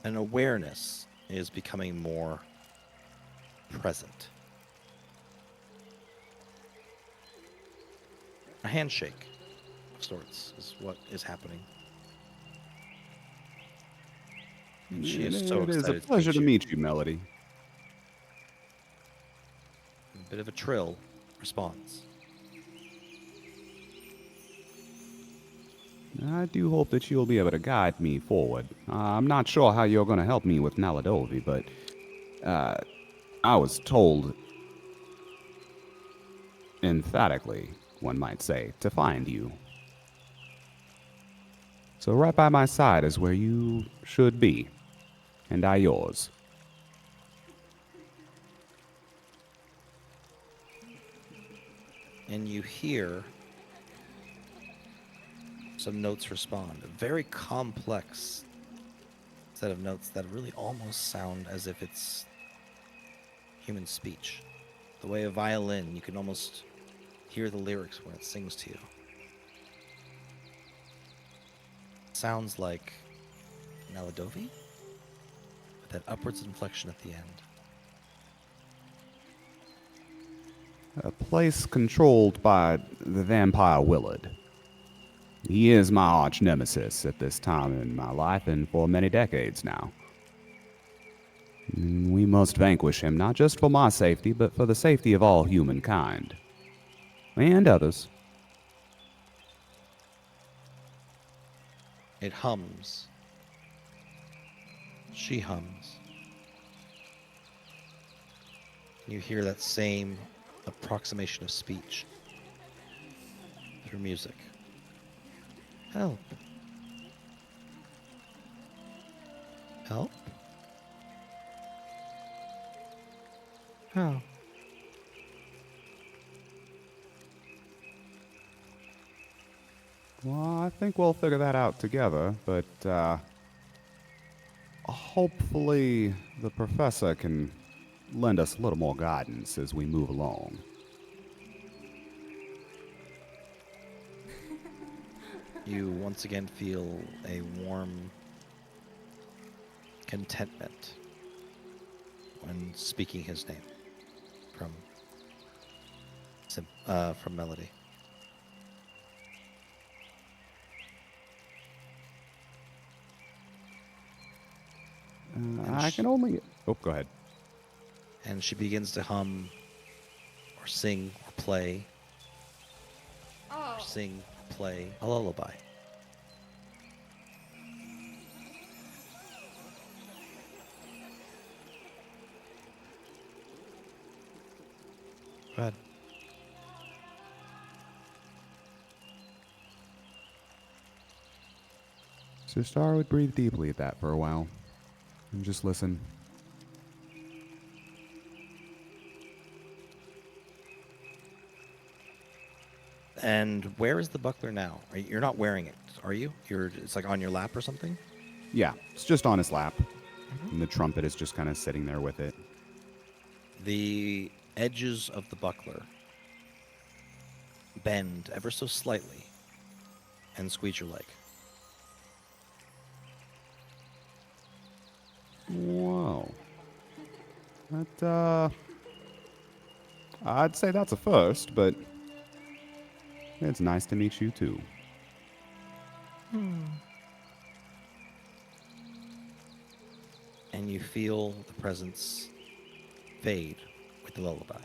an awareness is becoming more present. A handshake sorts is what is happening. And she is so It is excited a pleasure to you. meet you, Melody. A bit of a trill response. I do hope that you'll be able to guide me forward. I'm not sure how you're going to help me with Naladovi, but I was told emphatically, one might say, to find you. So right by my side is where you should be, and I yours. And you hear some notes respond. A very complex set of notes that really almost sound as if it's human speech. The way a violin, you can almost hear the lyrics when it sings to you. Sounds like Naladovi, with that upwards inflection at the end. A place controlled by the vampire Willard. He is my arch nemesis at this time in my life and for many decades now. We must vanquish him, not just for my safety, but for the safety of all humankind. And others. It hums. She hums. You hear that same approximation of speech through music. Help. Help? How? Well, I think we'll figure that out together, but hopefully the professor can lend us a little more guidance as we move along. You once again feel a warm contentment when speaking his name from Melody. I can only... Oh, go ahead. And she begins to hum or sing or play or sing, play a lullaby. Go ahead. So Star would breathe deeply at that for a while and just listen. And where is the buckler now? You're not wearing it, are you? It's like on your lap or something? Yeah, it's just on his lap. And the trumpet is just kind of sitting there with it. The edges of the buckler bend ever so slightly and squeeze your leg. Whoa. That, I'd say that's a first, but it's nice to meet you too. And you feel the presence fade with the lullaby.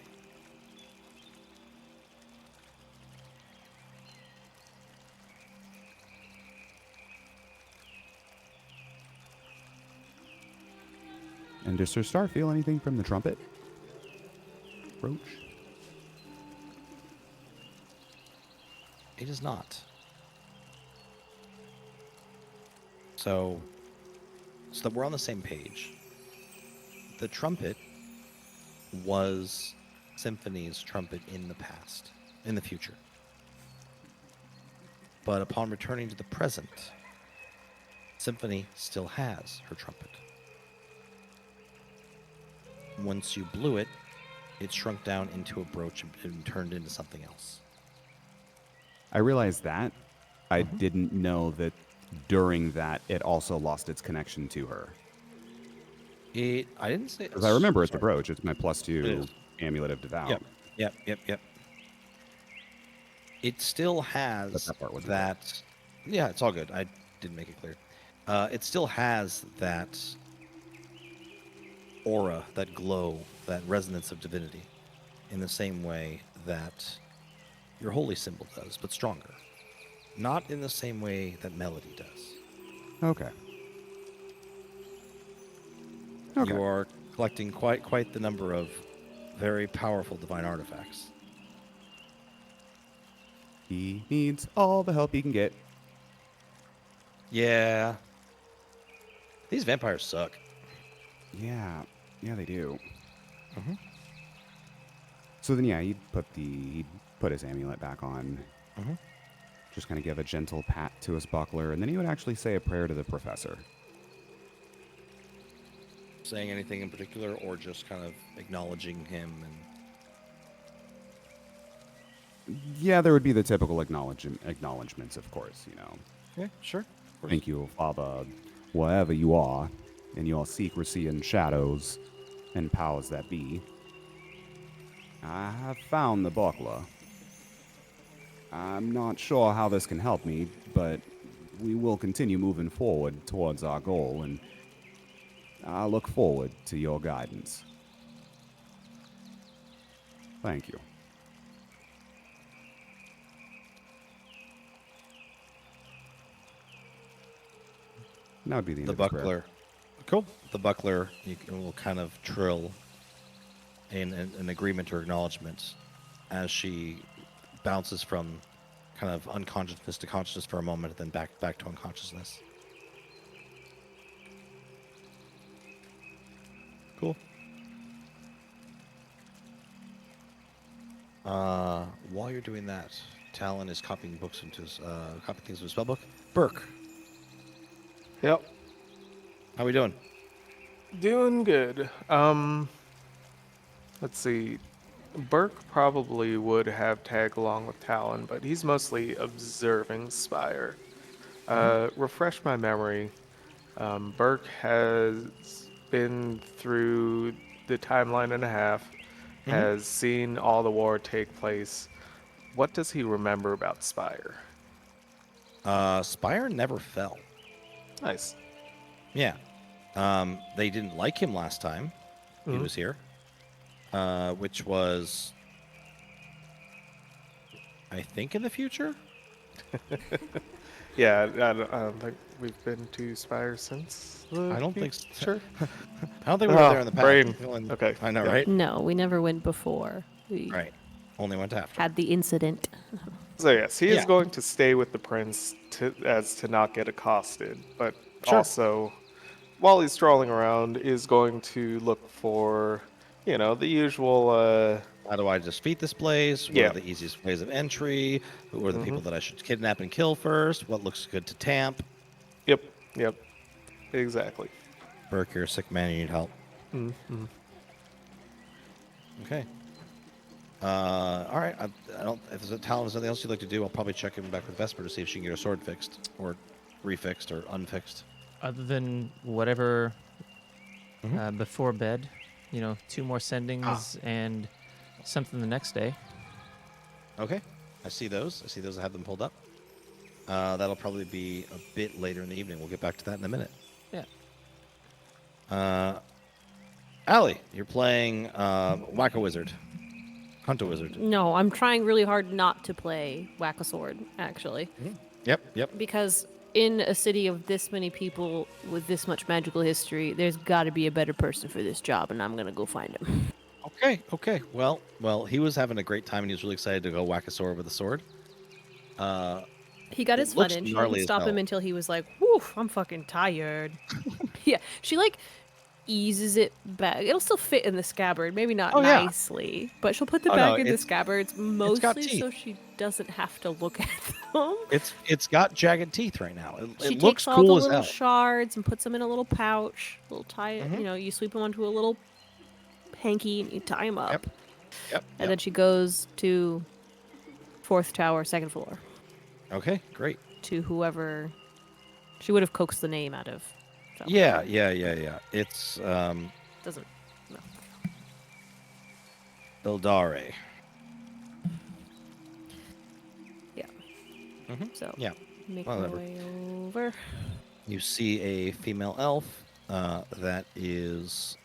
And does Sir Star feel anything from the trumpet? Roach? It is not. So that we're on the same page. The trumpet was Symphony's trumpet in the past, in the future. But upon returning to the present, Symphony still has her trumpet. Once you blew it, it shrunk down into a brooch and turned into something else. I realized that. I didn't know that during that it also lost its connection to her. I didn't say... Because I remember it's a Sorry. brooch. It's my +2 It is. Amulet of Devout. Yep. It still has that part wasn't that. Yeah, it's all good. I didn't make it clear. It still has that aura, that glow, that resonance of divinity, in the same way that your holy symbol does, but stronger. Not in the same way that melody does. Okay. Okay. You are collecting quite the number of very powerful divine artifacts. He needs all the help he can get. Yeah. These vampires suck. Yeah. Yeah, they do. Mhm. So then, yeah, he'd put his amulet back on. Mhm. Just kind of give a gentle pat to his buckler, and then he would actually say a prayer to the professor. Saying anything in particular, or just kind of acknowledging him and... Yeah, there would be the typical acknowledgments, of course, you know. Yeah, sure. Thank you, Father, wherever you are, in your secrecy and shadows and powers that be. I have found the buckler. I'm not sure how this can help me, but we will continue moving forward towards our goal, and I look forward to your guidance. Thank you. And that would be the end The of his prayer. buckler. Cool. The buckler will kind of trill in an agreement or acknowledgement as she bounces from kind of unconsciousness to consciousness for a moment, and then back to unconsciousness. Cool. While you're doing that, Talon is copying things into his spellbook. Burke, Yep. how we doing? Doing good. Let's see. Burke probably would have tag along with Talon, but he's mostly observing Spyre. Refresh my memory. Burke has been through the timeline and a half, has seen all the war take place. What does he remember about Spyre? Spyre never fell. Nice. Yeah. They didn't like him last time he was here, which was, I think, in the future. Yeah, I don't think we've been to Spyre since. I don't think so. Sure. I don't think we were there in the past. Brain. We only- Okay. I know, yeah. right? No, we never went before. We Right. Only went after. had the incident. So yes, he Yeah. is going to stay with the prince to not get accosted, but Sure. also, while he's strolling around, is going to look for, the usual. How do I defeat this place? What Yeah. are the easiest ways of entry? Who are the people that I should kidnap and kill first? What looks good to tamp? Yep, exactly. Burke, you're a sick man. You need help. Mm-hmm. Okay. All right. I don't. If there's something else you'd like to do, I'll probably check in back with Vesper to see if she can get her sword fixed, or refixed, or unfixed. Other than whatever before bed, 2 more sendings and something the next day. Okay. I see those. I have them pulled up. That'll probably be a bit later in the evening. We'll get back to that in a minute. Yeah. Allie, you're playing Whack-A-Wizard. Hunt-A-Wizard. No, I'm trying really hard not to play Whack-A-Sword, actually. Yep. Because in a city of this many people with this much magical history, there's got to be a better person for this job, and I'm going to go find him. Okay. Well, he was having a great time, and he was really excited to go whack a sword with a sword. He got his It fun looks in. She gnarly didn't as stop him hell. until he was like, woof, I'm fucking tired. Yeah, she eases it back. It'll still fit in the scabbard, maybe not Oh, yeah. nicely, but she'll put the Oh, back no, in the it's scabbards got mostly teeth. so she doesn't have to look at them. It's got jagged teeth right now. She It looks takes all cool the as little hell. shards and puts them in a little pouch. Little tie, you sweep them onto a little hanky and you tie them up. Yep. And then she goes to 4th tower, 2nd floor, Okay, great. to whoever she would have coaxed the name out of. So, Yeah. It's Doesn't. No. Ildare. So Yeah. make Well, my whatever. way over. You see a female elf that is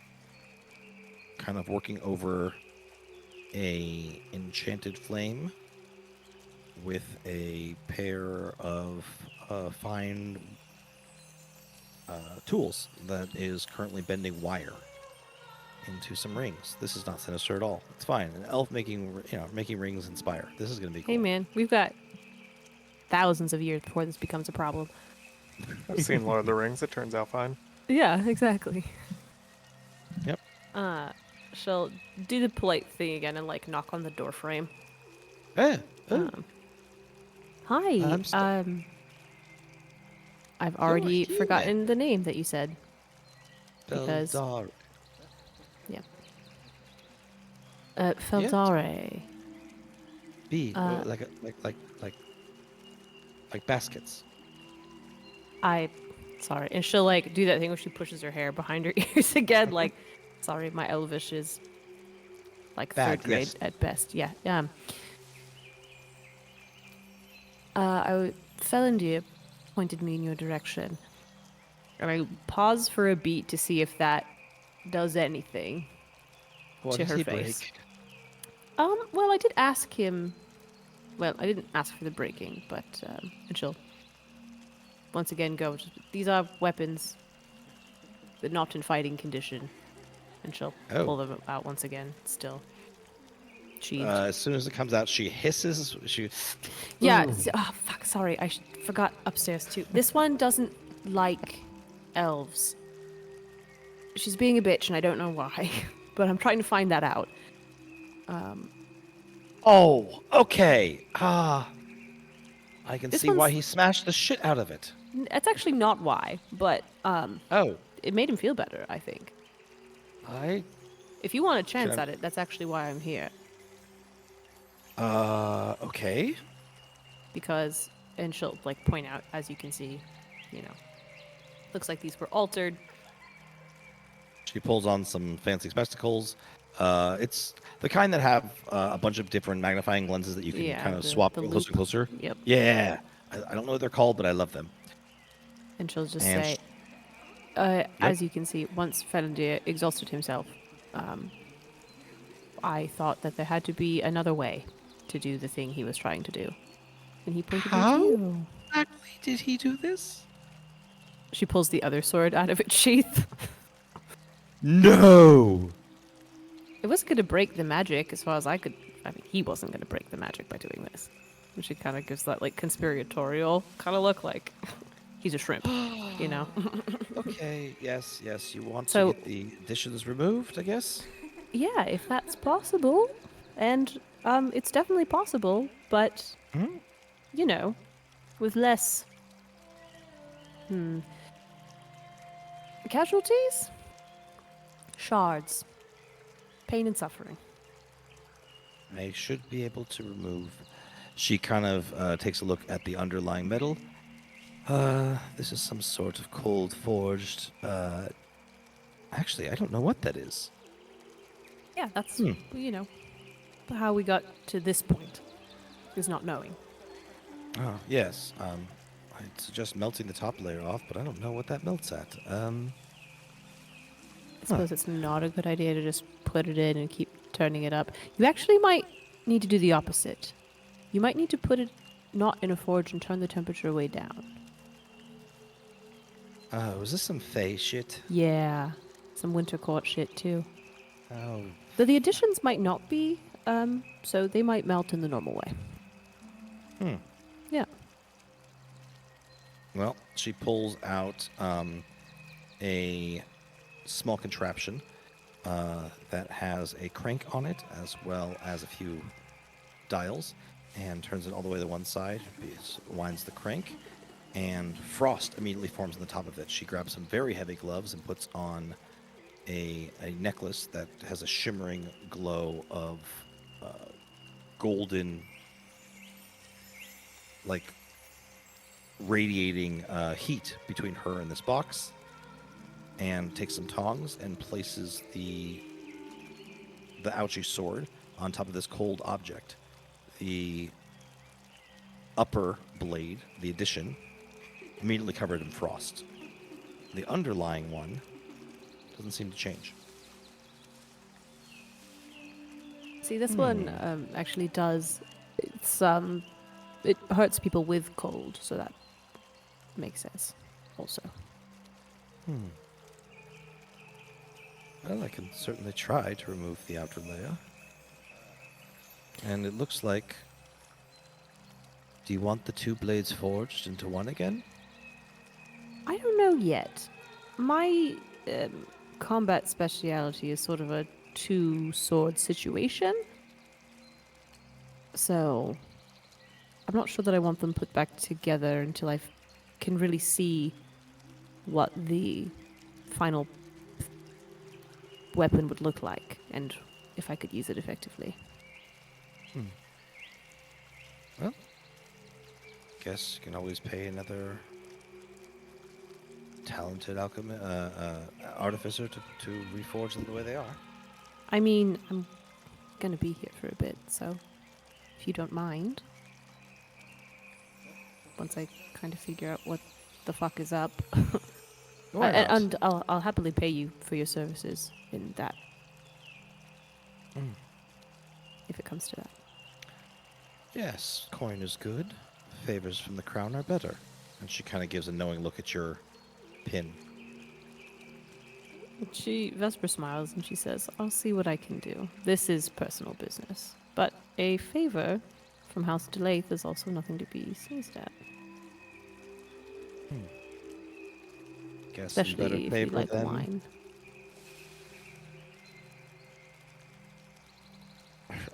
kind of working over a enchanted flame with a pair of fine tools that is currently bending wire into some rings. This is not sinister at all. It's fine. An elf making making rings in Spyre. This is going to be cool. Hey man, we've got thousands of years before this becomes a problem. I've seen Lord of the Rings. It turns out fine. Yeah, exactly. Yep. She'll do the polite thing again and like knock on the door frame. Oh, Hi. I've already human. forgotten the name that you said. Because Beldar. yeah. Feldare. B. Like baskets. Sorry. And she'll like do that thing where she pushes her hair behind her ears again, like sorry, my Elvish is like Bad, third grade yes. at best. Yeah. Felindir pointed me in your direction. And I pause for a beat to see if that does anything What to did her he face. break? Well, I did ask him. Well, I didn't ask for the breaking, but and she'll once again go. These are weapons, but not in fighting condition, and she'll pull them out once again. Still sheathed. As soon as it comes out, she hisses. Yeah. Oh fuck. Sorry, I forgot upstairs too. This one doesn't like elves. She's being a bitch, and I don't know why, but I'm trying to find that out. Oh, okay. I can This see why one's- he smashed the shit out of it. That's actually not why, but Oh, it made him feel better. I think. If you want a chance Should I- at it, that's actually why I'm here. Okay. Because, and she'll like point out, as you can see, looks like these were altered. She pulls on some fancy spectacles. It's the kind that have a bunch of different magnifying lenses that you can Yeah, kind of the swap loop. closer and closer. Yep. Yeah. I don't know what they're called, but I love them. And she'll just And say, as you can see, once Felindir exhausted himself, I thought that there had to be another way to do the thing he was trying to do. And he pointed me to How? you. Exactly did he do this? She pulls the other sword out of its sheath. No. It wasn't going to break the magic as far as I could. I mean, he wasn't going to break the magic by doing this. Which it kind of gives that, like, conspiratorial kind of look like he's a shrimp, you know? Okay. Yes. You want So- to get the dishes removed, I guess. Yeah, if that's possible. And it's definitely possible, but, with less casualties? Shards. Pain and suffering. I should be able to remove. She kind of takes a look at the underlying metal. This is some sort of cold forged. Actually, I don't know what that is. Yeah, that's, how we got to this point, is not knowing. Oh, yes. I'd suggest melting the top layer off, but I don't know what that melts at. I suppose it's not a good idea to just put it in and keep turning it up. You actually might need to do the opposite. You might need to put it not in a forge and turn the temperature way down. Oh, is this some Fey shit? Yeah, some winter court shit too. Oh. Though the additions might not be, so they might melt in the normal way. Yeah. Well, she pulls out a small contraption that has a crank on it, as well as a few dials, and turns it all the way to one side, winds the crank, and frost immediately forms on the top of it. She grabs some very heavy gloves and puts on a necklace that has a shimmering glow of golden, like, radiating heat between her and this box, and takes some tongs and places the ouchie sword on top of this cold object. The upper blade, the addition, immediately covered in frost. The underlying one doesn't seem to change. See, this one actually does. It's it hurts people with cold, so that makes sense. Also, Well, I can certainly try to remove the outer layer. And it looks like... Do you want the two blades forged into one again? I don't know yet. My combat speciality is sort of a two-sword situation, so I'm not sure that I want them put back together until I can really see what the final weapon would look like and if I could use it effectively. Well, guess you can always pay another talented artificer to reforge them the way they are. I mean, I'm gonna be here for a bit, so if you don't mind, once I kind of figure out what the fuck is up, Why not? and I'll happily pay you for your services in that, if it comes to that. Yes, coin is good. Favors from the crown are better. And she kind of gives a knowing look at your pin. Vesper smiles and she says, "I'll see what I can do. This is personal business, but a favor from House Delaith is also nothing to be sneezed at, Guess in better especially if you favor like than... wine."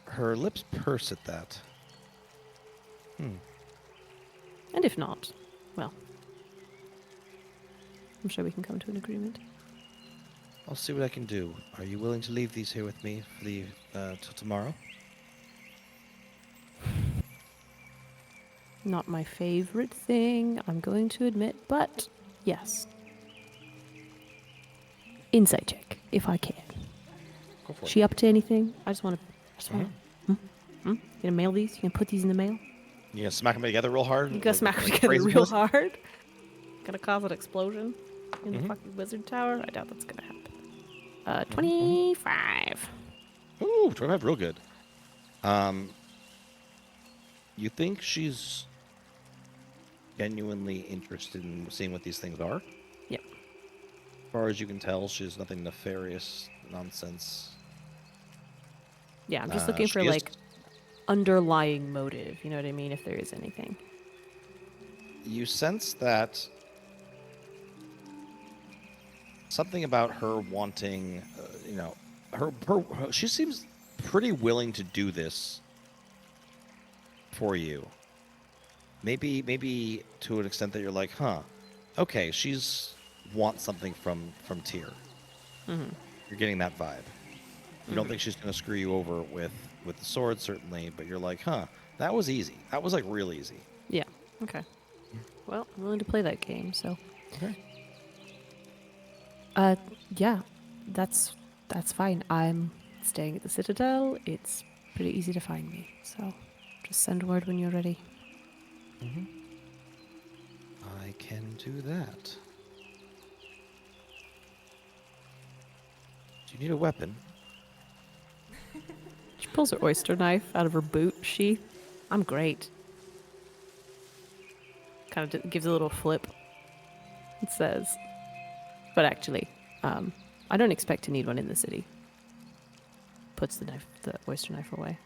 Her lips purse at that. And if not, well, I'm sure we can come to an agreement. I'll see what I can do. Are you willing to leave these here with me for the till tomorrow? Not my favorite thing, I'm going to admit, but yes. Insight check, if I can. Go for it. She up to anything? I just want to. You gonna mail these? You gonna put these in the mail? You gonna smack them together real hard? You gonna smack them like together crazy real person? hard? Gonna cause an explosion in the fucking wizard tower? I doubt that's gonna happen. 25. Ooh, 25, real good. You think she's genuinely interested in seeing what these things are? Yep. As far as you can tell, she's nothing nefarious, nonsense. Yeah, I'm just looking for, like, underlying motive, you know what I mean, if there is anything. You sense that something about her wanting, she seems pretty willing to do this for you. Maybe to an extent that you're like, okay, she's wants something from Tyr. You're getting that vibe. You don't think she's gonna screw you over with the sword, certainly, but you're like, that was easy. That was like real easy. Yeah, okay. Well, I'm willing to play that game, so. Okay. Yeah, that's fine. I'm staying at the Citadel. It's pretty easy to find me, so just send word when you're ready. I can do that. Do you need a weapon? She pulls her oyster knife out of her boot sheath. I'm great. Kind of gives a little flip. It says, but actually, I don't expect to need one in the city. Puts the oyster knife away.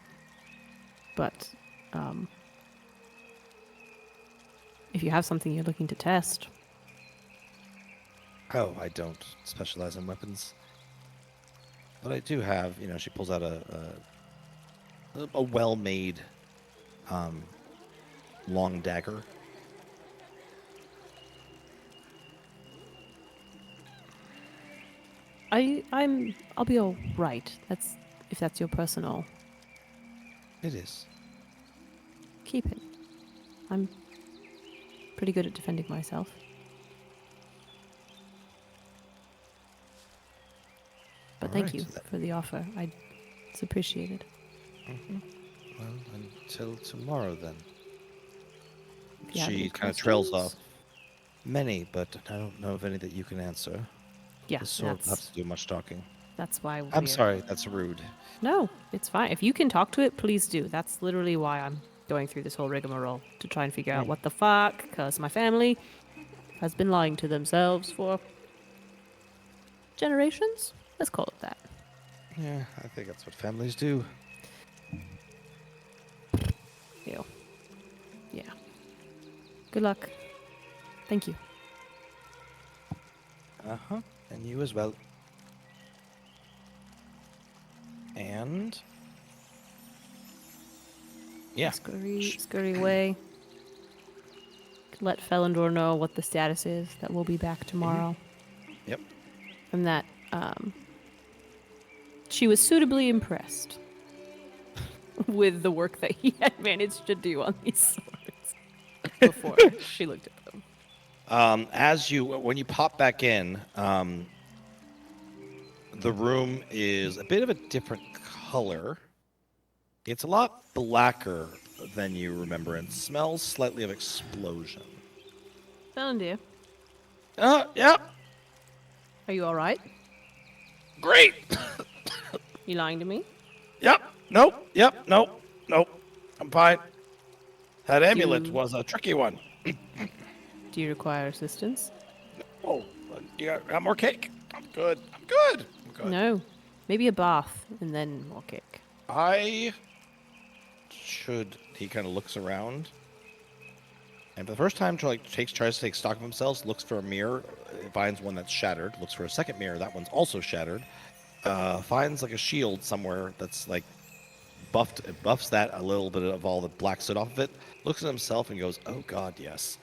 But if you have something you're looking to test, Oh, I don't specialize in weapons. But I do have, she pulls out a well-made long dagger. I'll be all right. If that's your personal. It is. Keep it. I'm pretty good at defending myself. But thank Alright, you so that- for the offer. It's appreciated. Well, until tomorrow then. If you have She any kind of trails off. questions. Many, but I don't know of any that you can answer. Yeah, This sword will have to do much talking. that's why I'm we're... sorry, that's rude. No, it's fine. If you can talk to it, please do. That's literally why I'm going through this whole rigmarole, to try and figure out what the fuck, because my family has been lying to themselves for generations. Let's call it that. Yeah, I think that's what families do. Ew. Yeah. Good luck. Thank you. Uh-huh. And you as well. And... yeah. Scurry away. Let Felindor know what the status is, that we'll be back tomorrow. Yep. And that she was suitably impressed with the work that he had managed to do on these swords before she looked at them. When you pop back in, the room is a bit of a different color. It's a lot blacker than you remember and smells slightly of explosion. Felindor, Yep. are you alright? Great. You lying to me? Yep. Nope. Yep. Nope. Nope. I'm fine. That amulet You- was a tricky one. Do you require assistance? Oh, you got more cake? I'm good. I'm good. I'm good. No. Maybe a bath and then more cake. I should. He kind of looks around, and for the first time, tries to take stock of himself. Looks for a mirror, finds one that's shattered. Looks for a second mirror. That one's also shattered. Finds like a shield somewhere that's like buffed. It buffs that a little bit of all the black soot off of it. Looks at himself and goes, "Oh God, yes."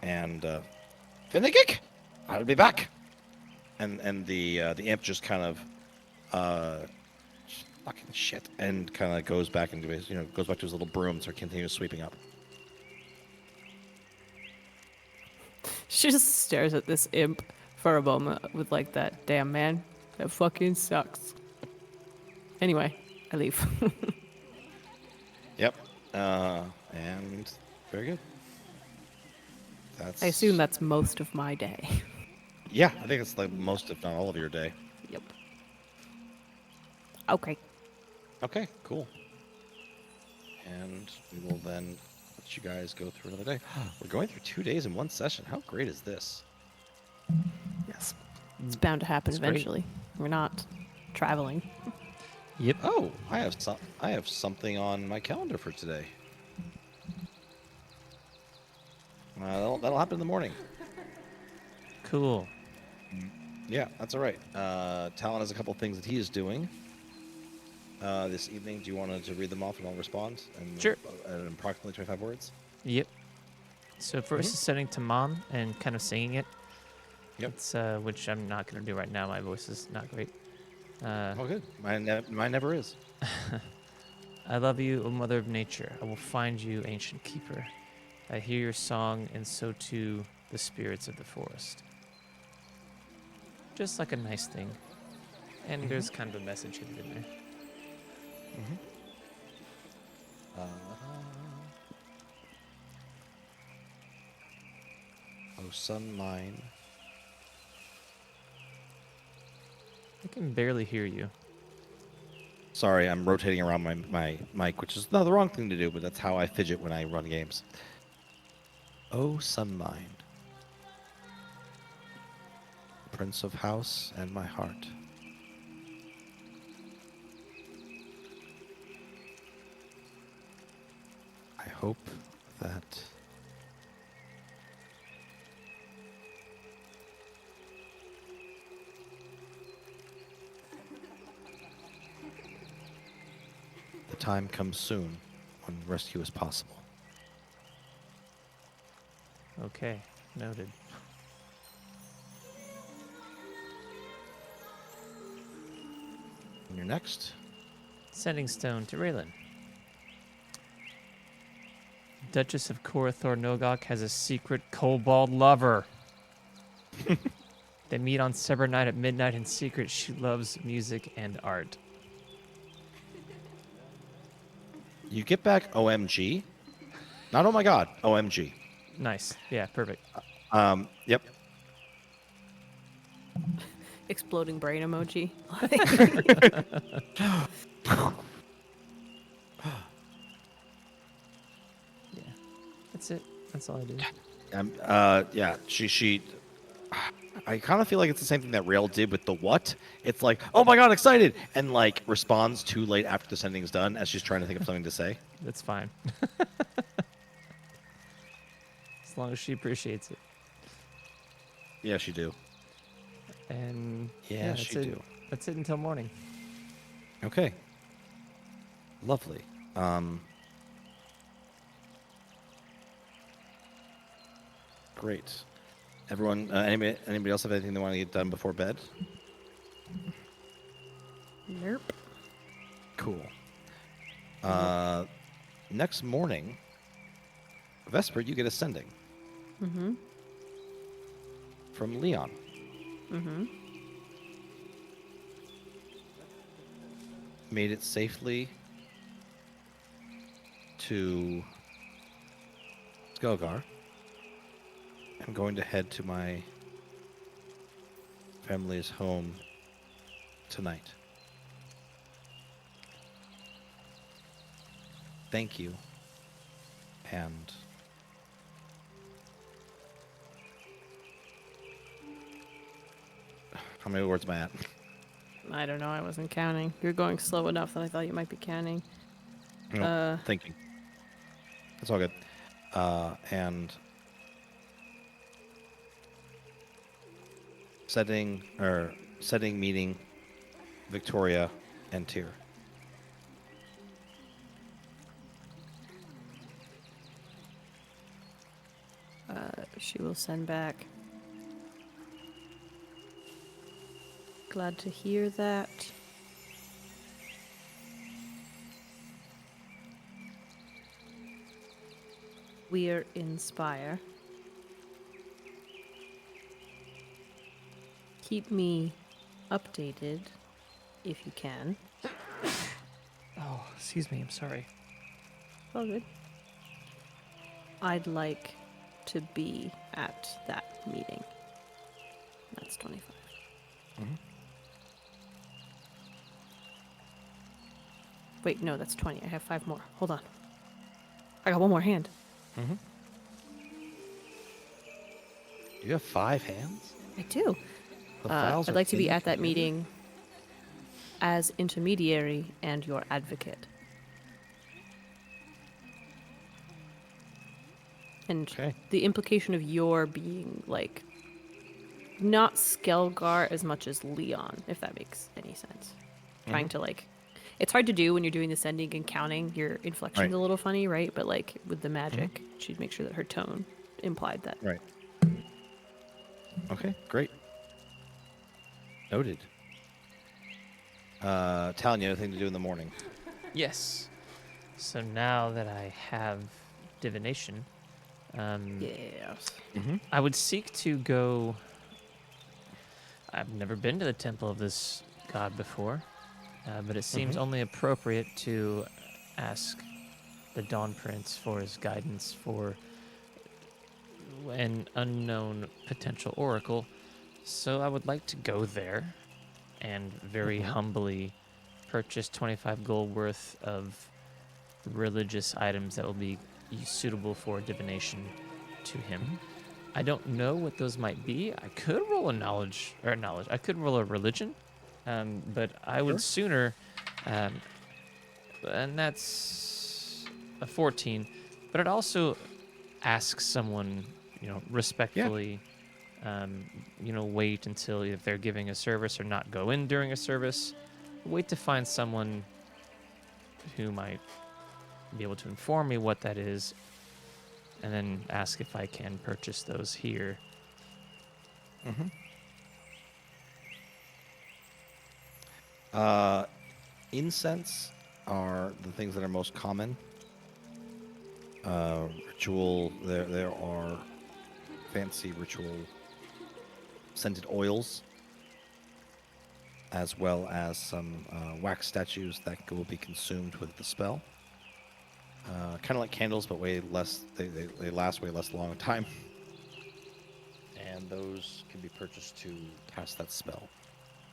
And Finnegik, I'll be back. And the imp just kind of fucking shit, and kind of goes back into his little broom, so continues sweeping up. She just stares at this imp for a moment with like that, damn man, that fucking sucks. Anyway, I leave. Yep. And very good. I assume that's most of my day. Yeah, I think it's like most, if not all, of your day. Yep. Okay. Okay, cool. And we will then let you guys go through another day. We're going through 2 days in one session. How great is this? Yes. It's bound to happen That's great. eventually. We're not traveling. Yep. Oh, I have something on my calendar for today. That'll happen in the morning. Cool. Yeah, that's all right. Talon has a couple things that he is doing this evening. Do you want to read them off and I'll respond? And, Sure. In approximately 25 words. Yep. So first is setting to Mon and kind of singing it. Yep. It's, which I'm not going to do right now. My voice is not great. Oh, good. Mine never is. I love you, O Mother of Nature. I will find you, ancient keeper. I hear your song, and so too the spirits of the forest. Just like a nice thing. And there's kind of a message hidden in there. Oh, son mine. I can barely hear you. Sorry, I'm rotating around my mic, which is not the wrong thing to do, but that's how I fidget when I run games. Oh, son mine. Prince of house and my heart. I hope that the time comes soon when rescue is possible. Okay, noted. And you're next. Sending stone to Raylan. Duchess of Korathor Nogok has a secret kobold lover. They meet on Sever Night at midnight in secret. She loves music and art. You get back OMG, Not oh my god, OMG. Nice. Yeah, perfect. Yep. Exploding brain emoji. Yeah. That's it. That's all I do. Yeah, she I kind of feel like it's the same thing that Rail did with the what. It's like, oh my god, excited, and like responds too late after the sending's done as she's trying to think of something to say. That's fine. As long as she appreciates it. Yeah, she do. And Yeah, that's she it. do. That's it until morning. Okay. Lovely. Great. Everyone, anybody else have anything they want to get done before bed? Nope. Cool. Next morning, Vesper, you get a sending. Mm-hmm. From Leon. Mm-hmm. Made it safely to Skelgar. I'm going to head to my family's home tonight. Thank you. And how many words am I at? I don't know. I wasn't counting. You're going slow enough that I thought you might be counting. No, thinking. It's all good. And setting meeting Victoria and Tyr. She will send back. Glad to hear that. We're in Spyre. Keep me updated if you can. Oh, excuse me. I'm sorry. All good. I'd like to be at that meeting. That's 25. Wait, no, that's 20. I have 5 more. Hold on. I got 1 more hand. You have 5 hands? I do. The files I'd are like to be in at that here? meeting as intermediary and your advocate. And Okay. the implication of your being, like, not Skelgar as much as Leon, if that makes any sense. Trying to, like, it's hard to do when you're doing the sending and counting. Your inflection's Right. a little funny, right? But, like, with the magic, she'd make sure that her tone implied that. Right. Okay, great. Noted. Talon, you have anything to do in the morning? Yes. So now that I have divination, Yes. I would seek to go. I've never been to the temple of this god before, but it seems only appropriate to ask the Dawn Prince for his guidance for an unknown potential oracle. So I would like to go there and very humbly purchase 25 gold worth of religious items that will be suitable for divination to him. I don't know what those might be. I could roll a knowledge. I could roll a religion, but I would sooner, and that's a 14. But I'd also ask someone, respectfully, wait until if they're giving a service or not go in during a service. Wait to find someone who might be able to inform me what that is, and then ask if I can purchase those here. Incense are the things that are most common. Ritual, there are fancy ritual scented oils, as well as some wax statues that will be consumed with the spell. Kind of like candles, but way less. They last way less long time. And those can be purchased to cast that spell.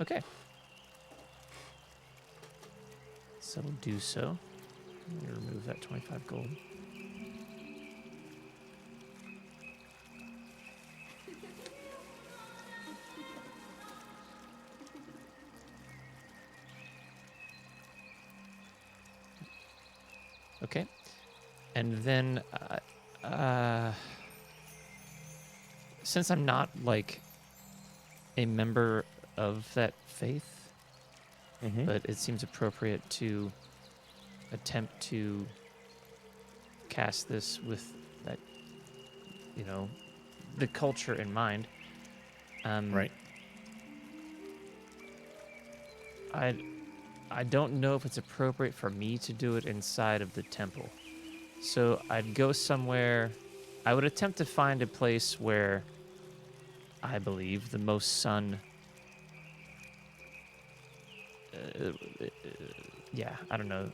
Okay. So we'll do so. Let me remove that 25 gold. Okay. And then, since I'm not, like, a member of that faith, but it seems appropriate to attempt to cast this with that, you know, the culture in mind. Right. I don't know if it's appropriate for me to do it inside of the temple. So I'd go somewhere. I would attempt to find a place where I believe the most sun. Yeah, I don't know.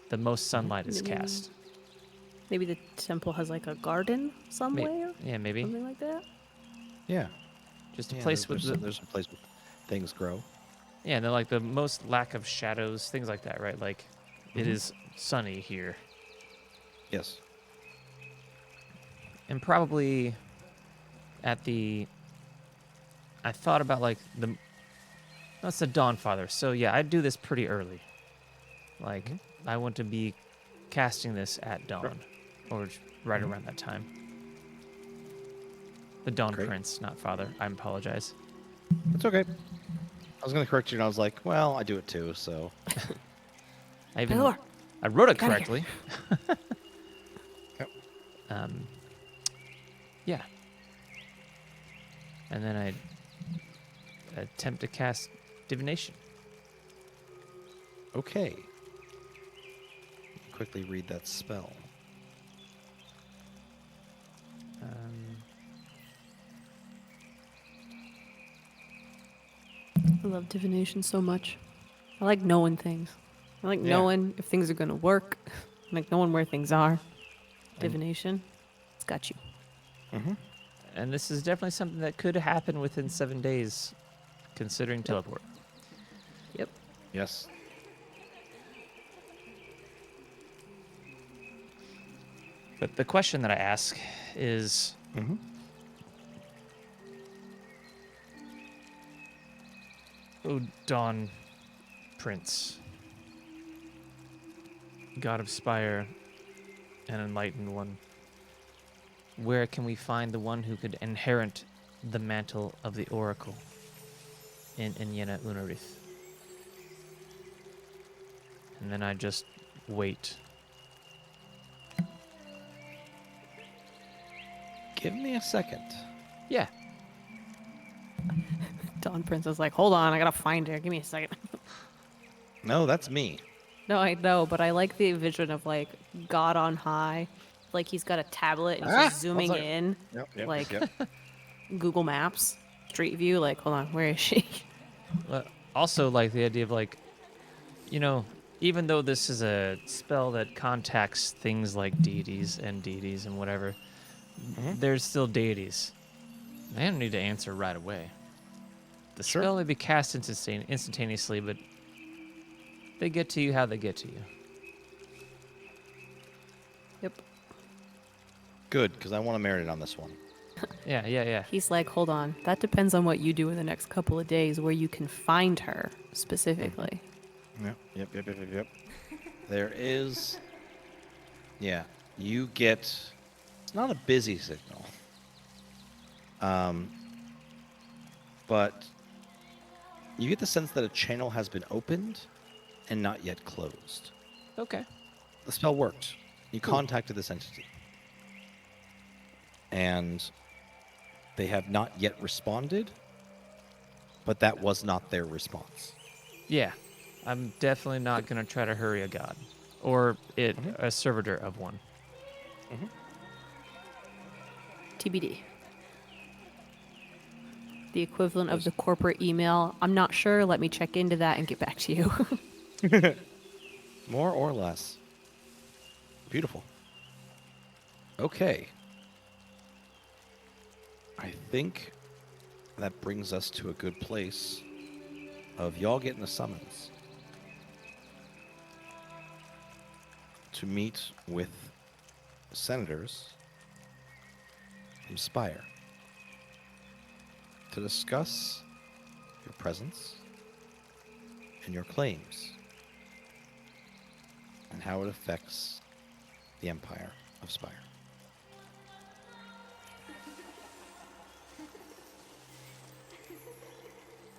The most sunlight is cast. Maybe the temple has like a garden somewhere? Yeah, maybe. Something like that? Yeah. Just a Yeah, place with there's a place where things grow. Yeah, and then like the most lack of shadows, things like that, right? Like it is sunny here. Yes. And probably at the I thought about like that's the Dawnfather. So yeah, I'd do this pretty early. Like I want to be casting this at dawn or right around that time. The Dawn Great. Prince, not Father. I apologize. It's okay. I was gonna correct you, and I was like, well, I do it too, so. I even Baylor, I wrote it get outta correctly. Yep. Yeah. And then I attempt to cast divination. Okay. Quickly read that spell. I love divination so much. I like knowing things. I like Yeah. knowing if things are going to work. I like knowing where things are. Divination, it's got you. And this is definitely something that could happen within 7 days, considering teleport. Yep. Yes. But the question that I ask is, O Dawn Prince, God of Spyre and Enlightened One, where can we find the one who could inherit the mantle of the Oracle in Inyena Unarith? And then I just wait. Give me a second. Yeah. Dawn Prince is like, hold on, I got to find her. Give me a second. No, that's me. No, I know, but I like the vision of like God on high. Like he's got a tablet and he's just zooming one second. in. Yep, Like yep. Google Maps, Street View. Like, hold on, where is she? Also, like the idea of like, you know, even though this is a spell that contacts things like deities and whatever, there's still deities. They don't need to answer right away. The Sure. spell may be cast instantaneously, but they get to you how they get to you. Yep. Good, because I want to marinate on this one. Yeah. He's like, hold on. That depends on what you do in the next couple of days, where you can find her specifically. Yep. There is. Yeah, you get. It's not a busy signal. But you get the sense that a channel has been opened and not yet closed. Okay. The spell worked. You contacted this entity. And they have not yet responded, but that was not their response. Yeah. I'm definitely not going to try to hurry a god. Or a servitor of one. TBD. The equivalent of the corporate email. I'm not sure. Let me check into that and get back to you. More or less. Beautiful. Okay. I think that brings us to a good place of y'all getting a summons to meet with senators from Spyre to discuss your presence and your claims and how it affects the Empire of Spyre.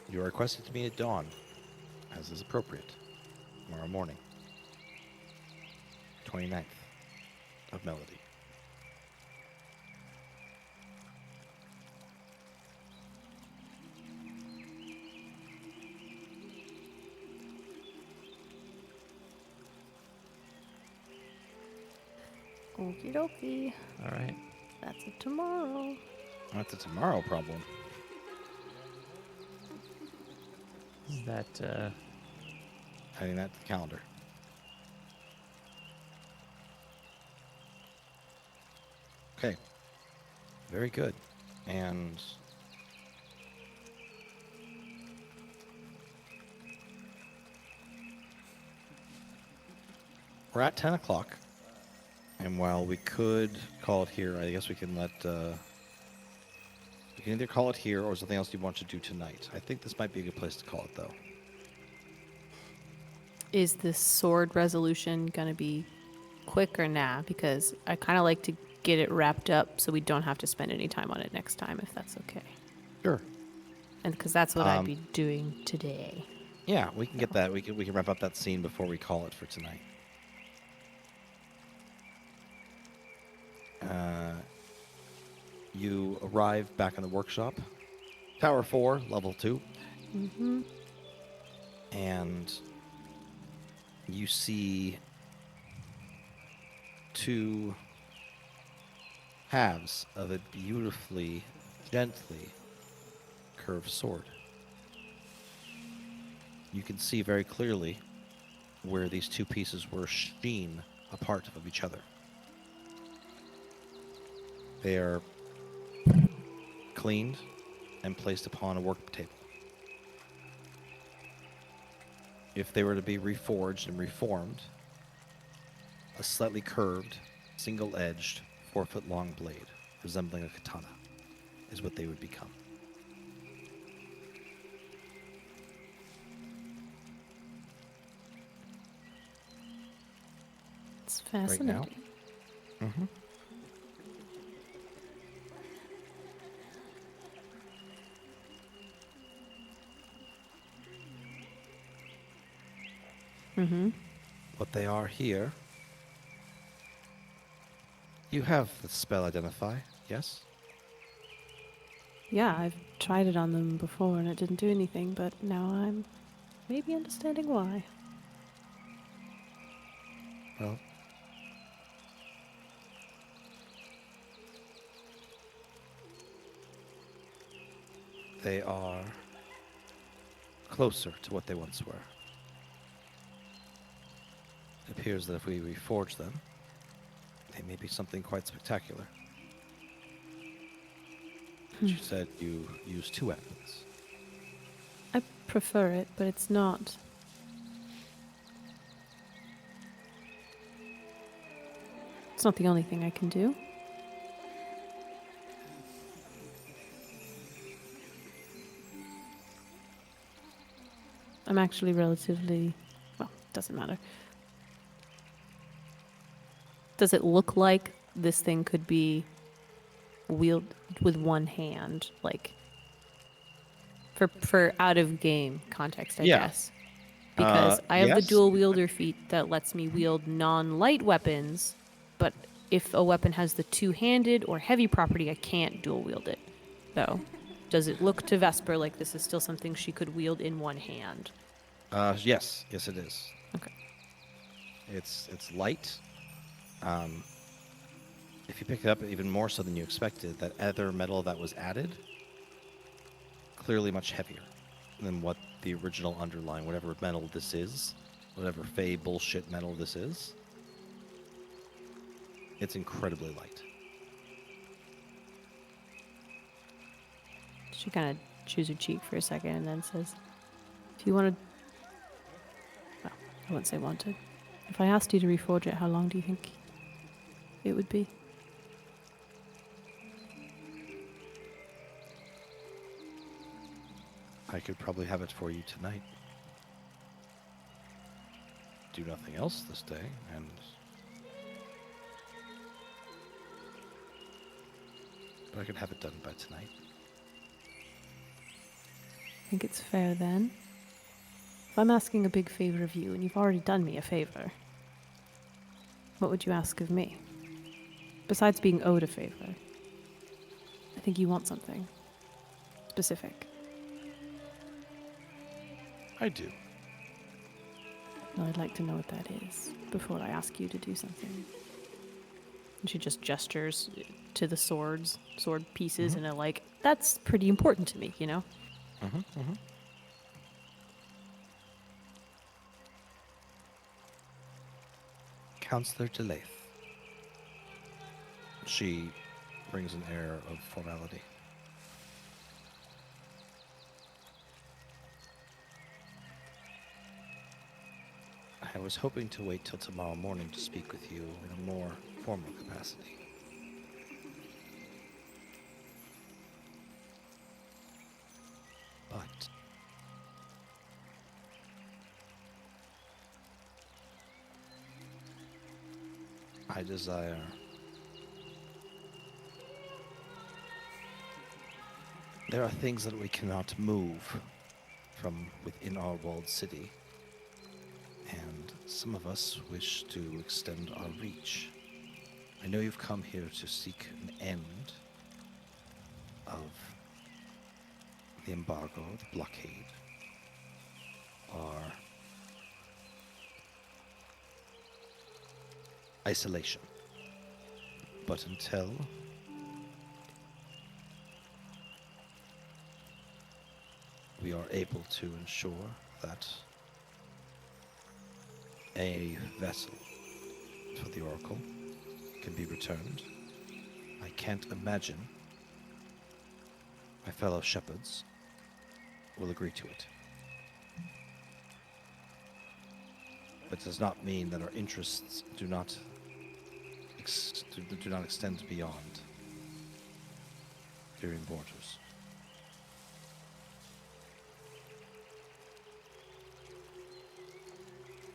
You are requested to meet at dawn, as is appropriate, tomorrow morning, 29th of Melody. Okie dokie. All right. That's a tomorrow. That's a tomorrow problem. Is that Adding that to the calendar. Okay. Very good. And we're at 10 o'clock. And while we could call it here, I guess we can let... we can either call it here or something else you want to do tonight. I think this might be a good place to call it, though. Is this sword resolution gonna be quick or nah? Because I kind of like to get it wrapped up so we don't have to spend any time on it next time, if that's okay. Sure. And because that's what I'd be doing today. Yeah, we can get that. We can wrap up that scene before we call it for tonight. You arrive back in the workshop. Tower 4, level 2. Mm-hmm. And you see two halves of a beautifully, gently curved sword. You can see very clearly where these two pieces were sheen apart of each other. They are cleaned and placed upon a work table. If they were to be reforged and reformed, a slightly curved, single-edged, 4-foot-long blade, resembling a katana, is what they would become. It's Right fascinating. now? Mm-hmm. Mm-hmm. What they are here. You have the spell identify, yes? Yeah, I've tried it on them before and it didn't do anything, but now I'm maybe understanding why. Well, they are closer to what they once were. It appears that if we reforge them, they may be something quite spectacular. But you said you use two weapons. I prefer it, but it's not. It's not the only thing I can do. I'm actually relatively... well, doesn't matter. Does it look like this thing could be wielded with one hand? Like, for out-of-game context, I Yeah. guess. Because I have the yes. dual wielder feat that lets me wield non-light weapons, but if a weapon has the two-handed or heavy property, I can't dual wield it. So, does it look to Vesper like this is still something she could wield in one hand? Yes. Yes, it is. Okay. It's light. If you pick it up even more so than you expected, that other metal that was added, clearly much heavier than what the original underlying, whatever metal this is, whatever fey bullshit metal this is. It's incredibly light. She kind of chews her cheek for a second and then says, if you wanted... Well, I wouldn't say wanted. If I asked you to reforge it, how long do you think it would be? I could probably have it for you tonight. Do nothing else this day, and but I could have it done by tonight. I think it's fair then. If I'm asking a big favor of you and you've already done me a favor, what would you ask of me? Besides being owed a favor, I think you want something specific. I do. Well, I'd like to know what that is before I ask you to do something. And she just gestures to the sword pieces, and like, that's pretty important to me, you know? Counselor Delaith. She brings an air of formality. I was hoping to wait till tomorrow morning to speak with you in a more formal capacity. But I desire there are things that we cannot move from within our walled city, and some of us wish to extend our reach. I know you've come here to seek an end of the embargo, the blockade, our isolation. But until we are able to ensure that a vessel for the Oracle can be returned, I can't imagine my fellow shepherds will agree to it. But it does not mean that our interests do not extend beyond Tyrian borders.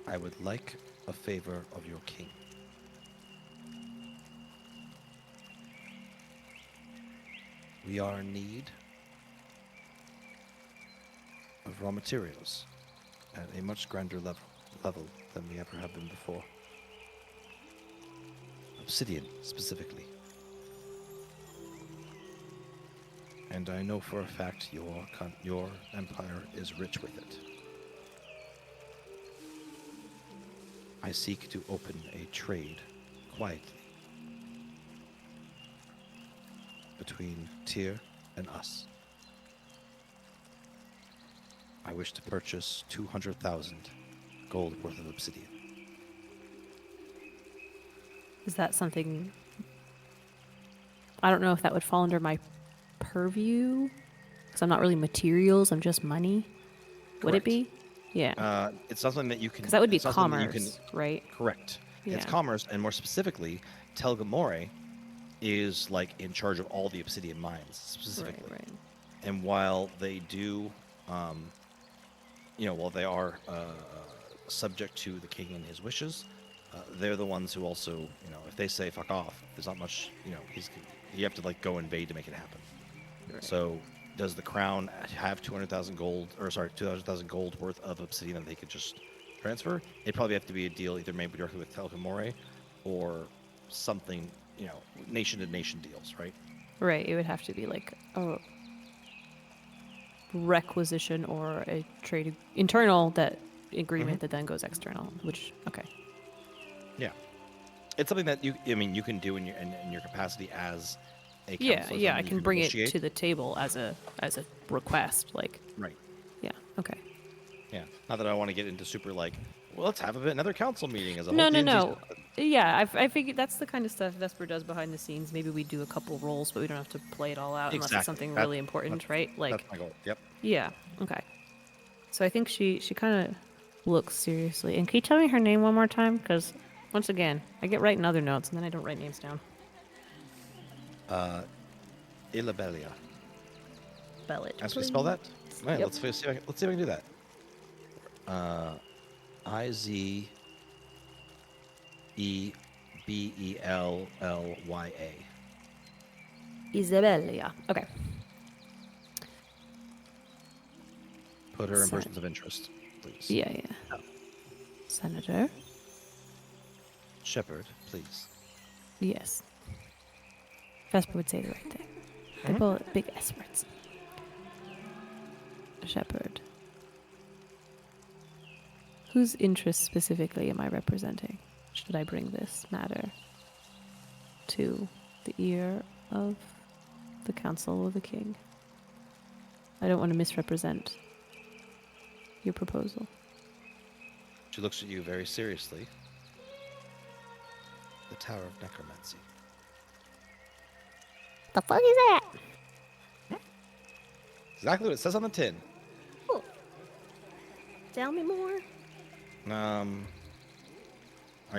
I would like a favor of your king. We are in need of raw materials at a much grander level than we ever have been before. Obsidian, specifically. And I know for a fact your empire is rich with it. I seek to open a trade quietly between Tyr and us. I wish to purchase 200,000 gold worth of obsidian. Is that something... I don't know if that would fall under my purview, because I'm not really materials, I'm just money. Would it Correct. be? Yeah. It's something that you can... Because that would be it's not something that commerce, right? Correct. It's Yeah. commerce, and more specifically, Telgamore is like in charge of all the obsidian mines, specifically. Right. And while they do, while they are subject to the king and his wishes, they're the ones who also, if they say fuck off, there's not much, you have to like go invade to make it happen. Right. So does the crown have 200,000 gold worth of obsidian that they could just transfer? It'd probably have to be a deal either made directly with Telgamore or something, nation to nation deals, right? Right, it would have to be like a requisition or a trade internal that agreement that then goes external, which, okay. Yeah. It's something that you can do in your capacity as a Yeah, counselor, yeah, something I you can bring it initiate. to the table as a request, like, Right. yeah, okay. Yeah. Not that I want to get into super like, well, let's have another council meeting as a No, whole no, D&D no. Yeah, I figured that's the kind of stuff Vesper does behind the scenes. Maybe we do a couple rolls, but we don't have to play it all out unless it's Exactly. something That- really important, right? Like, That's my goal. Yep. yeah, okay. So I think she kind of looks seriously. And can you tell me her name one more time? Because once again, I get writing other notes and then I don't write names down. Ilabelia. Spell it. Ask me to spell that? Man, Yep. let's see if I can do that. Izebellya. Isabelia. Okay. Put her in Sorry. persons of interest, please. Yeah. Senator. Shepherd, please. Yes. Vesper would say the right thing. They're both big experts. Shepherd. Whose interests specifically am I representing? Should I bring this matter to the ear of the council or the king? I don't want to misrepresent your proposal. She looks at you very seriously. The Tower of Necromancy. The fuck is that? Exactly what it says on the tin. Oh. Tell me more. Are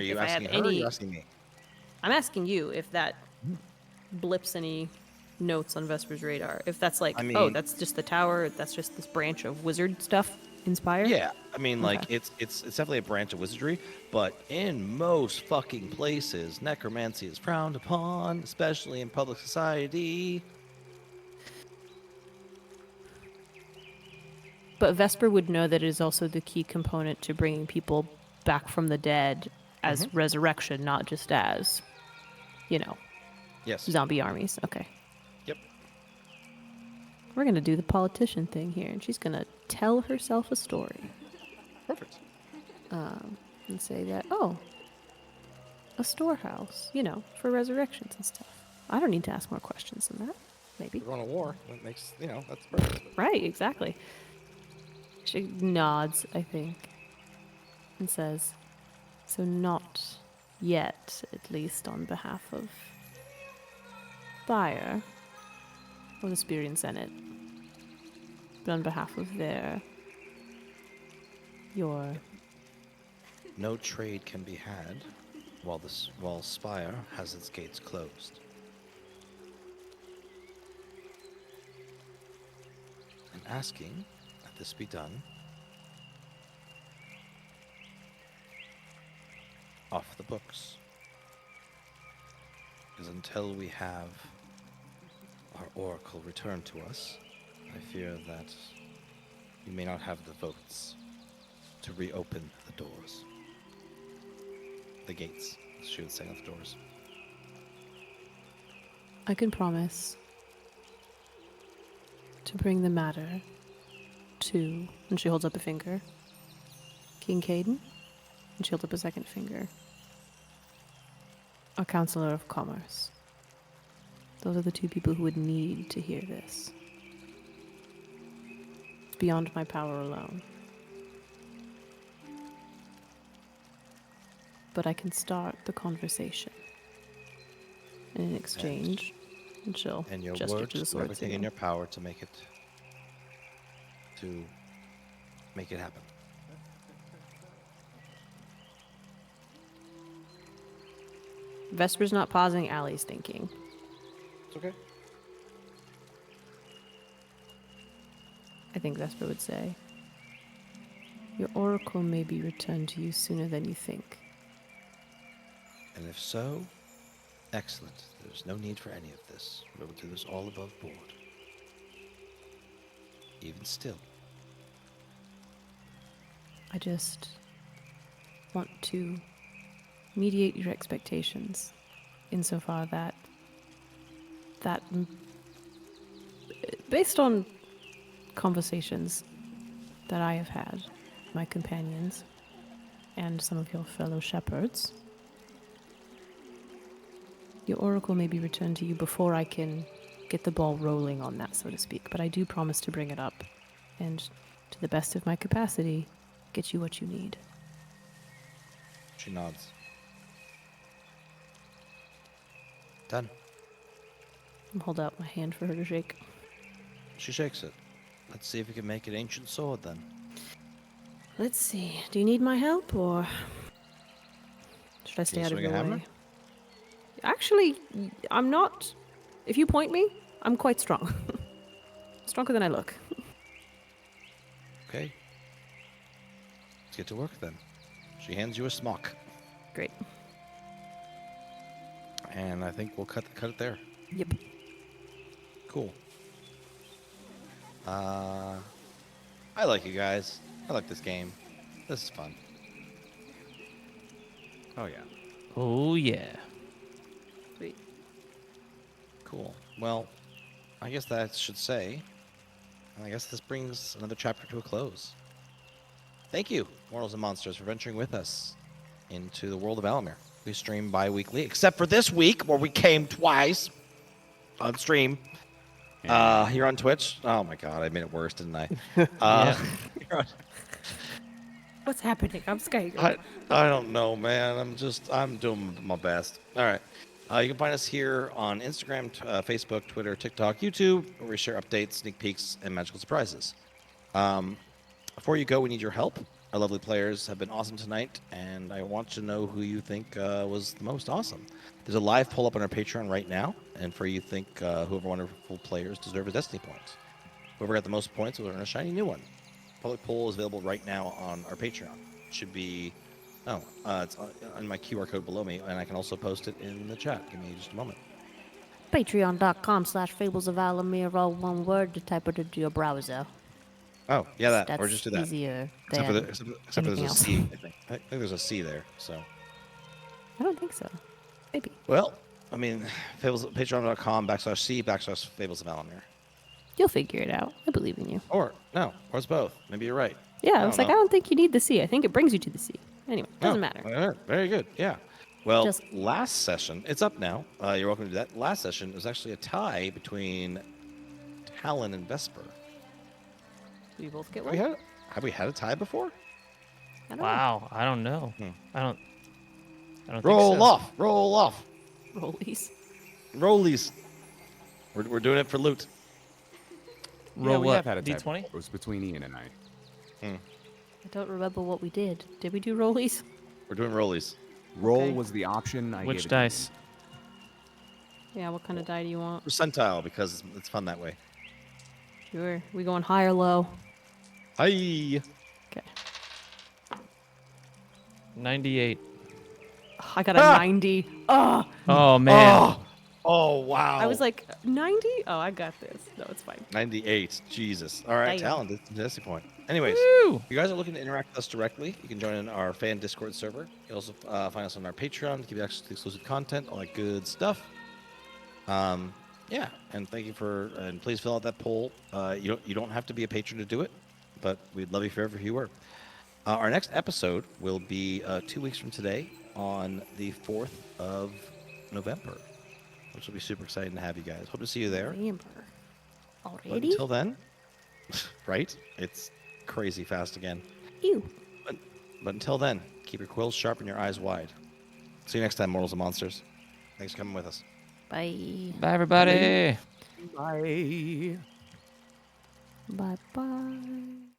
you If I have asking her or are you any- asking me? I'm asking you if that blips any notes on Vesper's radar. If that's like, I oh, mean- that's just the tower, that's just this branch of wizard stuff in Spyre? Yeah, I mean, like, Okay. it's definitely a branch of wizardry, but in most fucking places, necromancy is frowned upon, especially in public society. But Vesper would know that it is also the key component to bringing people back from the dead as resurrection, not just as, Yes. zombie armies. Okay. Yep. We're going to do the politician thing here, and she's going to tell herself a story Perfect. and say that, oh, a storehouse, for resurrections and stuff. I don't need to ask more questions than that. Maybe. We're on a war. That makes, that's perfect. Right, exactly. She nods, I think, and says, so not yet, at least on behalf of Spyre or the Spyrian Senate, but on behalf of your No trade can be had while Spyre has its gates closed. I'm asking that this be done off the books. Because until we have our oracle returned to us, I fear that we may not have the votes to reopen the doors. The gates, as she would say, not the doors. I can promise to bring the matter to, and she holds up a finger, King Caden, and she holds up a second finger, a Counselor of Commerce. Those are the two people who would need to hear this. It's beyond my power alone. But I can start the conversation. And in exchange, and she'll And your gesture word, to the do sword everything in signal. your power to make it happen. Vesper's not pausing, Allie's thinking. It's okay. I think Vesper would say, your oracle may be returned to you sooner than you think. And if so, excellent. There's no need for any of this. We will do this all above board. Even still. I just want to mediate your expectations insofar that based on conversations that I have had with my companions and some of your fellow shepherds, your oracle may be returned to you before I can get the ball rolling on that, so to speak. But I do promise to bring it up and, to the best of my capacity, get you what you need. She nods. Done. Hold out my hand for her to shake. She shakes it. Let's see if we can make an ancient sword then. Let's see. Do you need my help, or should I stay you out of swing a your hammer? way? Actually, I'm not. If you point me, I'm quite strong. Stronger than I look. Okay. Let's get to work then. She hands you a smock, Great. and I think we'll cut it there. Yep. Cool. I like you guys. I like this game. This is fun. Oh yeah. Oh yeah. Sweet. Cool. Well, I guess that should say. I guess this brings another chapter to a close. Thank you, Mortals and Monsters, for venturing with us into the world of Alaemyr. We stream bi-weekly, except for this week where we came twice on stream. Here on Twitch. Oh my god, I made it worse, didn't I? Yeah. Here on- What's happening? I'm scared. I don't know, man. I'm doing my best. All right. You can find us here on Instagram, Facebook, Twitter, TikTok, YouTube, where we share updates, sneak peeks, and magical surprises. Before you go, we need your help. Our lovely players have been awesome tonight, and I want to know who you think was the most awesome. There's a live poll up on our Patreon right now, and for you think whoever wonderful players deserve a Destiny point. Whoever got the most points will earn a shiny new one. Public poll is available right now on our Patreon. It should be, it's on my QR code below me, and I can also post it in the chat. Give me just a moment. Patreon.com/Fables of Alameyr, all one word, to type it into your browser. Oh, yeah, that, That's or just do that. easier Except for, than except for there's anything a else. C, I think. I think there's a C there, so. I don't think so. Maybe. Well, I mean, patreon.com/C/Fables of Alaemyr. You'll figure it out. I believe in you. Or it's both. Maybe you're right. Yeah, I I was don't like, I know. don't think you need the sea. I think it brings you to the sea. Anyway, doesn't matter. All right, very good. Yeah. Well, Just- last session, it's up now. You're welcome to do that. Last session was actually a tie between Talon and Vesper. Do you both get Have one? we had a tie before? I don't know. Wow. I don't know. I don't Roll think so. off. Roll off. Rollies. Rollies. We're doing it for loot. Yeah, Roll we what? have had a tie D20? before. It was between Ian and I. I don't remember what we did. Did we do rollies? We're doing rollies. Roll Okay. was the option. I Which gave it to dice? Yeah, what kind of die do you want? Percentile, because it's fun that way. Sure. We going high or low? Hi. Okay. 98. I got a 90. Oh, Oh man. Oh, wow. I was like, 90? Oh, I got this. No, it's fine. 98. Jesus. All right, Damn. Talon, that's the point. Anyways, Woo! if you guys are looking to interact with us directly, you can join in our fan Discord server. You also find us on our Patreon to give you access to exclusive content, all that good stuff. Yeah, and thank you and please fill out that poll. You don't have to be a patron to do it, but we'd love you forever if you were. Our next episode will be 2 weeks from today on the 4th of November, which will be super exciting to have you guys. Hope to see you there. November. But Already? until then, right? It's crazy fast again. Ew. But until then, keep your quills sharp and your eyes wide. See you next time, Mortals and Monsters. Thanks for coming with us. Bye. Bye everybody. Bye. Bye-bye.